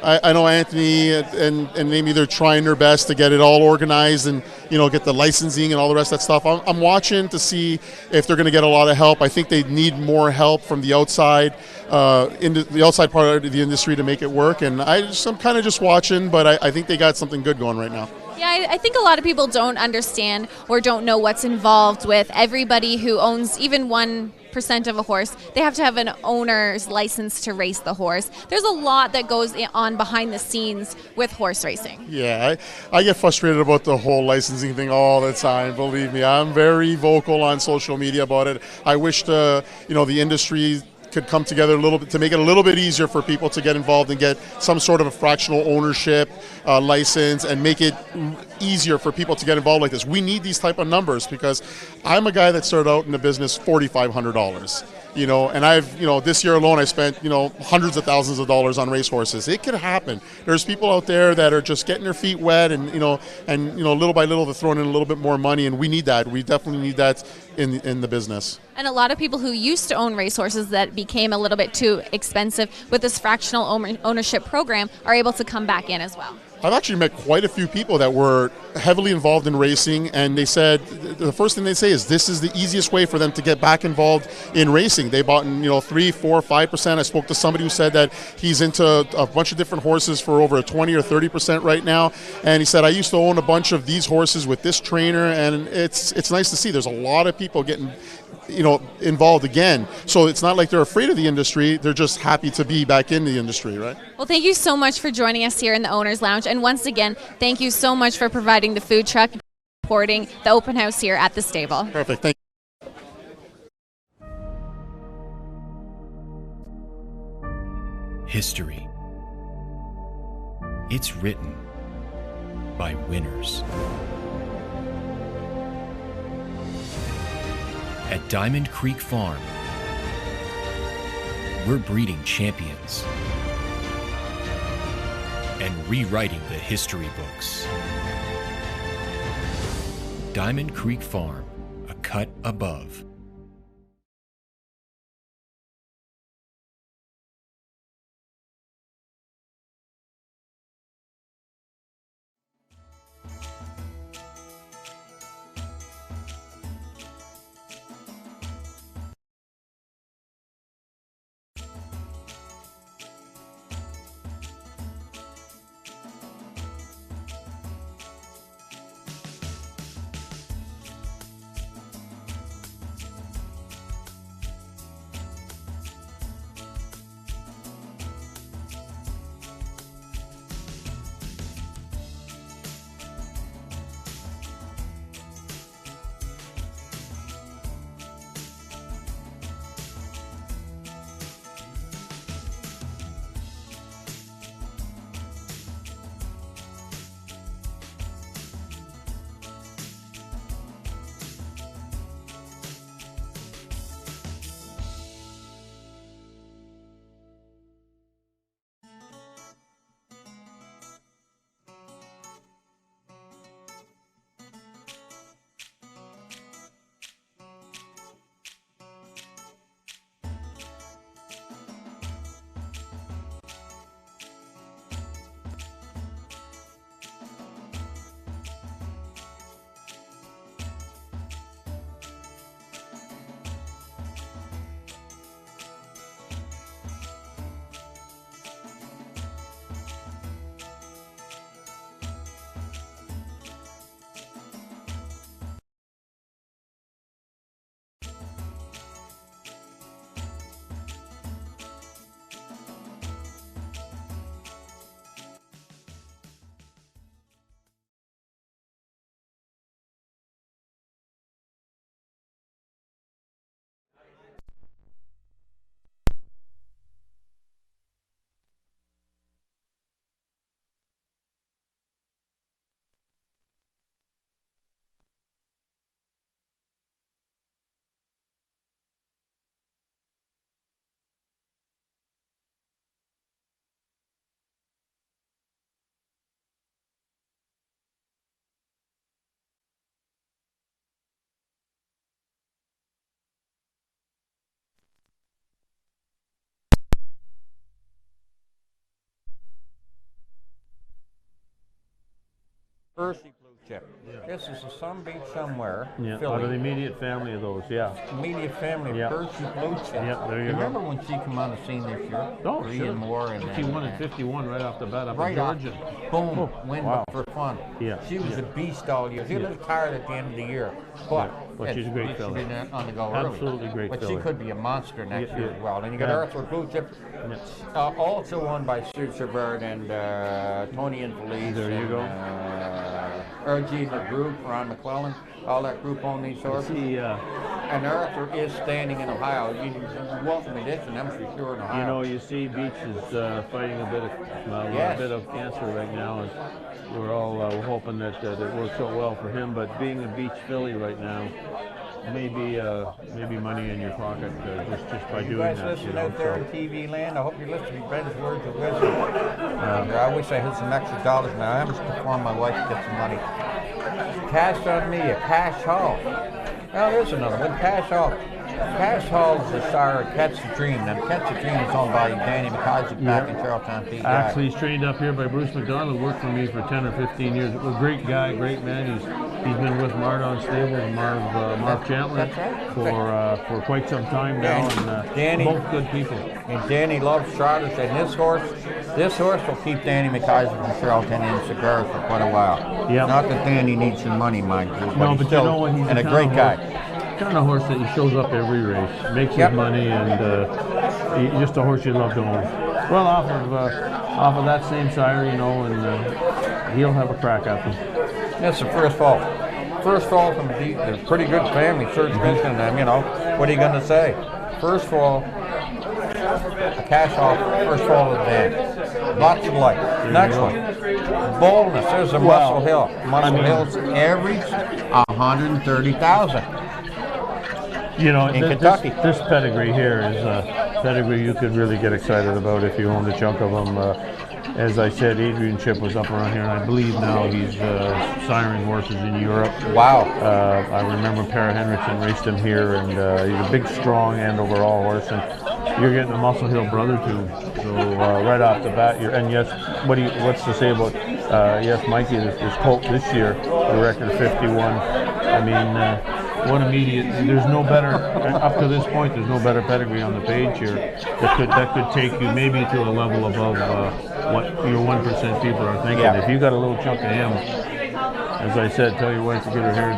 I know Anthony and maybe they're trying their best to get it all organized and, get the licensing and all the rest of that stuff. I'm watching to see if they're going to get a lot of help. I think they need more help from the outside, the outside part of the industry to make it work. And I'm kind of just watching, but I think they got something good going right now. Yeah, I think a lot of people don't understand or don't know what's involved with everybody who owns even 1% of a horse. They have to have an owner's license to race the horse. There's a lot that goes on behind the scenes with horse racing. Yeah, I get frustrated about the whole licensing thing all the time. Believe me, I'm very vocal on social media about it. I wish the industry could come together a little bit to make it a little bit easier for people to get involved and get some sort of a fractional ownership license and make it easier for people to get involved like this. We need these type of numbers because I'm a guy that started out in the business $4,500. And I've, this year alone I spent, hundreds of thousands of dollars on racehorses. It could happen. There's people out there that are just getting their feet wet and little by little they're throwing in a little bit more money, and we need that. We definitely need that in the business. And a lot of people who used to own racehorses that became a little bit too expensive with this fractional ownership program are able to come back in as well. I've actually met quite a few people that were heavily involved in racing, and they said the first thing they say is this is the easiest way for them to get back involved in racing. They bought in 3, 4, 5%. I spoke to somebody who said that he's into a bunch of different horses for over a 20 or 30% right now, and he said I used to own a bunch of these horses with this trainer, and it's nice to see there's a lot of people getting involved again. So it's not like they're afraid of the industry, they're just happy to be back in the industry, right? Well, thank you so much for joining us here in the Owners Lounge, and once again, thank you so much for providing the food truck, supporting the open house here at the stable. Perfect, thank you. History. It's written by winners. At Diamond Creek Farm, we're breeding champions and rewriting the history books. Diamond Creek Farm, a cut above. Percy Blue Chip. This is a Sun Beach somewhere. Yeah, Philly. out of the immediate family of those, yeah. Immediate family of Yeah. Percy Blue Chip. Yeah, there you go. Remember when she came on the scene this year? Oh, Three sure. and more. And She won at 51 right off the bat up right in Georgia. Boom, Oh, win wow. for fun. Yeah. She was a beast all year. She was a little tired at the end of the year, but she's a great she filly. did on the go early. Absolutely great But filly. she could be a monster next Yeah, year yeah. as well. And you got Yeah. Earth with Blue Chip, also won by Sue Severt and Tony and Felice. There you go. RG, the group, Ron McClellan, all that group own these horses. And Arthur is standing in Ohio. You welcome addition, I'm for sure in Ohio. You know, you see Beach is fighting a bit of cancer right now, and we're all hoping that it works out well for him. But being a Beach filly right now, maybe money in your pocket just by doing that. You guys listen out there in TV land? I hope you're listening to Ben's words of wisdom. I wish I had some extra dollars now. I haven't performed my wife to get some money. Cash on me, a cash haul. Now there's another one, cash haul. Cash Hall is the star of Catch the Dream. Now, Catch the Dream is owned by Danny McCossack back in Charlottetown, PEI. Actually, he's trained up here by Bruce McDonald. Worked for me for 10 or 15 years. A great guy, great man. He's been with Mardon Stable and Marv Chandler for quite some time now, and Danny, both good people. And Danny loves trotters, and this horse will keep Danny McCossack from Charlottetown in cigars for quite a while. Yep. Not that Danny needs some money, mind you, but No, he's but still you know what? He's and the a kind great of guy. Kind of horse that he shows up every race, makes his money, and just a horse you love to own. Well, off of that same sire, you know, and he'll have a crack at them. That's the first fall. First fall from a pretty good family. Serge mentioned them, you know. What are you going to say? First fall, a cash off. First fall of the band. Lots of light. Next one, boldness. There's a Muscle Hill. Muscle Hill's averaged 130,000. You know, in Kentucky. This pedigree here is a pedigree you could really get excited about if you owned a chunk of them. As I said, Adrian Chip was up around here, and I believe now he's siring horses in Europe. Wow. I remember Para Henriksen raced him here, and he's a big, strong end overall horse, and you're getting a Muscle Hill brother too. So right off the bat, and yes, what's to say about yes, Mikey, this colt this year, the record 51. I mean. What immediate? There's no better up to this point. There's no better pedigree on the page here that could take you maybe to a level above what your 1% people are thinking. Yeah. If you got a little chunk of him, as I said, tell your wife to get her hair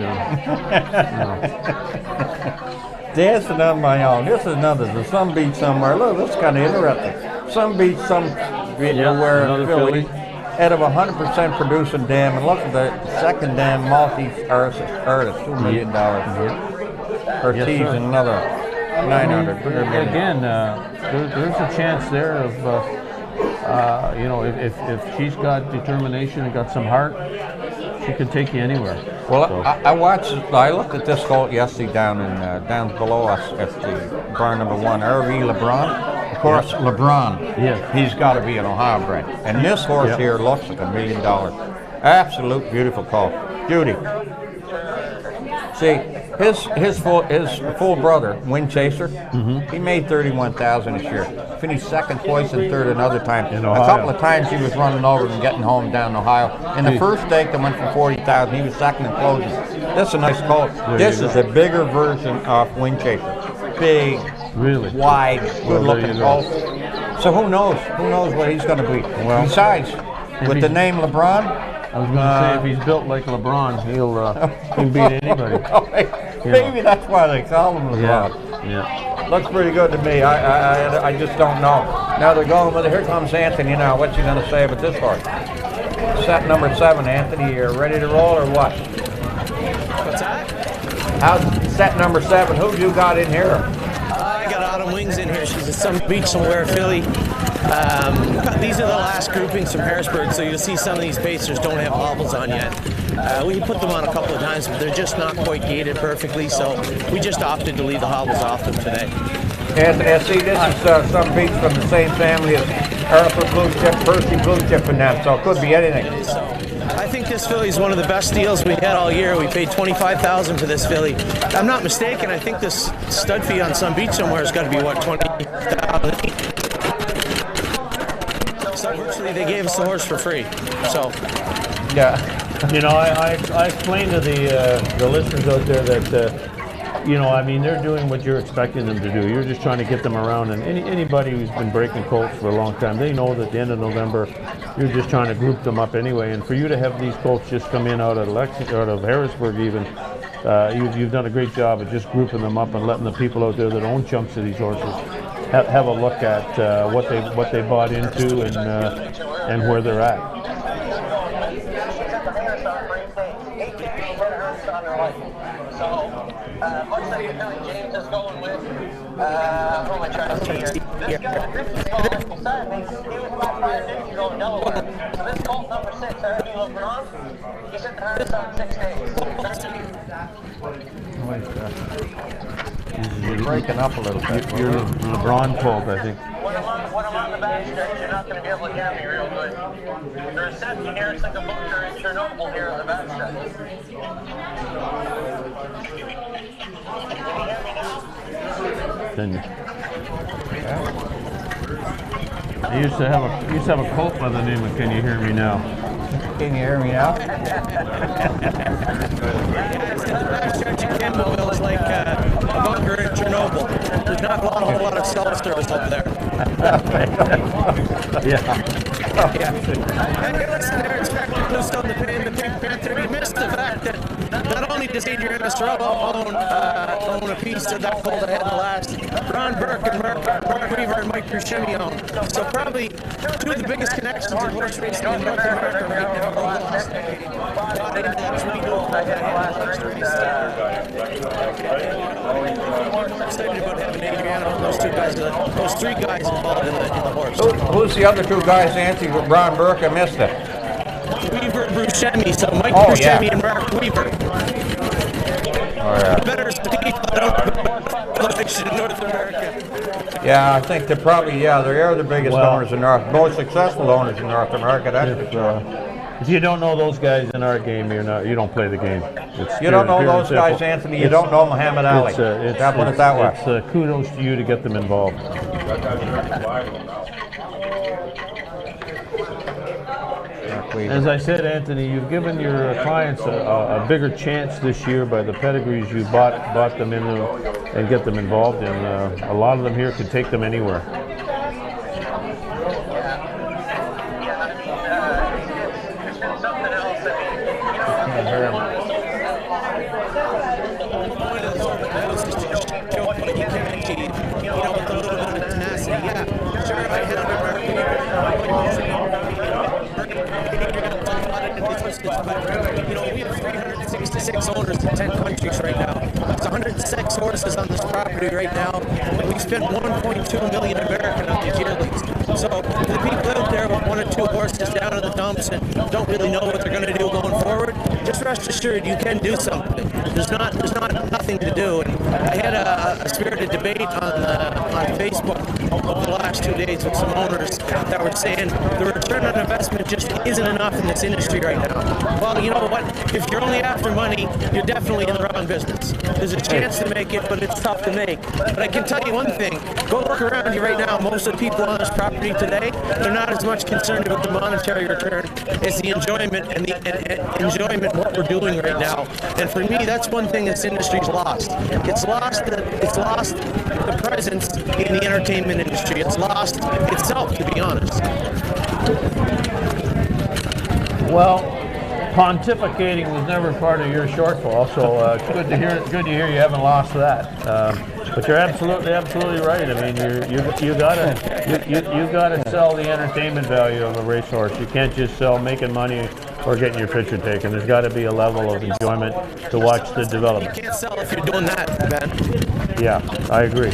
done. Dancing on my own. This is another. The Sun Beach somewhere. Look, this is kind of interesting. Sun Beach, where Philly. Out of 100% producing dam, and look at the second dam multi-artist, $2 million. Ortiz and another 900. Again, there's a chance there of, you know, if she's got determination and got some heart, she can take you anywhere. Well, so. I looked at this colt yesterday down below us at the barn number 1, RV LeBron. Of course, LeBron, he's got to be an Ohio bred. And this horse here looks like $1 million. Absolute beautiful colt. Judy. See, his full brother, Wind Chaser, he made $31,000 this year. Finished second, twice, and third another time. A couple of times he was running over and getting home down in Ohio. In the first stake that went for $40,000, he was second and closing. This is a nice colt. This is a bigger version of Wind Chaser. Big. Really? Wide, good-looking colt. So who knows? Who knows what he's going to be? Well, besides, with the name LeBron, I was going to say if he's built like LeBron, he'll beat anybody. Maybe that's why they call him LeBron. Yeah. Looks pretty good to me. I just don't know. Now they're going with it. Here comes Anthony now. What's he going to say about this horse? Set number 7, Anthony. You ready to roll or what? What's that? How's set number 7? Who you got in here? I got Autumn Wings in here. She's at Sun Beach somewhere, Philly. These are the last groupings from Harrisburg, so you'll see some of these pacers don't have hobbles on yet. We put them on a couple of times, but they're just not quite gated perfectly, so we just opted to leave the hobbles off them today. And see, this is Sun Beach from the same family as Arthur Blue Chip, Percy Blue Chip, and them, so it could be anything. I think this filly is one of the best deals we had all year. We paid $25,000 for this filly. If I'm not mistaken, I think this stud fee on Sun Beach somewhere has got to be, what, $20,000? So virtually they gave us the horse for free. So yeah. You know, I explained to the listeners out there that, you know, I mean, they're doing what you're expecting them to do. You're just trying to get them around, and anybody who's been breaking colts for a long time, they know that at the end of November, you're just trying to group them up anyway. And for you to have these colts just come in out of out of Harrisburg even, you've done a great job of just grouping them up and letting the people out there that own chunks of these horses have a look at what they bought into and where they're at. Much like the Kelly James is going with, who am I trying to see here? He was about 5 days ago in Delaware. So this colt number 6, Harvey LeBron, he sent the harness on 6 days. You're breaking up a little bit. You're LeBron colt, I think. When I'm on the back stretch, you're not going to be able to hear me real good. There's 7 here, it's like a bunker in Chernobyl here on the back stretch. I used to have a colt by the name of Can You Hear Me Now? Can you hear me now? Campbellville is like a bunker in Chernobyl. There's not a whole lot of cell service up there. Hey, listen there, Inspector Boost on the Pink Panther. You missed the fact that not only does Adrian Estrella own a piece of that colt ahead the last, Ron Burke and Mark Weaver and Mike Buscemi own. So probably two of the biggest connections in horse racing in North America right now. Got into that I'm excited about having Adriana and those 2 guys, those 3 guys involved in the horse. Who's the other 2 guys, Nancy? Ron Burke, I missed it. Weaver, Buscemi, so Mike Buscemi and Mark Weaver. Better speed, but in North America. Yeah, I think they're probably, they are the biggest owners in most successful owners in North America, that's for sure. If you don't know those guys in our game, you don't play the game. You don't know those guys, Anthony, you don't know Muhammad Ali. Put it that way. It's kudos to you to get them involved. As I said, Anthony, you've given your clients a bigger chance this year by the pedigrees you bought them into and get them involved in. A lot of them here could take them anywhere. We have 366 owners in 10 countries right now. There's 106 horses on this property right now, and we spent $1.2 million American on these yearlings. So the people out there with 1 or 2 horses down in the dumps and don't really know what they're going to do going forward, just rest assured you can do something. There's not nothing to do. And I had a spirited debate on Facebook over the last 2 days with some owners that were saying the return on investment just isn't enough in this industry right now. Well, you know what? If you're only after money, you're definitely in the wrong business. There's a chance to make it, but it's tough to make. But I can tell you one thing. Go look around you right now. Most of the people on this property today, they're not as much concerned about the monetary return as the enjoyment and the enjoyment what we're doing right now. And for me, that's one thing this industry's lost. It's lost the presence in the entertainment industry. It's lost itself, to be honest. Well, pontificating was never part of your shortfall, so it's good to hear you haven't lost that. But you're absolutely right. I mean, you gotta sell the entertainment value of a racehorse. You can't just sell making money or getting your picture taken. There's got to be a level of enjoyment to watch the development. You can't sell if you're doing that, man. Yeah, I agree.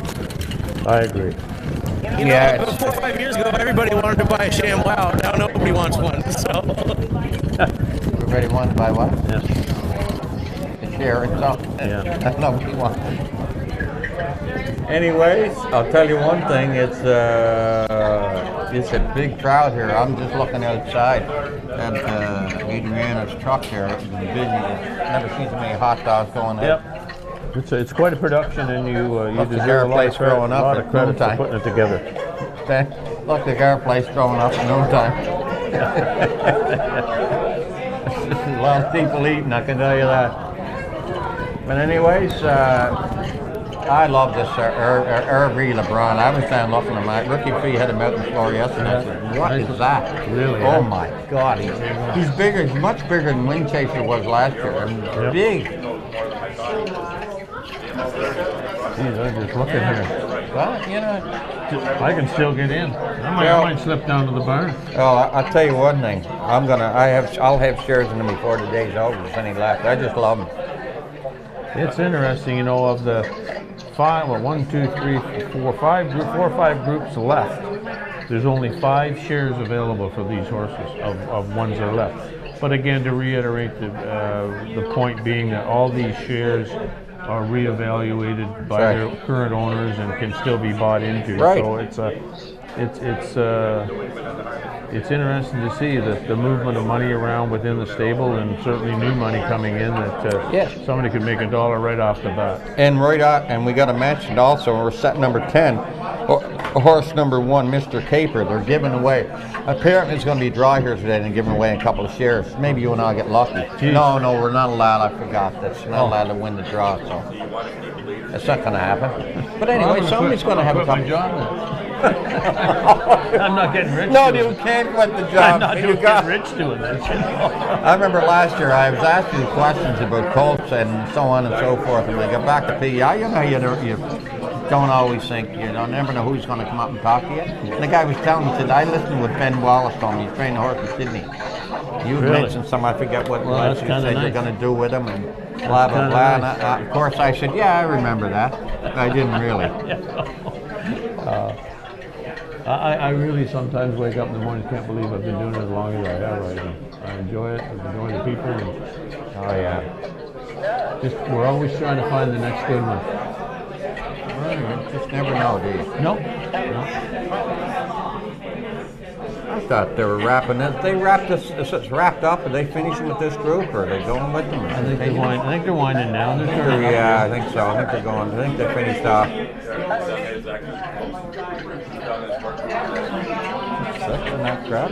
You know, 4 or 5 years ago, everybody wanted to buy a Sham Wow. Now nobody wants one. So. Everybody wants to buy what? Yeah. A share itself. Yeah. Nobody wants. Anyways, I'll tell you one thing. It's a big crowd here. I'm just looking outside at Adriana's truck here. It's busy. Never seen so many hot dogs going in. Yep. It's quite a production, and you deserve a lot of credit for putting it together. Look, the car place growing up in no time. a lot of people eating, I can tell you that. But anyways, I love this Hervé LeBron. I was down looking at my rookie fee had him out on the floor yesterday. I said, what is that? Really? Oh my God, he's bigger. He's much bigger than Wing Chaser was last year. And big. Geez, I'm just looking here. Well, you know, I can still get in. I might slip down to the barn. Oh, I'll tell you one thing. I'll have shares in them before the day's over. There's any left. I just love them. It's interesting, you know, of the five or five groups left. There's only 5 shares available for these horses of ones that are left. But again, to reiterate the point being that all these shares are reevaluated by their current owners and can still be bought into. Right. So it's interesting to see the movement of money around within the stable, and certainly new money coming in that somebody could make $1 right off the bat. And and we got to mention also, we're set number 10, horse number 1, Mr. Caper. They're giving away. Apparently, it's going to be dry here today, and they're giving away a couple of shares. Maybe you and I'll get lucky. Jeez. No, we're not allowed. I forgot. That's not allowed to win the draw, so that's not going to happen. But anyway, somebody's going to have a couple. I'm not getting rich. No, you can't quit the job. I'm not getting rich doing this. You know? I remember last year I was asking questions about colts and so on and so forth, and I got back to PEI. You know, you don't always think, you don't never know who's going to come up and talk to you. And the guy was telling me, he said, I listened with Ben Wallace told me, he's trained a horse in Sydney. You mentioned some, I forget what you said you're going to do with him and blah, blah, blah. And of course I said, yeah, I remember that. I didn't really. I really sometimes wake up in the morning and can't believe I've been doing it as long as I have right now. I enjoy it. I'm enjoying the people. And, we're always trying to find the next good one. Well, you just never know, do you? Nope. I thought they were wrapping it. They wrapped this. It's wrapped up. Are they finishing with this group, or are they going with them? I think they're winding down. Yeah, I think so. I think they're going. I think they finished off. Second that crap.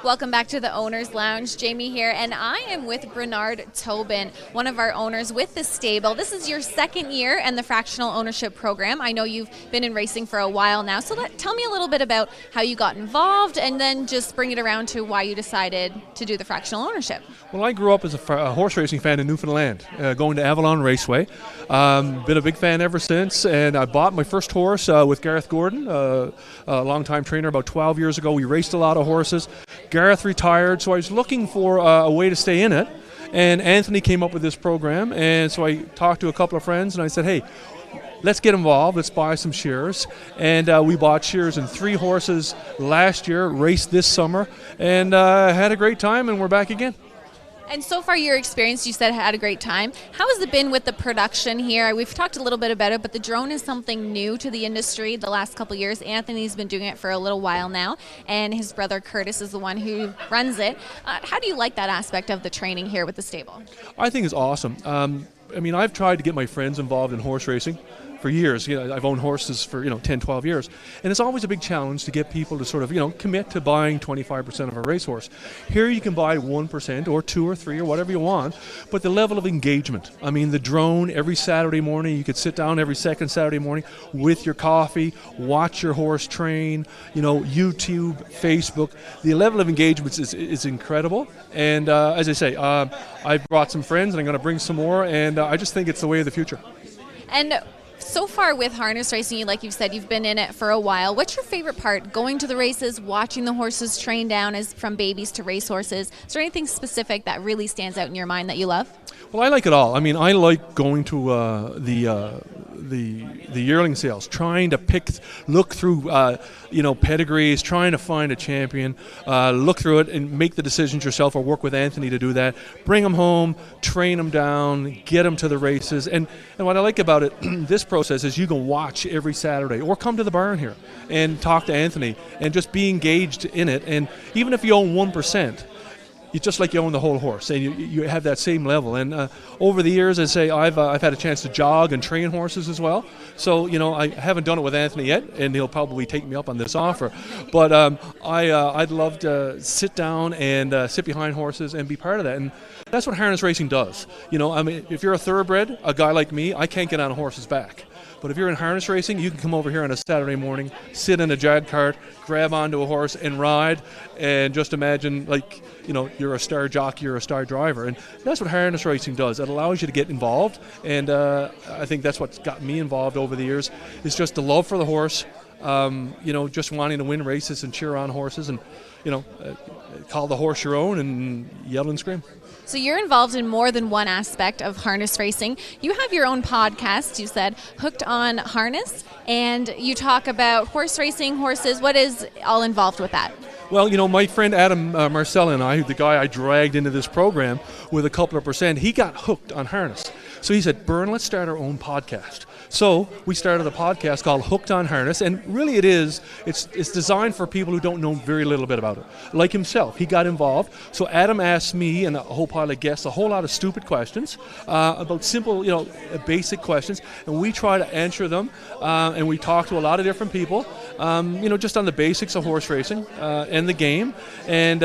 Welcome back to the Owners Lounge. Jamie here, and I am with Bernard Tobin, one of our owners with the stable. This is your second year in the fractional ownership program. I know you've been in racing for a while now, so tell me a little bit about how you got involved, and then just bring it around to why you decided to do the fractional ownership. Well, I grew up as a horse racing fan in Newfoundland, going to Avalon Raceway. Been a big fan ever since, and I bought my first horse with Gareth Gordon, a longtime trainer, about 12 years ago. We raced a lot of horses. Gareth retired, so I was looking for a way to stay in it, and Anthony came up with this program, and so I talked to a couple of friends, and I said, hey, let's get involved, let's buy some shares, and we bought shares in 3 horses last year, raced this summer, and had a great time, and we're back again. And so far, your experience, you said had a great time. How has it been with the production here? We've talked a little bit about it, but the drone is something new to the industry the last couple of years. Anthony's been doing it for a little while now, and his brother Curtis is the one who runs it. How do you like that aspect of the training here with the stable? I think it's awesome. I mean, I've tried to get my friends involved in horse racing for years. I've owned horses for 10, 12 years, and it's always a big challenge to get people to sort of commit to buying 25% of a racehorse. Here you can buy 1% or 2 or 3 or whatever you want, but the level of engagement. I mean, the drone every Saturday morning, you could sit down every second Saturday morning with your coffee, watch your horse train. YouTube, Facebook. The level of engagement is incredible. And as I say, I've brought some friends, and I'm going to bring some more, and I just think it's the way of the future. And so far with harness racing, like you've said, you've been in it for a while. What's your favorite part? Going to the races, watching the horses train down as from babies to racehorses. Is there anything specific that really stands out in your mind that you love? Well, I like it all. I mean, I like going to the yearling sales, trying to look through pedigrees, trying to find a champion, look through it and make the decisions yourself, or work with Anthony to do that. Bring them home, train them down, get them to the races. And what I like about it, this process, is you can watch every Saturday or come to the barn here and talk to Anthony and just be engaged in it. And even if you own 1%, it's just like you own the whole horse, and you have that same level. And over the years, I'd say I've had a chance to jog and train horses as well. So I haven't done it with Anthony yet, and he'll probably take me up on this offer. But I'd love to sit down and sit behind horses and be part of that. And that's what harness racing does. I mean, if you're a thoroughbred, a guy like me, I can't get on a horse's back. But if you're in harness racing, you can come over here on a Saturday morning, sit in a jag cart, grab onto a horse and ride, and just imagine you're a star jockey or a star driver. And that's what harness racing does. It allows you to get involved, and I think that's what's got me involved over the years, is just the love for the horse, just wanting to win races and cheer on horses, and call the horse your own and yell and scream. So you're involved in more than one aspect of harness racing. You have your own podcast, you said, Hooked on Harness, and you talk about horse racing, horses. What is all involved with that? Well, my friend Adam Marcella and I, the guy I dragged into this program with a couple of percent, he got hooked on harness. So he said, Bern, let's start our own podcast. So we started a podcast called Hooked on Harness, and really it's designed for people who don't know very little bit about it. Like himself, he got involved. So Adam asked me and a whole pile of guests a whole lot of stupid questions about simple, basic questions, and we try to answer them, and we talk to a lot of different people, just on the basics of horse racing and the game. And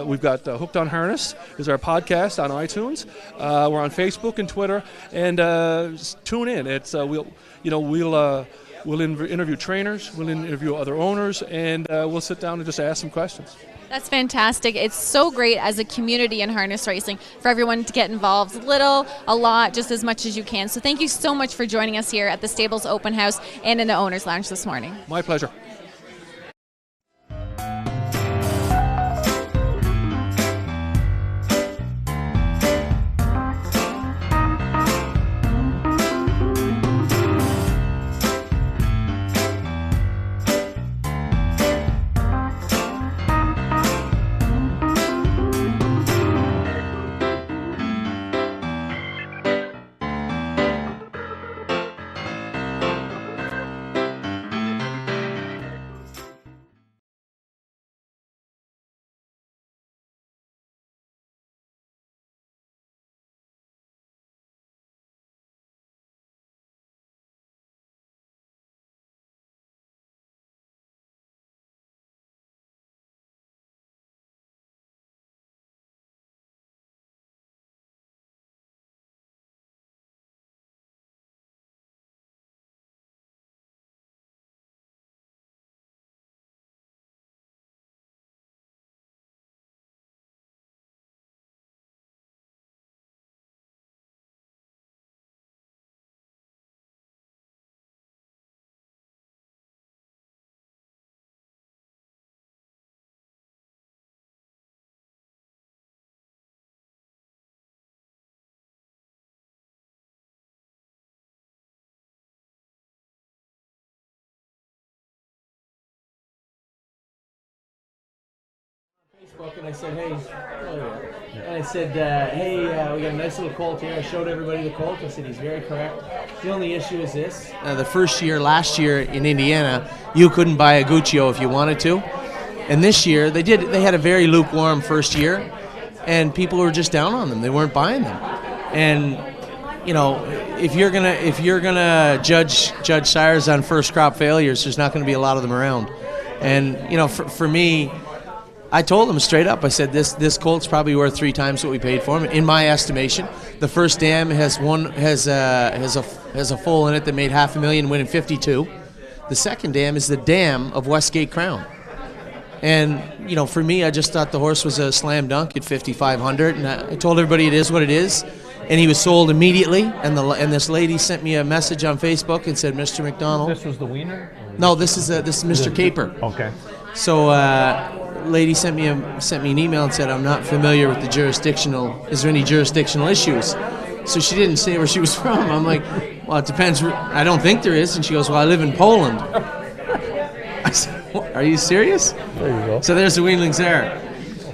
we've got Hooked on Harness is our podcast on iTunes. We're on Facebook and Twitter, and tune in. We'll interview trainers, we'll interview other owners, and we'll sit down and just ask some questions. That's fantastic. It's so great as a community in harness racing for everyone to get involved, a lot, just as much as you can. So thank you so much for joining us here at the Stables Open House and in the Owners Lounge this morning. My pleasure. Facebook and I said, hey, and I said, hey, we got a nice little colt here. I showed everybody the colt. I said, he's very correct. The only issue is this. The first year, last year in Indiana, you couldn't buy a Guccio if you wanted to. And this year, they had a very lukewarm first year, and people were just down on them. They weren't buying them. And, you know, if you're gonna judge sires on first crop failures, there's not going to be a lot of them around. And, you know, for me, I told them straight up. I said this colt's probably worth 3 times what we paid for him, in my estimation. The first dam has a foal in it that made $500,000, winning 52. The second dam is the dam of Westgate Crown. And, you know, for me, I just thought the horse was a slam dunk at $5,500, and I told everybody it is what it is. And he was sold immediately. And this lady sent me a message on Facebook and said, "Mr. McDonald." This was the Wiener? No, this is Mr. Caper. Okay. So, lady sent me an email and said, "I'm not familiar with the jurisdictional. Is there any jurisdictional issues?" So she didn't say where she was from. I'm like, "Well, it depends. I don't think there is." And she goes, "Well, I live in Poland." I said, "Are you serious?" There you go. So there's the weanlings there.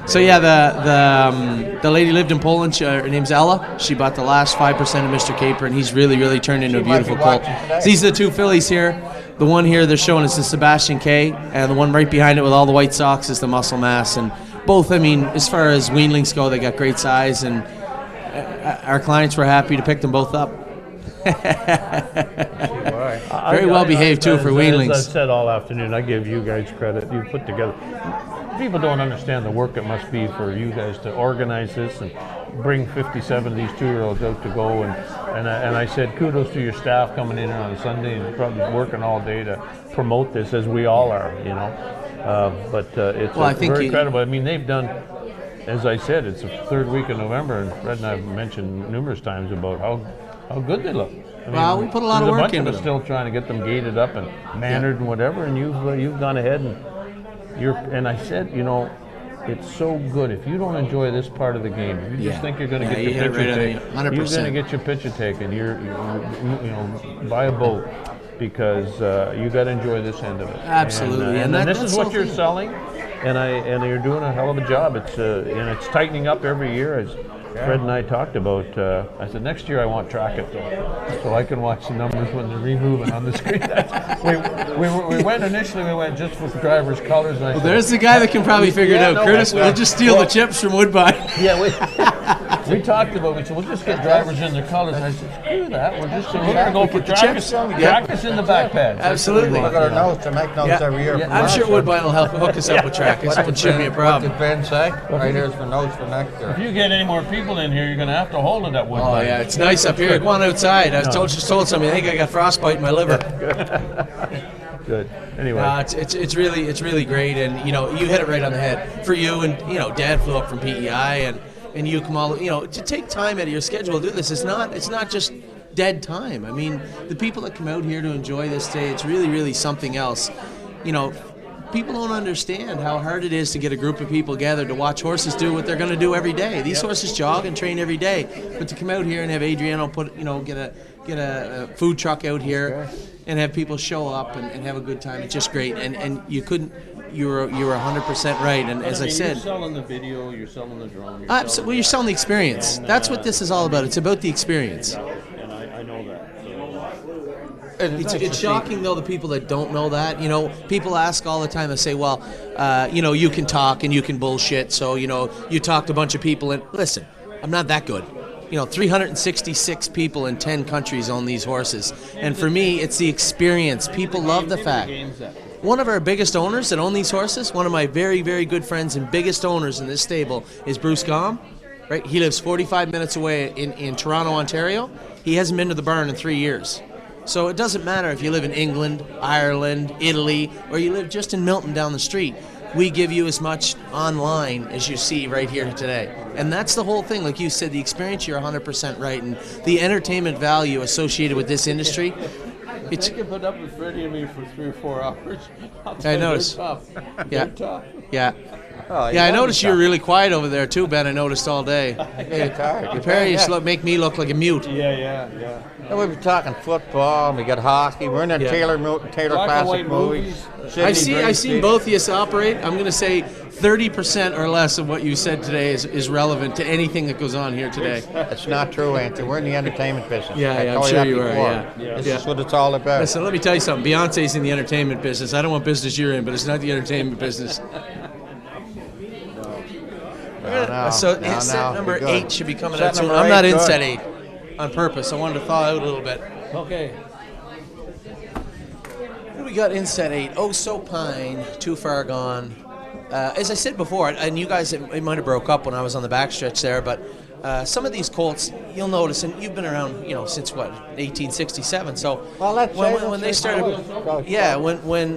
So yeah, the lady lived in Poland. Her name's Ella. She bought the last 5% of Mr. Caper, and he's really turned into a beautiful colt. So these are the 2 fillies here. The one here they're showing is the Sebastian K, and the one right behind it with all the white socks is the Muscle Mass. And both, I mean, as far as weanlings go, they got great size, and our clients were happy to pick them both up. Very well behaved too for weanlings. As I've said all afternoon, I give you guys credit. You put together. People don't understand the work it must be for you guys to organize this and bring 57 of these 2-year-olds out to go. And I said kudos to your staff coming in on a Sunday and probably working all day to promote this, as we all are, you know. But it's very incredible. I mean, they've done, as I said, it's the 3rd week of November, and Fred and I have mentioned numerous times about how good they look. I mean, we put a lot of work into them. There's a bunch of us still trying to get them gated up and mannered and whatever, and you've gone ahead and and I said, you know, it's so good. If you don't enjoy this part of the game, if you just think you're going to get your picture taken, you're going to get your picture taken. You know, buy a boat, because you got to enjoy this end of it. Absolutely, and this is what you're selling, and you're doing a hell of a job. It's and it's tightening up every year, as Fred and I talked about. I said, next year I want track it though, so I can watch the numbers when they're removing on the screen. we went just with driver's colors. And I said, there's the guy that can probably figure it out. Curtis, we'll just steal the chips from Woodbine. Yeah, we talked about. We said we'll just get drivers in their colors. And I said, screw that. We're going to go for Trackers. Trackers in the back pads. Absolutely. Look at our notes. I make notes every year. I'm sure Woodbine will help hook us up with Trackers. It shouldn't be a problem. What did Ben say? Right here's the notes for next year. If you get any more people in here, you're going to have to hold it at Woodbine. Oh yeah, it's nice up here. Go on outside. I just told somebody I think I got frostbite in my liver. Good. Anyway, it's really great, and you know, you hit it right on the head. For you, and you know, Dad flew up from PEI, and you come all, you know, to take time out of your schedule to do this. It's not just dead time. I mean, the people that come out here to enjoy this day, it's really something else. You know, people don't understand how hard it is to get a group of people gathered to watch horses do what they're going to do every day. These horses jog and train every day, but to come out here and have Adriano get a food truck out here and have people show up and have a good time, it's just great. And you were 100% right. And as I said, you're selling the video, you're selling the drone. You're selling the experience. That's what this is all about. It's about the experience. And I know that. It's shocking, though, the people that don't know that. You know, people ask all the time, they say, well, you know, you can talk and you can bullshit, so, you know, you talk to a bunch of people, and listen, I'm not that good. You know, 366 people in 10 countries own these horses. And for me, it's the experience. People love the fact. One of our biggest owners that own these horses, one of my very good friends and biggest owners in this stable, is Bruce Gom. Right? He lives 45 minutes away in Toronto, Ontario. He hasn't been to the barn in 3 years. So it doesn't matter if you live in England, Ireland, Italy, or you live just in Milton down the street. We give you as much online as you see right here today. And that's the whole thing. Like you said, the experience, you're 100% right. And the entertainment value associated with this industry. They can put up with Freddie and me for 3 or 4 hours. I noticed. They're tough. Yeah. They're tough. Yeah. Yeah, I noticed you were really quiet over there too, Ben. I noticed all day. Your parents make me look like a mute. Yeah. We were talking football, and we got hockey. We're in the Taylor Classic movies. I've seen both of you operate. I'm going to say 30% or less of what you said today is relevant to anything that goes on here today. It's not true, Anthony. We're in the entertainment business. Yeah, I'm sure you are. Yeah. This is what it's all about. Listen, let me tell you something. Beyonce's in the entertainment business. I don't know what business you're in, but it's not the entertainment business. So set number 8 should be coming out soon. I'm not in set 8 on purpose. I wanted to thaw out a little bit. Okay. What do we got in set 8? Oh So Pine, Too Far Gone. As I said before, and you guys, it might have broke up when I was on the backstretch there, but some of these colts, you'll notice, and you've been around, since what, 1867. So when they started,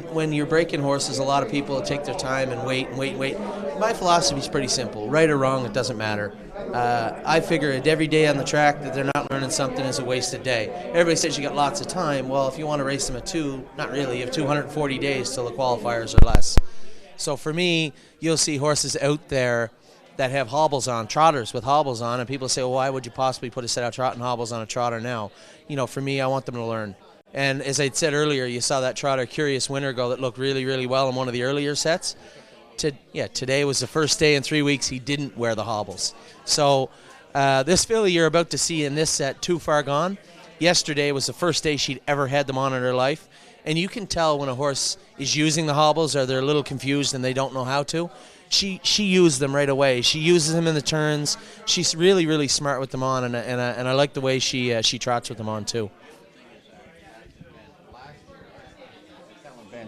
when you're breaking horses, a lot of people take their time and wait. My philosophy is pretty simple: right or wrong, it doesn't matter. I figure that every day on the track that they're not learning something is a wasted day. Everybody says you got lots of time. Well, if you want to race them at 2, not really. You have 240 days till the qualifiers or less. So for me, you'll see horses out there that have hobbles on, trotters with hobbles on, and people say, well, why would you possibly put a set of trotting hobbles on a trotter now? For me, I want them to learn. And as I said earlier, you saw that trotter Curious Winner go that looked really, really well in one of the earlier sets. Today was the first day in 3 weeks he didn't wear the hobbles. So this filly you're about to see in this set, Too Far Gone, yesterday was the first day she'd ever had them on in her life. And you can tell when a horse is using the hobbles or they're a little confused and they don't know how to. She used them right away. She uses them in the turns. She's really, really smart with them on, and I like the way she trots with them on too.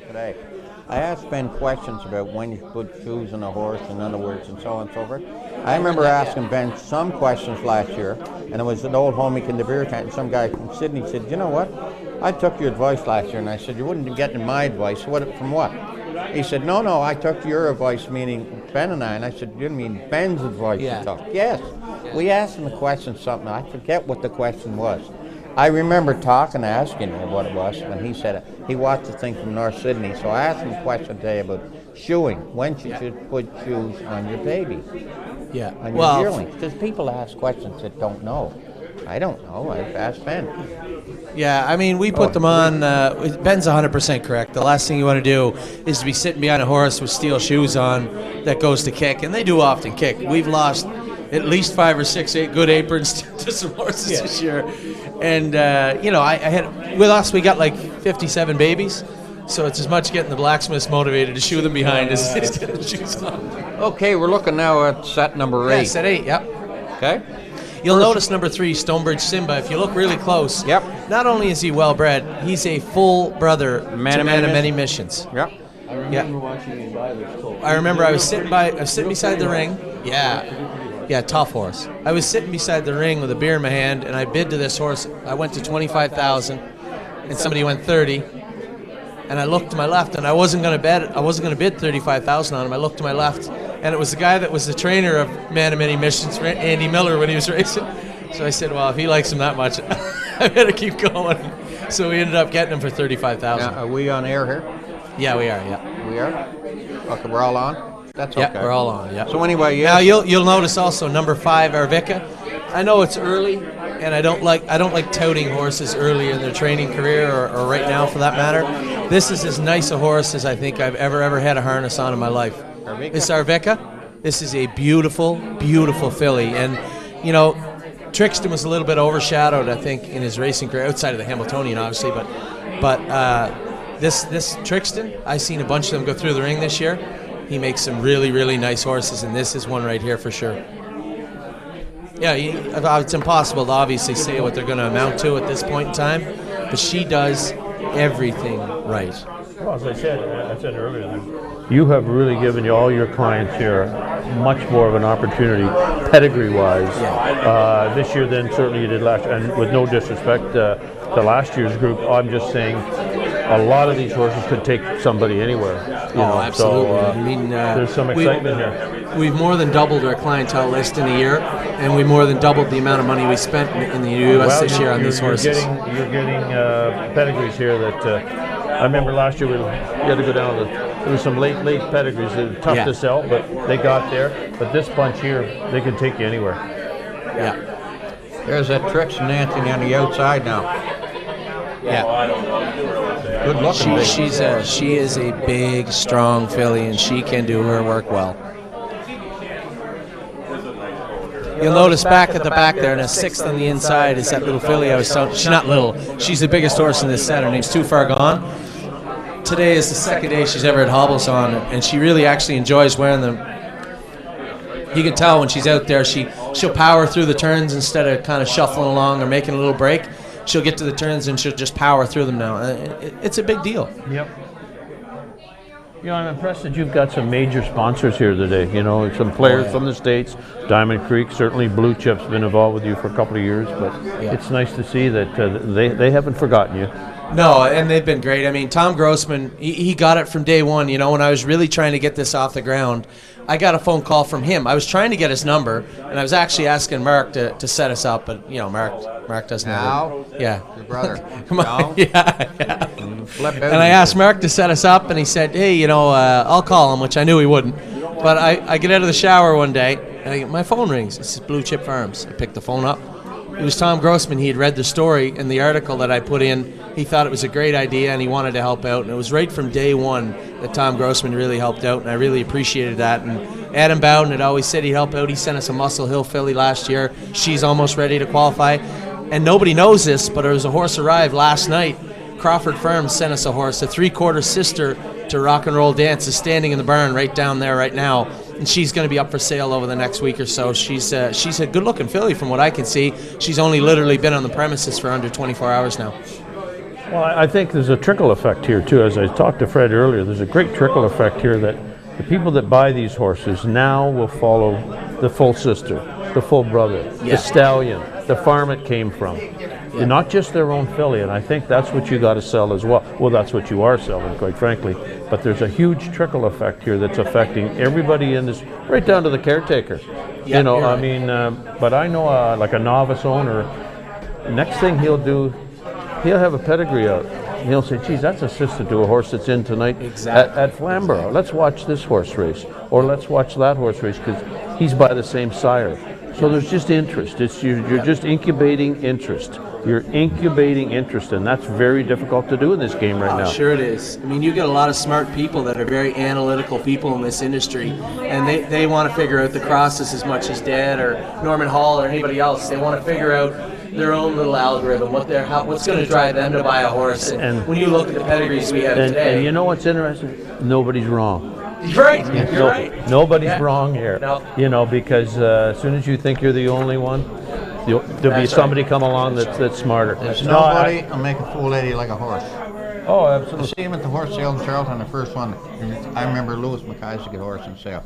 Today, I asked Ben questions about when you put shoes on a horse, in other words, and so on and so forth. I remember asking Ben some questions last year, and it was an old homie in the beer tent, and some guy from Sydney said, you know what? I took your advice last year, and I said, you wouldn't be getting my advice. From what? He said, no, I took your advice, meaning Ben and I said, you didn't mean Ben's advice you took. Yes. We asked him the question something. I forget what the question was. I remember asking him what it was, and he said it. He watched the thing from North Sydney, so I asked him a question today about shoeing, when you should put shoes on your baby. Yeah. On your yearling. Because people ask questions that don't know. I don't know. I've asked Ben. Yeah, I mean, we put them on. Ben's 100% correct. The last thing you want to do is to be sitting behind a horse with steel shoes on that goes to kick, and they do often kick. We've lost at least 5 or 6 good aprons to some horses this year. And, I had, with us, we got like 57 babies. So it's as much getting the blacksmiths motivated to shoe them behind as getting shoes on. Okay, we're looking now at set number 8. Yeah, set 8, yep. Okay. You'll notice number 3, Stonebridge Simba. If you look really close, not only is he well bred, he's a full brother to Man of Many Missions. Yep. I remember watching him buy this colt. I remember I was sitting beside the ring. Yeah, tough horse. I was sitting beside the ring with a beer in my hand, and I bid to this horse. I went to 25,000, and somebody went 30. And I looked to my left, and I wasn't going to bid 35,000 on him. I looked to my left, and it was the guy that was the trainer of Man of Many Missions, Andy Miller, when he was racing. So I said, well, if he likes him that much, I better keep going. So we ended up getting him for 35,000. Are we on air here? Yeah, we are. Yeah, we are. Okay, we're all on. That's okay. Yeah, we're all on. Yeah. So anyway, now you'll notice also number 5, Arvika. I know it's early, and I don't like touting horses early in their training career or right now for that matter. This is as nice a horse as I think I've ever had a harness on in my life. Arvika? This Arvika. This is a beautiful, beautiful filly, and Trixton was a little bit overshadowed, I think, in his racing career outside of the Hamiltonian, obviously, but this Trixton, I've seen a bunch of them go through the ring this year. He makes some really, really nice horses, and this is one right here for sure. Yeah, it's impossible to obviously say what they're going to amount to at this point in time, but she does everything right. Well, as I said earlier, you have really given all your clients here much more of an opportunity, pedigree-wise, this year than certainly you did last year. And with no disrespect to last year's group, I'm just saying a lot of these horses could take somebody anywhere. Absolutely. So, there's some excitement here. We've more than doubled our clientele list in a year, and we more than doubled the amount of money we spent in the U.S. this year on these horses. You're getting pedigrees here that I remember last year we had to go down to there was some late pedigrees that were tough to sell, but they got there. But this bunch here, they can take you anywhere. Yeah. There's that Trixton Anthony on the outside now. Good looking. She is a big, strong filly, and she can do her work well. You'll notice back at the back there, and a sixth on the inside is that little filly I was telling. She's not little. She's the biggest horse in this set. Her name's Too Far Gone. Today is the second day she's ever had hobbles on, and she really actually enjoys wearing them. You can tell when she's out there, she'll power through the turns instead of kind of shuffling along or making a little break. She'll get to the turns and she'll just power through them now. It's a big deal. Yep. You know, I'm impressed that you've got some major sponsors here today. You know, some players from the States. Diamond Creek, certainly Blue Chip's been involved with you for a couple of years, but it's nice to see that they haven't forgotten you. No, and they've been great. I mean, Tom Grossman, he got it from day one. You know, when I was really trying to get this off the ground, I got a phone call from him. I was trying to get his number, and I was actually asking Mark to set us up, but, you know, Mark doesn't have it. Yeah. Your brother. Come on. Yeah. And I asked Mark to set us up, and he said, hey, you know, I'll call him, which I knew he wouldn't. But I get out of the shower one day, and my phone rings. It says Blue Chip Farms. I picked the phone up. It was Tom Grossman. He had read the story in the article that I put in. He thought it was a great idea, and he wanted to help out. And it was right from day one that Tom Grossman really helped out, and I really appreciated that. And Adam Bowden had always said he'd help out. He sent us a Muscle Hill filly last year. She's almost ready to qualify. And nobody knows this, but there was a horse arrived last night. Crawford Farms sent us a horse. A three-quarter sister to Rock and Roll Dance is standing in the barn right down there right now. And she's going to be up for sale over the next week or so. She's a good-looking filly from what I can see. She's only literally been on the premises for under 24 hours now. Well, I think there's a trickle effect here, too. As I talked to Fred earlier, there's a great trickle effect here that the people that buy these horses now will follow the full sister, the full brother, the stallion, the farm it came from. Yeah. Not just their own filly, and I think that's what you got to sell as well. Well, that's what you are selling, quite frankly. But there's a huge trickle effect here that's affecting everybody in this, right down to the caretaker. Yeah, you know, I right. mean, but I know like a novice owner, next thing he'll do, he'll have a pedigree out. And he'll say, geez, that's a sister to a horse that's in tonight at Flamborough. Let's watch this horse race, or let's watch that horse race, because he's by the same sire. So there's just interest. You're just incubating interest. You're incubating interest, and that's very difficult to do in this game right now. Sure it is. I mean, you get a lot of smart people that are very analytical people in this industry, and they want to figure out the crosses as much as Dad or Norman Hall or anybody else. They want to figure out their own little algorithm, what's going to drive them to buy a horse. And when you look at the pedigrees we have today. And you know what's interesting? Nobody's wrong. You're right. You're right. Nobody's wrong here. No. You know, because as soon as you think you're the only one, there'll be somebody come along that's smarter. There's nobody will make a fool lady like a horse. Oh, absolutely. I see him at the horse sale in Charlton, the first one. I remember Lewis Mackay's to get horse on sale.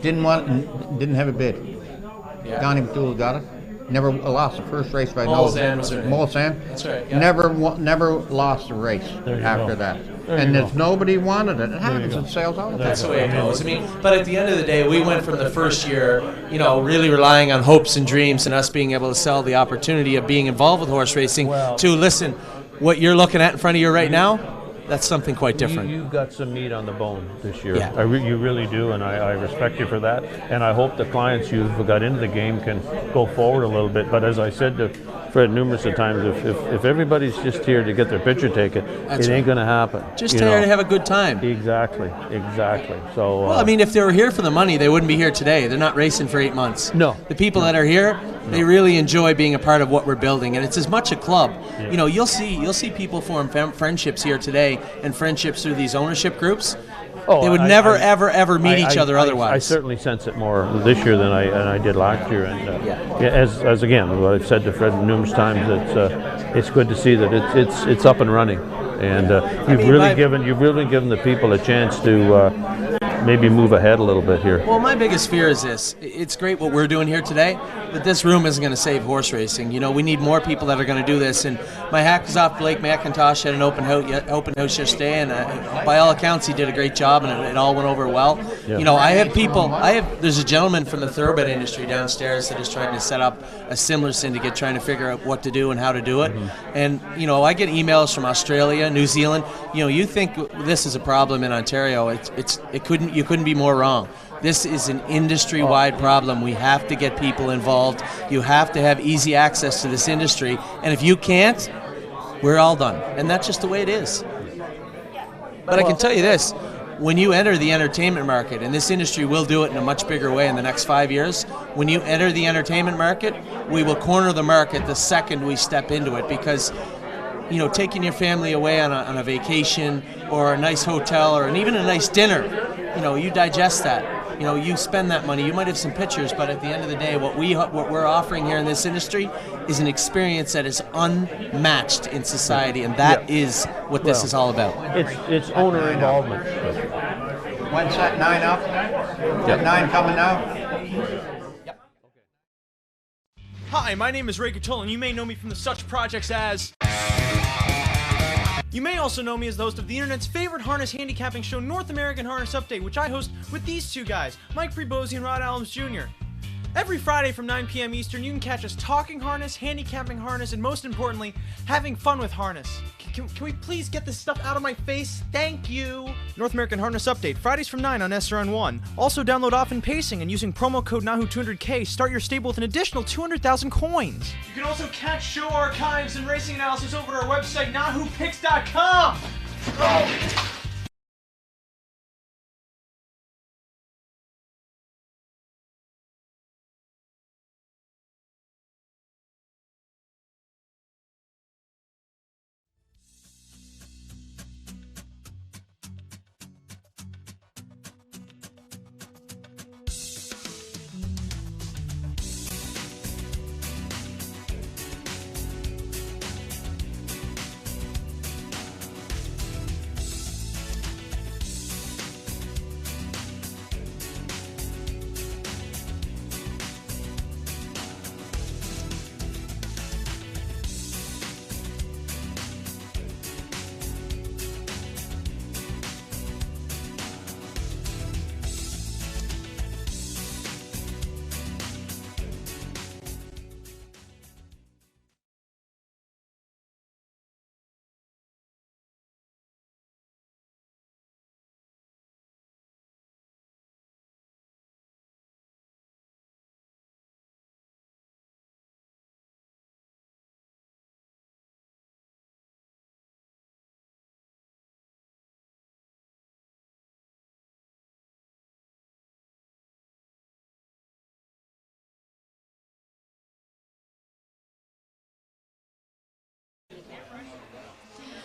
Didn't have a bid. Yeah. Donnie McDougall got it. Never lost the first race by Molzan was her name. Molzan. That's right. Yeah. Never lost a race after that. And there's nobody wanted it. It happens in sales all the time. That's the way it goes. I mean, but at the end of the day, we went from the first year, you know, really relying on hopes and dreams and us being able to sell the opportunity of being involved with horse racing to, listen, what you're looking at in front of you right now, that's something quite different. You've got some meat on the bone this year. Yeah. You really do, and I respect you for that. And I hope the clients who've got into the game can go forward a little bit. But as I said to Fred numerous of times, if everybody's just here to get their picture taken, it ain't going to happen. Just here to have a good time. Exactly. So. Well, I mean, if they were here for the money, they wouldn't be here today. They're not racing for 8 months. No. The people that are here, they really enjoy being a part of what we're building, and it's as much a club. Yeah. You know, you'll see people form friendships here today, and friendships through these ownership groups. They would never, ever meet each other otherwise. I certainly sense it more this year than I did last year. And as again, what I've said to Fred numerous times, it's good to see that it's up and running, and you've really given the people a chance to maybe move ahead a little bit here. Well, my biggest fear is this. It's great what we're doing here today, but this room isn't going to save horse racing. You know, we need more people that are going to do this. And my hat goes off Blake McIntosh at an open house yesterday, and by all accounts, he did a great job, and it all went over well. Yeah. You know, there's a gentleman from the thoroughbred industry downstairs that is trying to set up a similar syndicate, trying to figure out what to do and how to do it. Mm-hmm. And, you know, I get emails from Australia, New Zealand. You know, you think this is a problem in Ontario. You couldn't be more wrong. This is an industry-wide problem. We have to get people involved. You have to have easy access to this industry. And if you can't, we're all done. And that's just the way it is. But I can tell you this, when you enter the entertainment market, and this industry will do it in a much bigger way in the next 5 years, when you enter the entertainment market, we will corner the market the second we step into it, because taking your family away on a vacation or a nice hotel or even a nice dinner, you digest that. You spend that money. You might have some pictures, but at the end of the day, what we're offering here in this industry is an experience that is unmatched in society, and that is what this is all about. It's owner involvement. When's that 9 up? Yep. 9 coming now? Hi, my name is Ray Catull, and you may know me from the such projects as... You may also know me as the host of the internet's favorite harness handicapping show, North American Harness Update, which I host with these two guys, Mike Prebosi and Rod Allums Jr. Every Friday from 9 p.m. Eastern, you can catch us talking harness, handicapping harness, and most importantly, having fun with harness. Can we please get this stuff out of my face? Thank you! North American Harness Update, Fridays from 9 on SRN1. Also download Often Pacing, and using promo code NAHU200K, start your stable with an additional 200,000 coins. You can also catch show archives and racing analysis over at our website, NAHUPicks.com! Oh.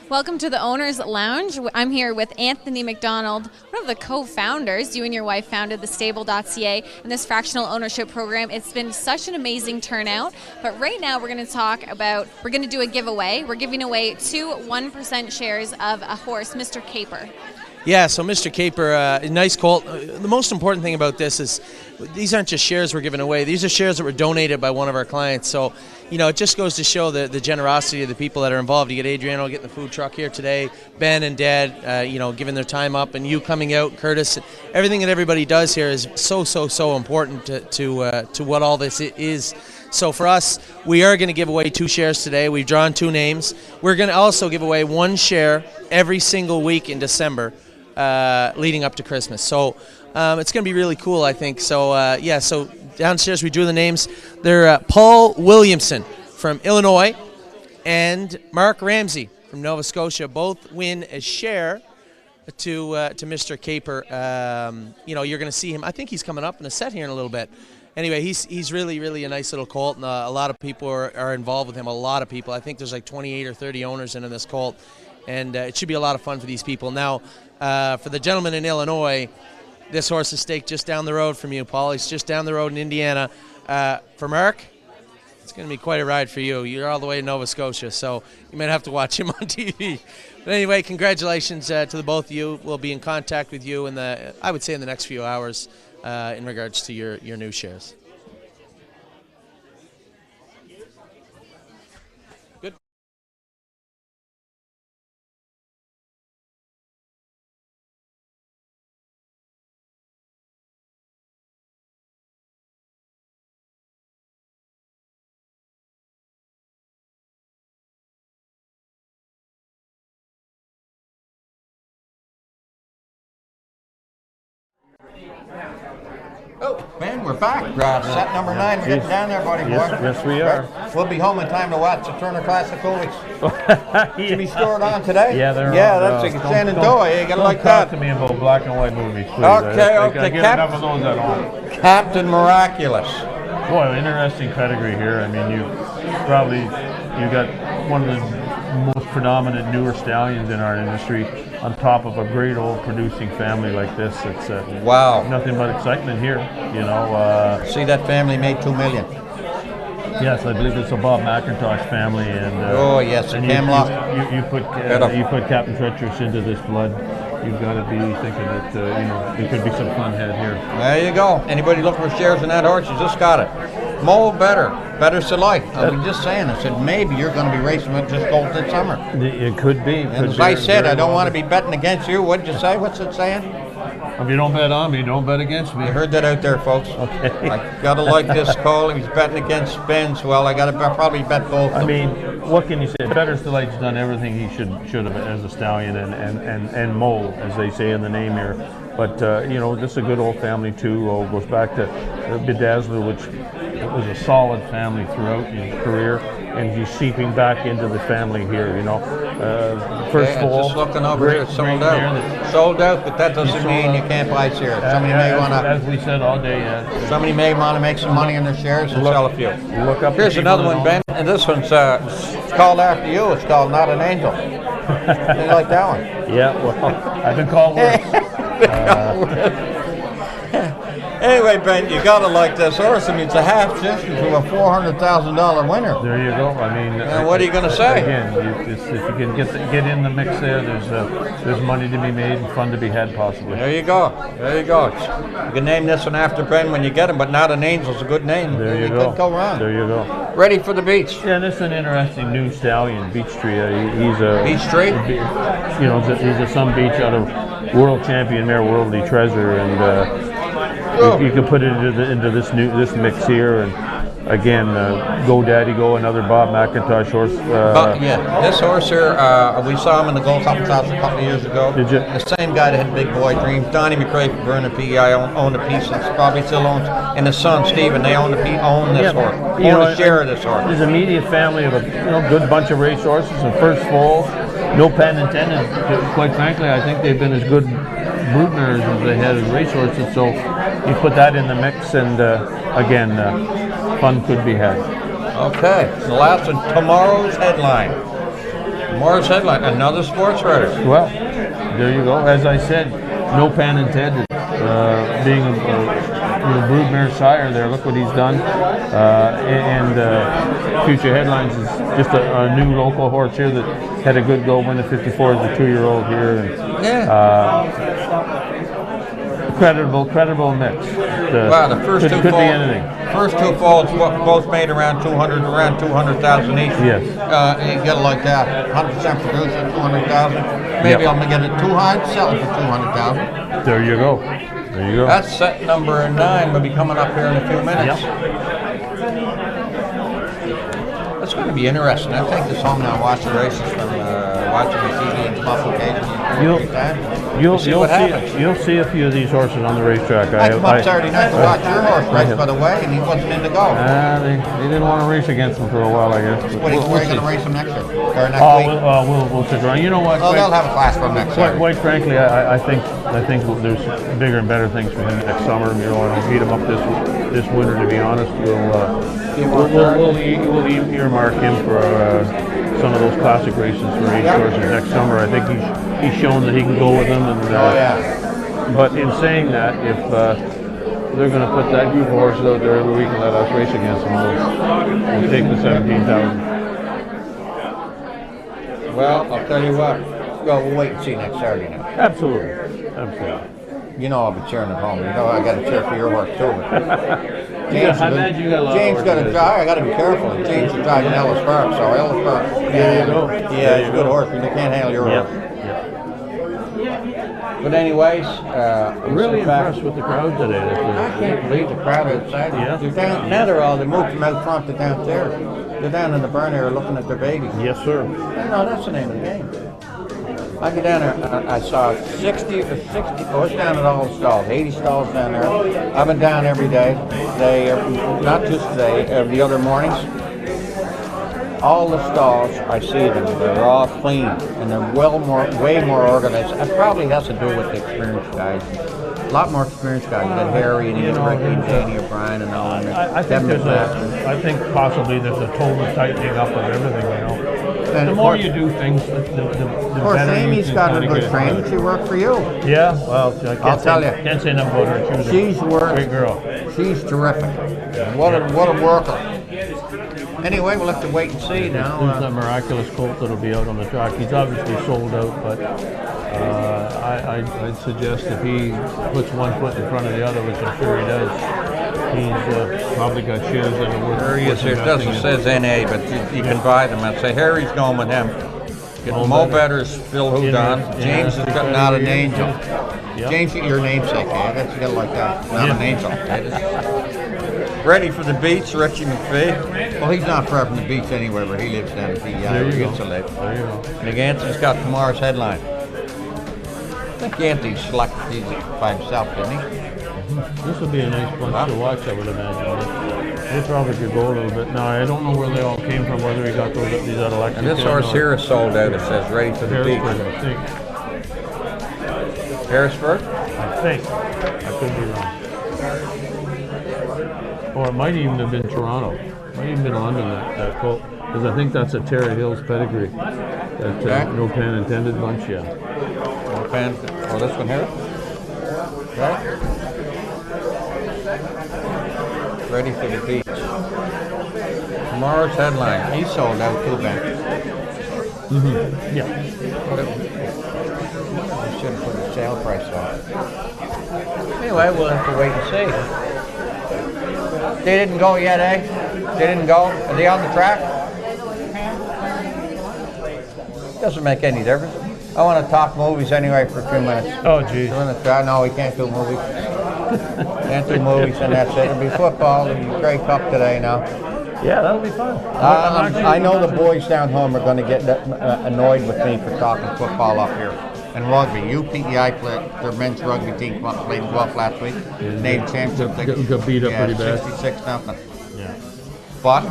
Welcome to the Owners Lounge. I'm here with Anthony McDonald, one of the co-founders. You and your wife founded TheStable.ca and this fractional ownership program. It's been such an amazing turnout. But right now we're going to do a giveaway. We're giving away 2 1% shares of a horse, Mr. Caper. Yeah, so Mr. Caper, a nice colt. The most important thing about this is these aren't just shares we're giving away. These are shares that were donated by one of our clients. So, it just goes to show the generosity of the people that are involved. You get Adriano getting the food truck here today, Ben and Dad, giving their time up, and you coming out, Curtis. Everything that everybody does here is so important to what all this is. So for us, we are going to give away 2 shares today. We've drawn 2 names. We're going to also give away 1 share every single week in December. Leading up to Christmas. So it's going to be really cool, I think. So, so downstairs we drew the names. They're Paul Williamson from Illinois and Mark Ramsey from Nova Scotia. Both win a share to Mr. Caper. You're going to see him. I think he's coming up in a set here in a little bit. Anyway, he's really a nice little colt, and a lot of people are involved with him. A lot of people. I think there's like 28 or 30 owners in this colt, and it should be a lot of fun for these people. Now, for the gentleman in Illinois, this horse is staked just down the road from you, Paul. He's just down the road in Indiana. For Mark, it's going to be quite a ride for you. You're all the way in Nova Scotia, so you might have to watch him on TV. But anyway, congratulations to the both of you. We'll be in contact with you in the next few hours in regards to your new shares. Good. Oh. Ben, we're back. Set number 9. We're getting down there, buddy boy. Yes, we are. Right. We'll be home in time to watch the Turner Classic Goalies. Should be stored on today? Yeah, they're that's on. a Shenandoah. You gotta like that. Talk to me about black and white movies, please. Okay. I get enough of those at home. Captain Miraculous. Boy, interesting pedigree here. I mean, you got one of the most predominant newer stallions in our industry on top of a great old producing family like this. It's wow, nothing but excitement here. See, that family made $2 million. Yes, I believe it's a Bob McIntosh family, and oh yes, and you put Captain Treacherous into this blood. You've got to be thinking that there could be some fun had here. There you go. Anybody looking for shares in that horse? You just got it. Mo better Salite. I was just saying. I said maybe you're going to be racing with just gold this summer. It could be. And as I said, I don't want to be betting against you. What'd you say? What's it saying? If you don't bet on me, don't bet against me. You heard that out there, folks. Okay. I gotta like this call. He's betting against Spence. Well, I gotta probably bet both. I mean, what can you say? Better Salite's done everything he should have as a stallion and Mo, as they say in the name here. But this is a good old family too. Goes back to Bedazzler, which was a solid family throughout his career, and he's seeping back into the family here. First of all, just looking over here, sold out. Sold out, but that doesn't mean you can't buy shares. Somebody may want to, as we said all day. Somebody may want to make some money on their shares and sell a few. Look up. Here's another one, Ben, and this one's it's called after you. It's called Not an Angel. You like that one? Yeah, well, I've been called worse. Anyway, Ben, you gotta like this horse. I mean, it's a half distance to a $400,000 winner. There you go. I mean, what are you gonna say? Again, if you can get in the mix there, there's money to be made and fun to be had, possibly. There you go. There you go. You can name this one after Ben when you get him, but Not an Angel's a good name. There you go. Couldn't go wrong. There you go. Ready for the beach. Yeah, this is an interesting new stallion, Beach Tree. He's a Beach Tree. He's a Sun Beach out of world champion mare, Worldly Treasure, and. You can put it into this mix here, and again, Go Daddy Go, another Bob McIntosh horse. This horse here, we saw him in the Gold Cup House a couple of years ago. Did you? The same guy that had Big Boy Dreams. Donnie McRae from Vernon PEI owned a piece, and probably still owns. And his son Stephen, they own this horse. Own a share of this horse. There's an immediate family of a good bunch of race horses, and first foal, no pun intended. Quite frankly, I think they've been as good broodmares as they had as race horses. So you put that in the mix, and again, fun could be had. Okay, the last one, tomorrow's headline. Tomorrow's headline, another sports writer. Well, there you go. As I said, no pun intended. Being a broodmare sire there, look what he's done. Future Headlines is just a new local horse here that had a good go when the 54 is a 2-year-old here. And, credible mix. Wow, the first two could falls, be anything. First two falls both made around 200,000 each. Yes. You get it like that. 100% producer, 200,000. Maybe Yep. I'm gonna get it too high, sell it for 200,000. There you go. There you go. That's set number 9. We'll be coming up here in a few minutes. Yep. It's going to be interesting. I take this home now and watch the races from watching the TV and publication. You'll see a few of these horses on the racetrack. I come up Saturday night to watch your horse race, by the way, and he wasn't in the go. They didn't want to race against him for a while, I guess. Where are you going to race him next year? Or next week? We'll sit around. You know what? Oh, they'll have a class for him next year. Quite frankly, I think there's bigger and better things for him next summer. I don't beat him up this winter. To be honest, we'll earmark him for some of those classic races for race horses next summer. I think he's shown that he can go with them. And but in saying that, if they're going to put that group of horses out there every week and let us race against them, we'll take the 17,000. Well, I'll tell you what. Well, we'll wait and see next Saturday night. Absolutely. You know I'll be cheering at home. You know I got to cheer for your horse too. James got a drive. I got to be careful. James is driving Ellis Park, so Ellis Park. Yeah, he's a good horse, but they can't handle your horse. But anyways, really impressed with the crowd today. I can't believe the crowd outside. Yeah. They moved from out front to downstairs. They're down in the burn area looking at their babies. Yes, sir. No, that's the name of the game. I get down there, I saw 60 or 60, I was down at all the stalls, 80 stalls down there. I've been down every day, not just today, the other mornings. All the stalls, I see them, they're all clean, and they're way more organized. It probably has to do with the experienced guys. A lot more experienced guys. You got Harry and Ian, Ricky and Danny O'Brien and all them. I think possibly there's a total tightening up of everything, you know. And the more you do things, the of course, better Amy's you got can a good trainer. She worked for you. Yeah, well, I'll tell you. Can't say enough about her. She's great girl. She's terrific. What a worker. Anyway, we'll have to wait and see now. There's that miraculous colt that'll be out on the track. He's obviously sold out, but I'd suggest if he puts one foot in front of the other, which I'm sure he does, he's probably got shares that are worth. There he is. It doesn't says NA, but you can buy them. I'd say Harry's going with him. Mo Better's Phil Houdon. James is not an angel. Yep. James, your namesake, eh? That's good like that. Not an angel. Ready for the beach, Richie McPhee. Well, he's not far from the beach anywhere, but he lives down at the There you go. There you go. And Anthony's got tomorrow's headline. I think Anthony selected these by himself, didn't he? This would be a nice bunch to watch, I would imagine. They probably could go a little bit. Now, I don't know where they all came from, whether he got these out of Lexington. And this horse here is sold out, it says, ready for the beach. I think. Harrisburg? I think. I could be wrong. Or it might even have been Toronto. It might even been London, that colt. Because I think that's a Terra Hills pedigree. That no pan intended bunch, yeah. No pan. Oh, this one here? Right? Ready for the beach. Tomorrow's headline. He sold out too, Ben. Yeah. I should have put a sale price on. Anyway, we'll have to wait and see. They didn't go yet, eh? They didn't go? Are they on the track? Doesn't make any difference. I want to talk movies anyway for a few minutes. Oh, geez. No, we can't do movies. Can't do movies, and that's it. It'll be football. It'll be Grey Cup today now. Yeah, that'll be fun. I know the boys down home are going to get annoyed with me for talking football up here. And rugby. UPEI played their men's rugby team played in Guelph last week. Named championship. Got beat up pretty bad. 66-0. Yeah. But,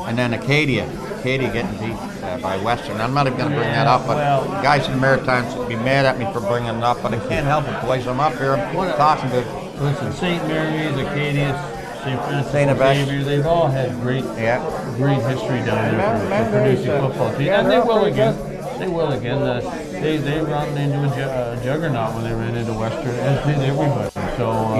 and then Acadia getting beat by Western. I'm not even going to bring that up, but guys in the Maritimes would be mad at me for bringing it up, but I can't help it, boys. I'm up here talking to. Listen, St. Mary's, Acadia, St. Francis Xavier, they've all had great history down there for producing football teams. And they will again. They will again. They run into a juggernaut when they ran into Western, as did everybody. So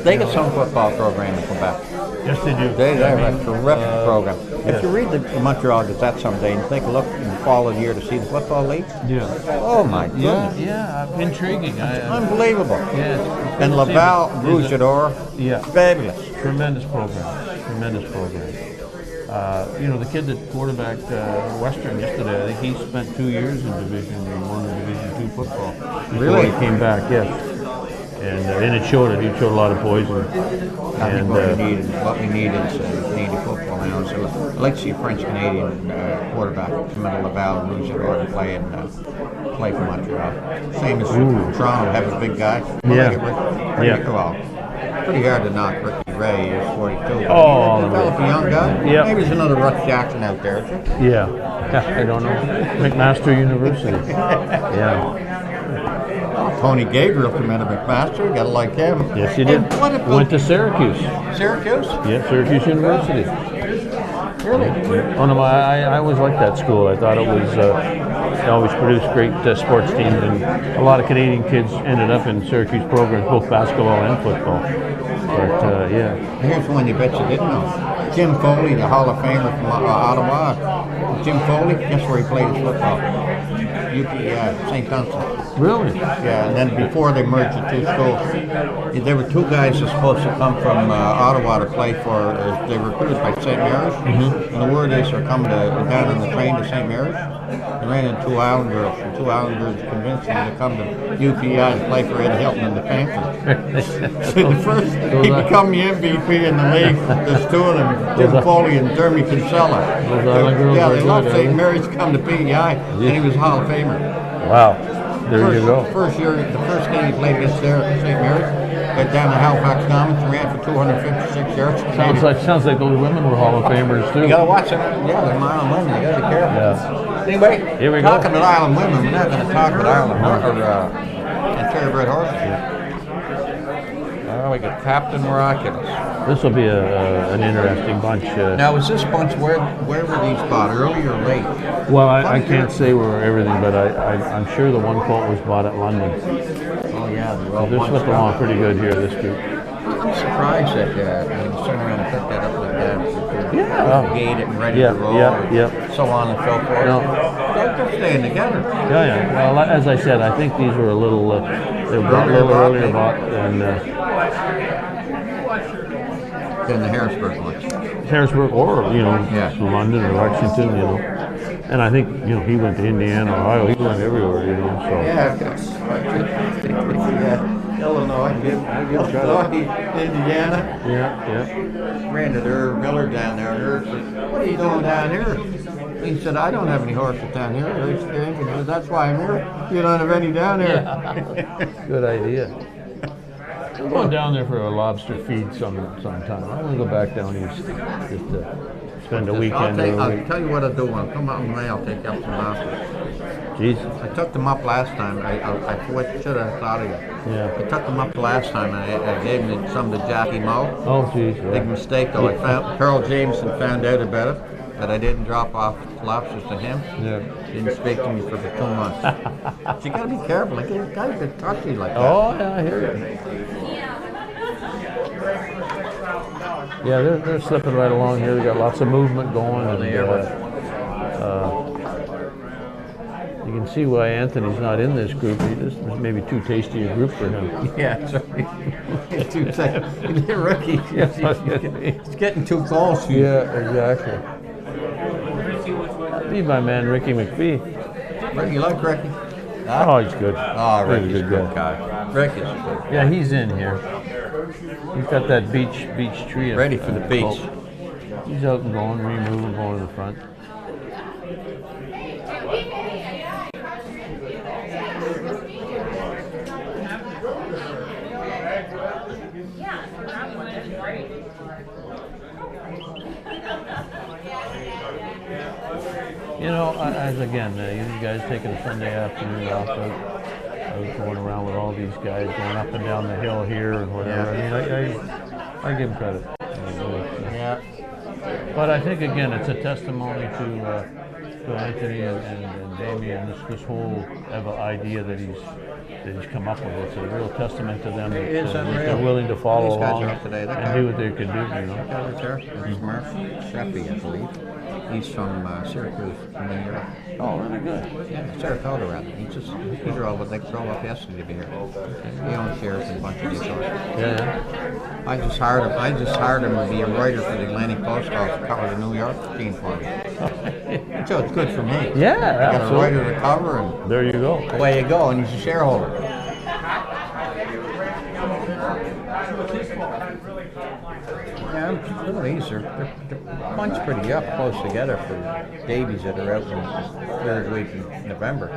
they get some football program in Quebec. Yes, they do. They have a terrific program. If you read the Montreal Gazette someday and take a look in the fall of the year to see the football league, oh my goodness, intriguing, unbelievable. Yeah, and Laval, Rougeador, fabulous, tremendous program. The kid that quarterbacked Western yesterday, I think he spent 2 years in Division 1 and Division 2 football. Really? He came back, yes. And it showed it. He showed a lot of poise. I think what we need is football now. So I'd like to see a French-Canadian quarterback come out of Laval, Rougeador, and play for Montreal. Same as Toronto, have a big guy. Pretty hard to knock Ricky Ray, he's 42. Oh, develop a young guy. Yep. Maybe there's another Russ Jackson out there. Yeah, I don't know. McMaster University. Tony Gabriel came out of McMaster. Gotta like him. Yes, he did. Went to Syracuse. Syracuse? Yeah, Syracuse University. Really? Oh no, I always liked that school. I thought it was. They always produced great sports teams, and a lot of Canadian kids ended up in Syracuse programs, both basketball and football. But Here's one you bet you didn't know. Jim Foley, the Hall of Famer from Ottawa. Jim Foley, guess where he played his football? St. Dunstan. Really? Yeah, and then before they merged the two schools, there were two guys that were supposed to come from Ottawa to play for, they were recruited by St. Mary's, and the word is they're coming down on the train to St. Mary's, and ran into two Island girls. The two Island girls convinced me to come to UPI to play for Ed Hilton and the Panthers. So the first, he become the MVP in the league. There's two of them, Jim Foley and Jeremy Kinsella. Those Island girls yeah, are they good, love aren't St. they? Mary's come to PEI, and he was a Hall of Famer. Wow. There you go. First year, the first game he played against there at St. Mary's, got down to Halifax Commons and ran for 256 yards. Sounds like those women were Hall of Famers too. You gotta watch them. Yeah, they're Island women. You gotta be careful. Yeah. Anyway, Here we go. talking about Island women, we're not gonna talk about Island and thoroughbred horses. Oh, we got Captain Miraculous. This will be an interesting bunch. Now, is this bunch where were these bought, early or late? Well, I can't say where everything, but I'm sure the one colt was bought at London. Oh yeah, They're slipping along pretty good here, this group. I'm surprised that you turn around and pick that up like that. Yeah. Gate it and ready Yeah, to roll. yeah. So on and so forth. No. They're staying together. Yeah. Well, as I said, I think these were a little, they were bought a little earlier than the Harrisburg ones. Harrisburg or, London or Lexington, And I think, he went to Indiana, Ohio, he went everywhere, so. Illinois, Indiana. Yeah. Ran to Irv Miller down there, and Irv said, "What are you doing down here?" He said, "I don't have any horses down here." He said, "That's why I'm here. You don't have any down here." Yeah. Good idea. I'm going down there for a lobster feed sometime. I'm going to go back down east just to spend a weekend. I'll tell you what I'll do. I'll come out in May. I'll take up some lobsters. Jeez. I took them up last time. I should have thought of you. Yeah. I took them up last time, and I gave them some to Jackie Moe. Oh, geez. Big mistake, though. I found Carl Jameson found out about it, that I didn't drop off lobsters to him. Yeah. Didn't speak to me for 2 months. So you got to be careful. Like, you got to get touchy like that. Oh, yeah, I hear you. Yeah, they're slipping right along here. They got lots of movement going. And, you can see why Anthony's not in this group. This is maybe too tasty a group for him. Yeah, sorry. Too rookie. It's getting too close. Yeah, exactly. That'd be my man Ricky McPhee. Ricky, you like Ricky? Huh? Oh, he's good. Oh, Ricky's He's a good guy. Ricky's good. Yeah, he's in here. He's got that beach tree. Ready for the beach. He's out and going, removing, going to the front. As again, you guys taking a Sunday afternoon off. I was going around with all these guys, going up and down the hill here and whatever. Yeah. I give them credit. Yeah. But I think again, it's a testimony to Anthony and Damien. This whole idea that he's come up with. It's a real testament to them that they're willing to follow along and do what they can do. This is Murph Sheffy, I believe. He's from Syracuse, New York. Oh, really good. Yeah, Saratoga rather. He drove what they drove up yesterday to be here. He owns shares in a bunch of these horses. Yeah. I just hired him to be a writer for the Atlantic Post Office to cover the New York team for me. So it's good for me. Yeah, I got a writer to cover, and there you go. Away you go, and he's a shareholder. Yeah, some of these are they're bunched pretty up close together for Davies that are out in the third week in November.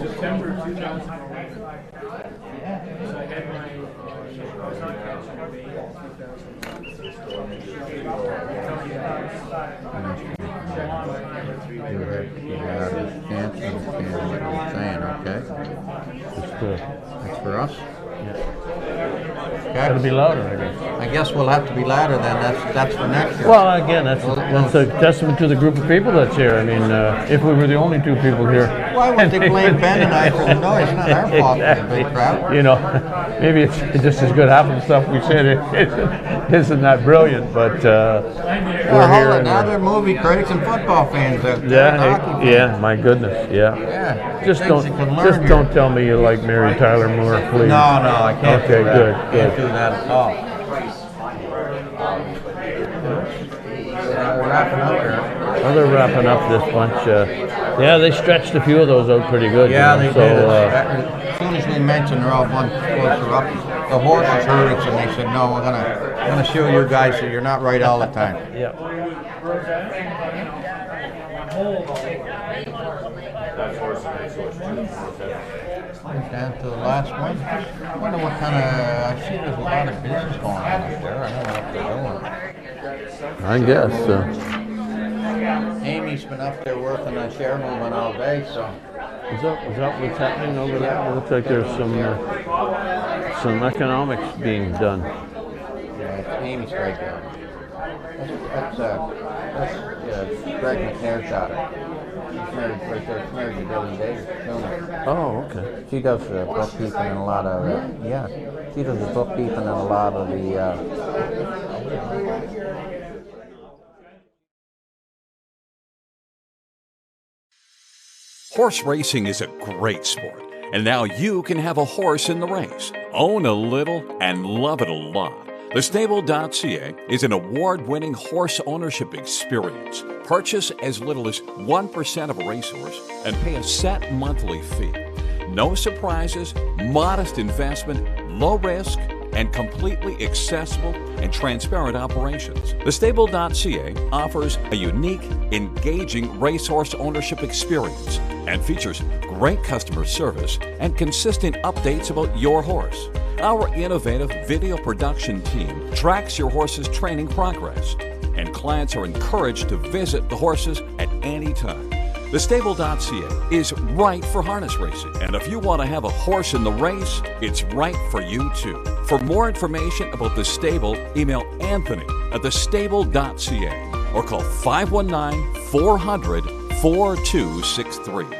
September 2000. That's for us? Yeah. Okay. Gotta be louder, I guess. I guess we'll have to be louder then. That's for next year. Well, again, that's a testament to the group of people that's here. I mean, if we were the only two people here. Why would they blame Ben and I for the noise? It's not our fault for the big crowd. Maybe it's just as good. Half of the stuff we said isn't that brilliant, but we're here. Now they're movie critics and football fans out there. Yeah, my goodness, yeah. Just don't tell me you like Mary Tyler Moore, please. No, I can't. Okay, good. can't good. do that at all. We're wrapping up here. Well, they're wrapping up this bunch. Yeah, they stretched a few of those out pretty good. Yeah, you know, they did. so, As soon as we mentioned they're all one closer up, the horses heard us and they said, no, we're gonna show you guys that you're not right all the time. Yeah. Down to the last one. I wonder what kind of, I see there's a lot of business going on up there. I don't know what they're doing. I guess. Amy's been up there working on share movement all day, so. Is that what's happening over there? It looks like there's some economics being done. Yeah, Amy's right there. That's Greg McNair's daughter. She's married right there. She's married to Billy Davis. Oh, okay. She does bookkeeping and a lot of yeah. She does the bookkeeping and a lot of the. Horse racing is a great sport, and now you can have a horse in the race. Own a little and love it a lot. TheStable.ca is an award-winning horse ownership experience. Purchase as little as 1% of a racehorse and pay a set monthly fee. No surprises, modest investment, low risk, and completely accessible and transparent operations. TheStable.ca offers a unique, engaging racehorse ownership experience and features great customer service and consistent updates about your horse. Our innovative video production team tracks your horse's training progress, and clients are encouraged to visit the horses at any time. TheStable.ca is right for harness racing, and if you want to have a horse in the race, it's right for you too. For more information about The Stable, email Anthony at TheStable.ca or call 519-400-4263.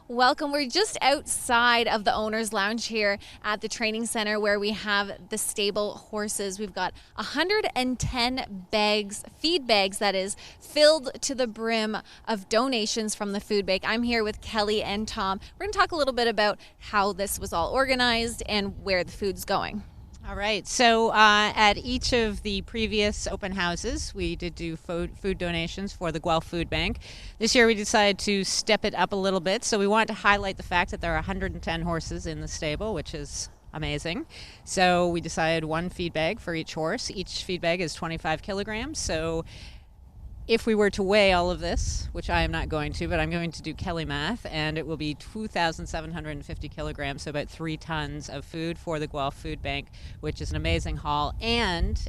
Welcome. We're just outside of the owner's lounge here at the training center where we have the stable horses. We've got 110 bags, feed bags that is, filled to the brim of donations from the food bank. I'm here with Kelly and Tom. We're going to talk a little bit about how this was all organized and where the food's going. All right, so at each of the previous open houses, we did do food donations for the Guelph Food Bank. This year we decided to step it up a little bit, so we wanted to highlight the fact that there are 110 horses in the stable, which is amazing. So we decided one feed bag for each horse. Each feed bag is 25 kilograms, so if we were to weigh all of this, which I am not going to, but I'm going to do Kelly math, and it will be 2,750 kilograms, so about 3 tons of food for the Guelph Food Bank, which is an amazing haul. And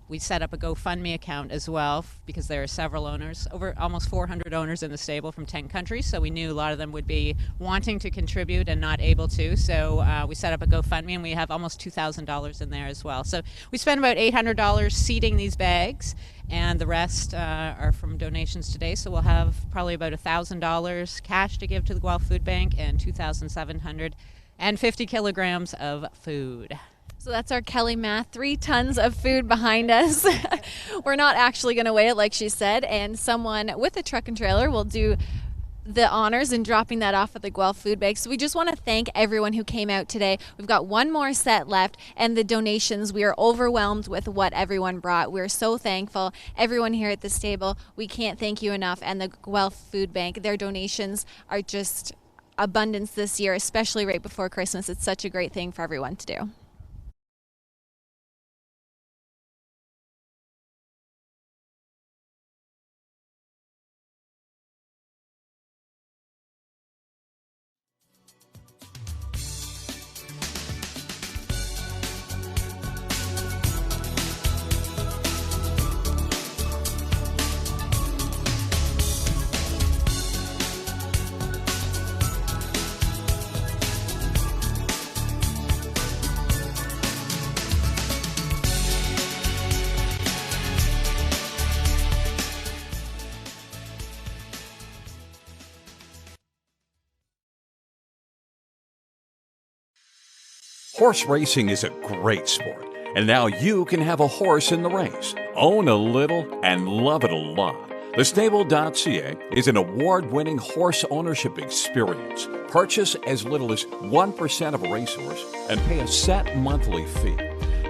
we set up a GoFundMe account as well because there are several owners, over almost 400 owners in the stable from 10 countries, so we knew a lot of them would be wanting to contribute and not able to. So we set up a GoFundMe, and we have almost $2,000 in there as well. So we spent about $800 seeding these bags, and the rest are from donations today. So we'll have probably about $1,000 cash to give to the Guelph Food Bank and 2,750 kilograms of food. So that's our Kelly math, 3 tons of food behind us. We're not actually going to weigh it like she said, and someone with a truck and trailer will do the honors in dropping that off at the Guelph Food Bank. So we just want to thank everyone who came out today. We've got one more set left, and the donations, we are overwhelmed with what everyone brought. We're so thankful. Everyone here at the stable, we can't thank you enough, and the Guelph Food Bank, their donations are just abundance this year, especially right before Christmas. It's such a great thing for everyone to do. Horse racing is a great sport, and now you can have a horse in the race. Own a little and love it a lot. TheStable.ca is an award-winning horse ownership experience. Purchase as little as 1% of a racehorse and pay a set monthly fee.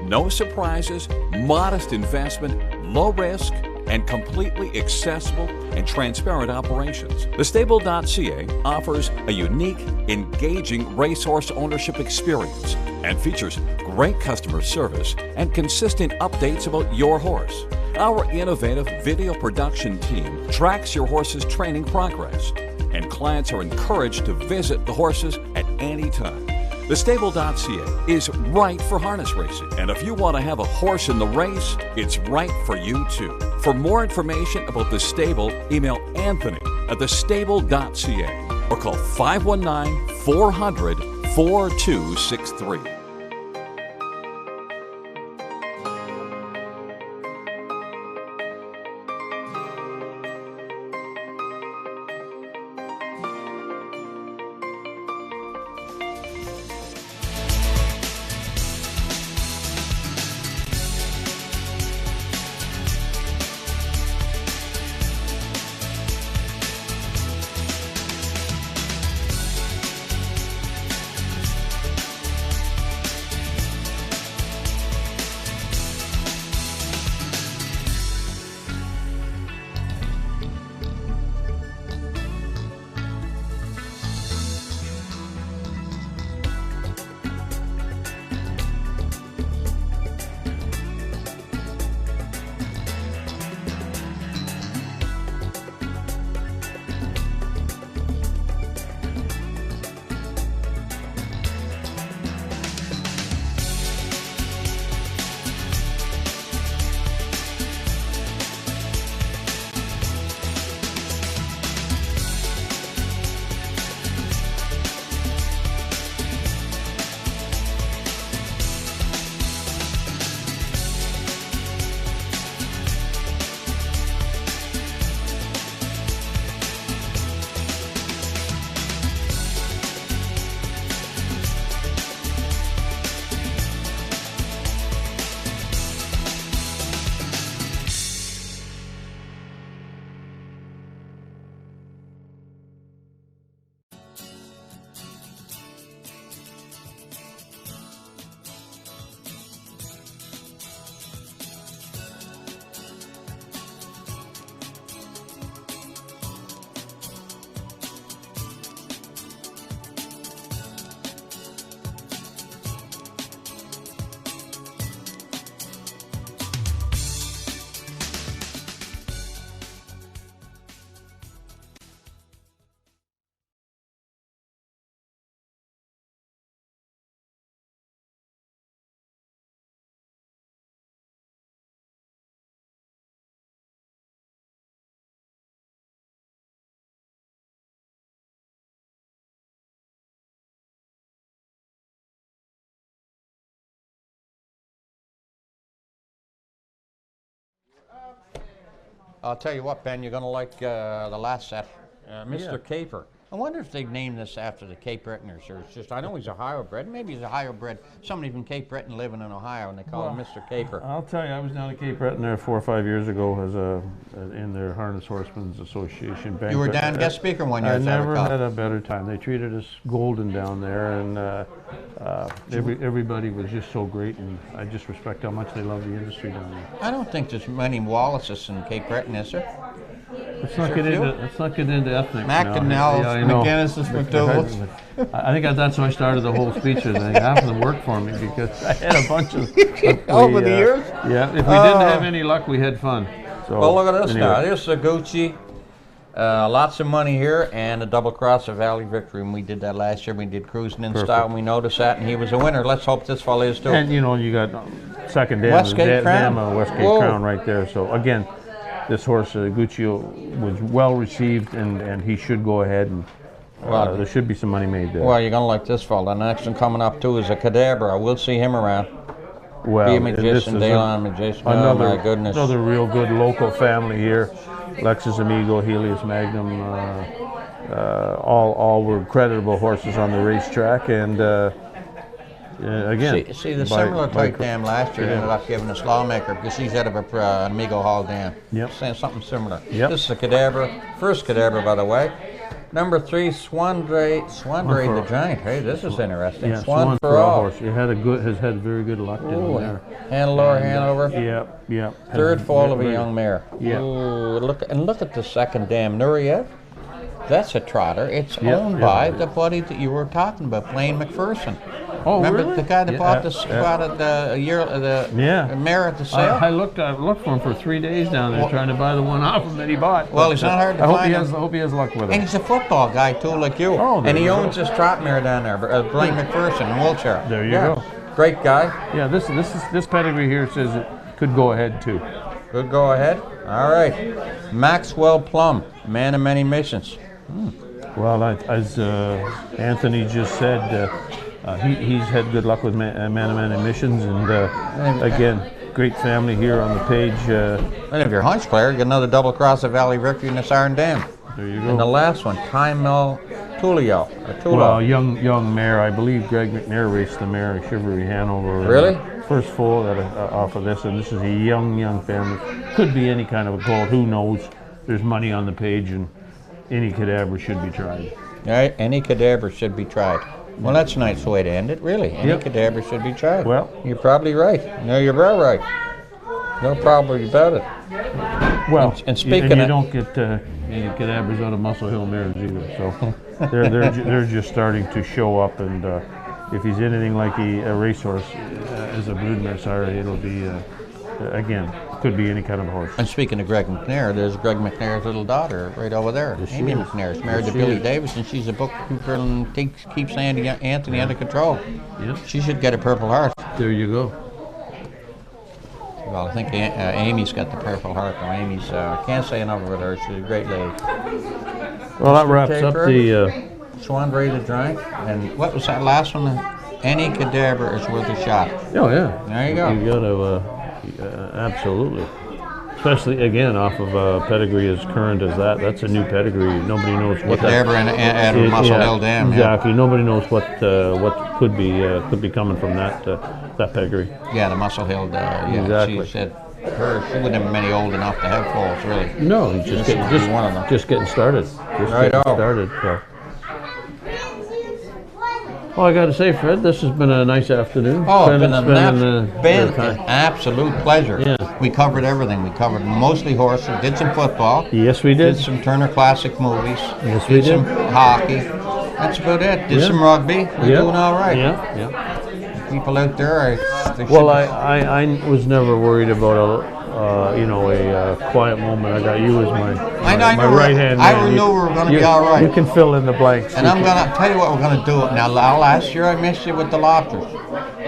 No surprises, modest investment, low risk, and completely accessible and transparent operations. TheStable.ca offers a unique, engaging racehorse ownership experience and features great customer service and consistent updates about your horse. Our innovative video production team tracks your horse's training progress, and clients are encouraged to visit the horses at any time. TheStable.ca is right for harness racing, and if you want to have a horse in the race, it's right for you too. For more information about The Stable, email Anthony at TheStable.ca or call 519-400-4263. I'll tell you what, Ben, you're going to like the last set, Mr. Yeah. Caper. I wonder if they named this after the Cape Bretoners, or it's just, I know he's Ohio bred. Maybe he's Ohio bred. Somebody from Cape Breton living in Ohio, and they call him Mr. Caper. I'll tell you, I was down at Cape Breton there 4 or 5 years ago in their Harness Horsemen's Association banquet. You were down guest speaker one year. I never had a better time. They treated us golden down there, and everybody was just so great, and I just respect how much they love the industry down there. I don't think there's many Wallaces in Cape Breton, is there? Let's not get into ethnic. McInnes, McGinnis, McDougalls. I think that's how I started the whole speech. I think half of them worked for me because I had a bunch of over the years. Yeah, if we didn't have any luck, we had fun. So, well, look at this anyway. now. Here's a Gucci. Lots of money here, and a double cross of Valley Victory. And we did that last year. We did Cruising in Style, and we noticed that, and he was a winner. Let's hope this fellow is too. And you know, you got second Westgate Crown. Westgate Crown right there. So again, this horse Gucci was well received, and he should go ahead, and there should be some money made there. Well, you're gonna like this fella. The next one coming up too is a Cadabra. We'll see him around. Well, Be a magician, Daylon magician. Oh my goodness! Another real good local family here. Lexus Amigo, Helios Magnum, all were creditable horses on the racetrack, and again, see the similar type dam last year ended up giving us Lawmaker because he's out of a Amigo Hall dam. Yep. Saying something similar. Yep. This is a Cadabra, first Cadabra, by the way. Number 3, Swandray the Giant. Hey, this is interesting. Yeah, Swan for all. Horse. Has had very good luck down there. Hanover. Yep. Third fall of a young mare. Yeah. Look at the second dam, Nureyev. That's a trotter. It's owned by the buddy that you were talking about, Blaine McPherson. Oh, remember really? the guy that bought the mare at the sale? I looked for him for 3 days down there, trying to buy the one off him that he bought. Well, he's not hard to find. I hope he has luck with it. And he's a football guy too, like you. Oh, and he owns this trot mare down there, Blaine McPherson in Wiltshire. There you go. Great guy. Yeah, this pedigree here says it could go ahead too. Could go ahead. All right. Maxwell Plum, man of many missions. Well, as Anthony just said, he's had good luck with Man of Many Missions, and again, great family here on the page. And if you're a hunch player, you get another double cross of Valley Victory in the Siren Dam. There you go. And the last one, Time Mill Tulio. Well, young mare. I believe Greg McNair raced the mare at Chivalry Hanover. Really? First full off of this, and this is a young family. Could be any kind of a colt. Who knows? There's money on the page, and any Cadabra should be tried. All right, any Cadabra should be tried. Well, that's a nice way to end it, really. Any Cadabra should be tried. Well, you're probably right. No, you're very right. No problem about it. Well, and speaking you don't get any Cadabras out of Muscle Hill mares either. So they're just starting to show up, and if he's anything like a racehorse as a broodmare sire, it'll be again. Could be any kind of a horse. And speaking of Greg McNair, there's Greg McNair's little daughter right over there. Amy McNair's married to Billy Davis, and she's a bookkeeper and keeps Anthony under control. Yep. She should get a Purple Heart. There you go. Well, I think Amy's got the Purple Heart. Though Amy's can't say enough about her. She's a great lady. Well, that wraps up the Swandray the Giant. And what was that last one? Any Cadabra is worth a shot. Oh yeah. There you go. You got to. Absolutely. Especially, again, off of a pedigree as current as that. That's a new pedigree. Nobody knows what that... Cadabra and Muscle Hill Dam. Exactly. Nobody knows what could be coming from that pedigree. Yeah, the Muscle Hill. Exactly. She said she wouldn't have been many old enough to have foals, really. No, just getting started. So. Well, I got to say, Fred, this has been a nice afternoon. Oh, it's been an absolute pleasure. Yeah. We covered everything. We covered mostly horses, did some football. Yes, we did. Did some Turner Classic movies. Yes, we did. Some hockey. That's about it. Did some rugby. We're doing all right. Yeah. People out there, well, I was never worried about a quiet moment. I got you as my right hand man. I knew we were going to be all right. You can fill in the blanks. And I'm going to tell you what we're going to do. Now, last year I missed you with the lobsters.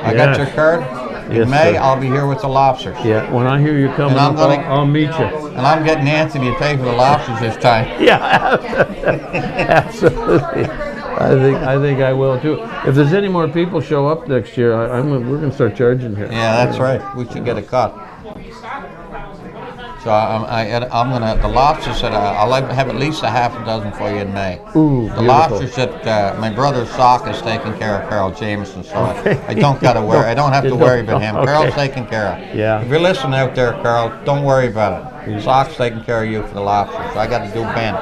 I got your card. In May, I'll be here with the lobsters. Yeah, when I hear you coming up, I'll meet you. And I'm getting Anthony to pay for the lobsters this time. Yeah, absolutely. I think I will too. If there's any more people show up next year, we're going to start charging here. Yeah, that's right. We should get a cut. So I'm gonna, the lobsters that I'll have at least a half a dozen for you in May. Ooh, the beautiful. lobsters that my brother Sock is taking care of Carol Jameson, so I don't gotta worry. I don't have to worry about him. Okay. Carol's taken care of. Yeah. If you're listening out there, Carol, don't worry about it. Sock's taking care of you for the lobsters, so I got to do Ben.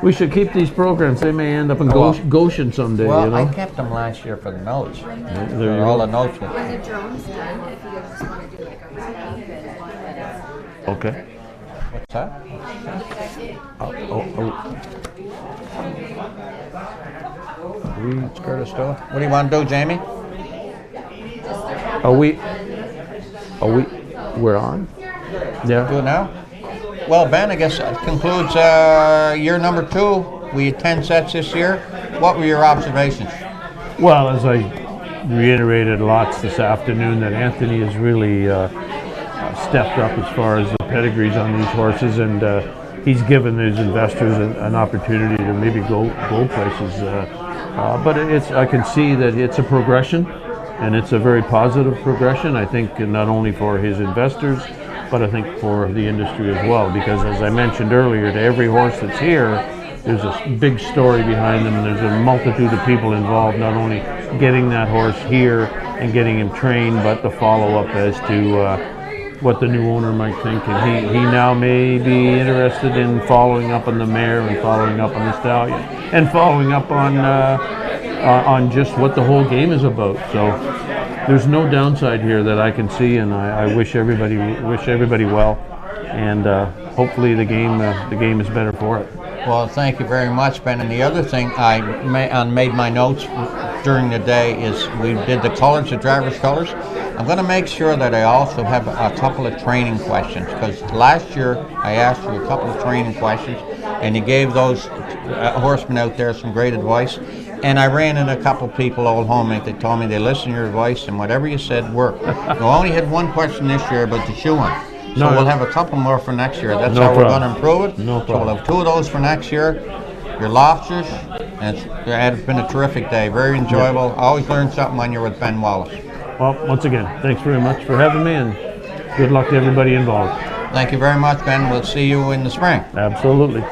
We should keep these programs. They may end up in Goshen someday. Well, you know? I kept them last year for the notes. There you all go. the notes. When the drone's done, if you guys just want to do like a recap. Okay. What's that? It's Curtis still. What do you want to do, Jamie? Are we? We're on? Yeah. Do it now? Well, Ben, I guess that concludes year number 2. We had 10 sets this year. What were your observations? Well, as I reiterated lots this afternoon, that Anthony has really stepped up as far as the pedigrees on these horses, and he's given his investors an opportunity to maybe go places. But I can see that it's a progression, and it's a very positive progression, I think, not only for his investors, but I think for the industry as well, because as I mentioned earlier, to every horse that's here, there's a big story behind them, and there's a multitude of people involved, not only getting that horse here and getting him trained, but the follow-up as to what the new owner might think. And he now may be interested in following up on the mare and following up on the stallion and following up on just what the whole game is about. So there's no downside here that I can see, and I wish everybody well, and hopefully the game is better for it. Well, thank you very much, Ben. And the other thing I made my notes during the day is we did the colors, the driver's colors. I'm going to make sure that I also have a couple of training questions, because last year I asked you a couple of training questions, and you gave those horsemen out there some great advice. And I ran into a couple of people, old homies, that told me they listened to your advice and whatever you said worked. We only had one question this year about the shoeing. So we'll have a couple more for next year. That's how we're going to improve it. No So problem. we'll have 2 of those for next year. Your lobsters, and it's been a terrific day, very enjoyable. I always learn something when you're with Ben Wallace. Well, once again, thanks very much for having me, and good luck to everybody involved. Thank you very much, Ben. We'll see you in the spring. Absolutely.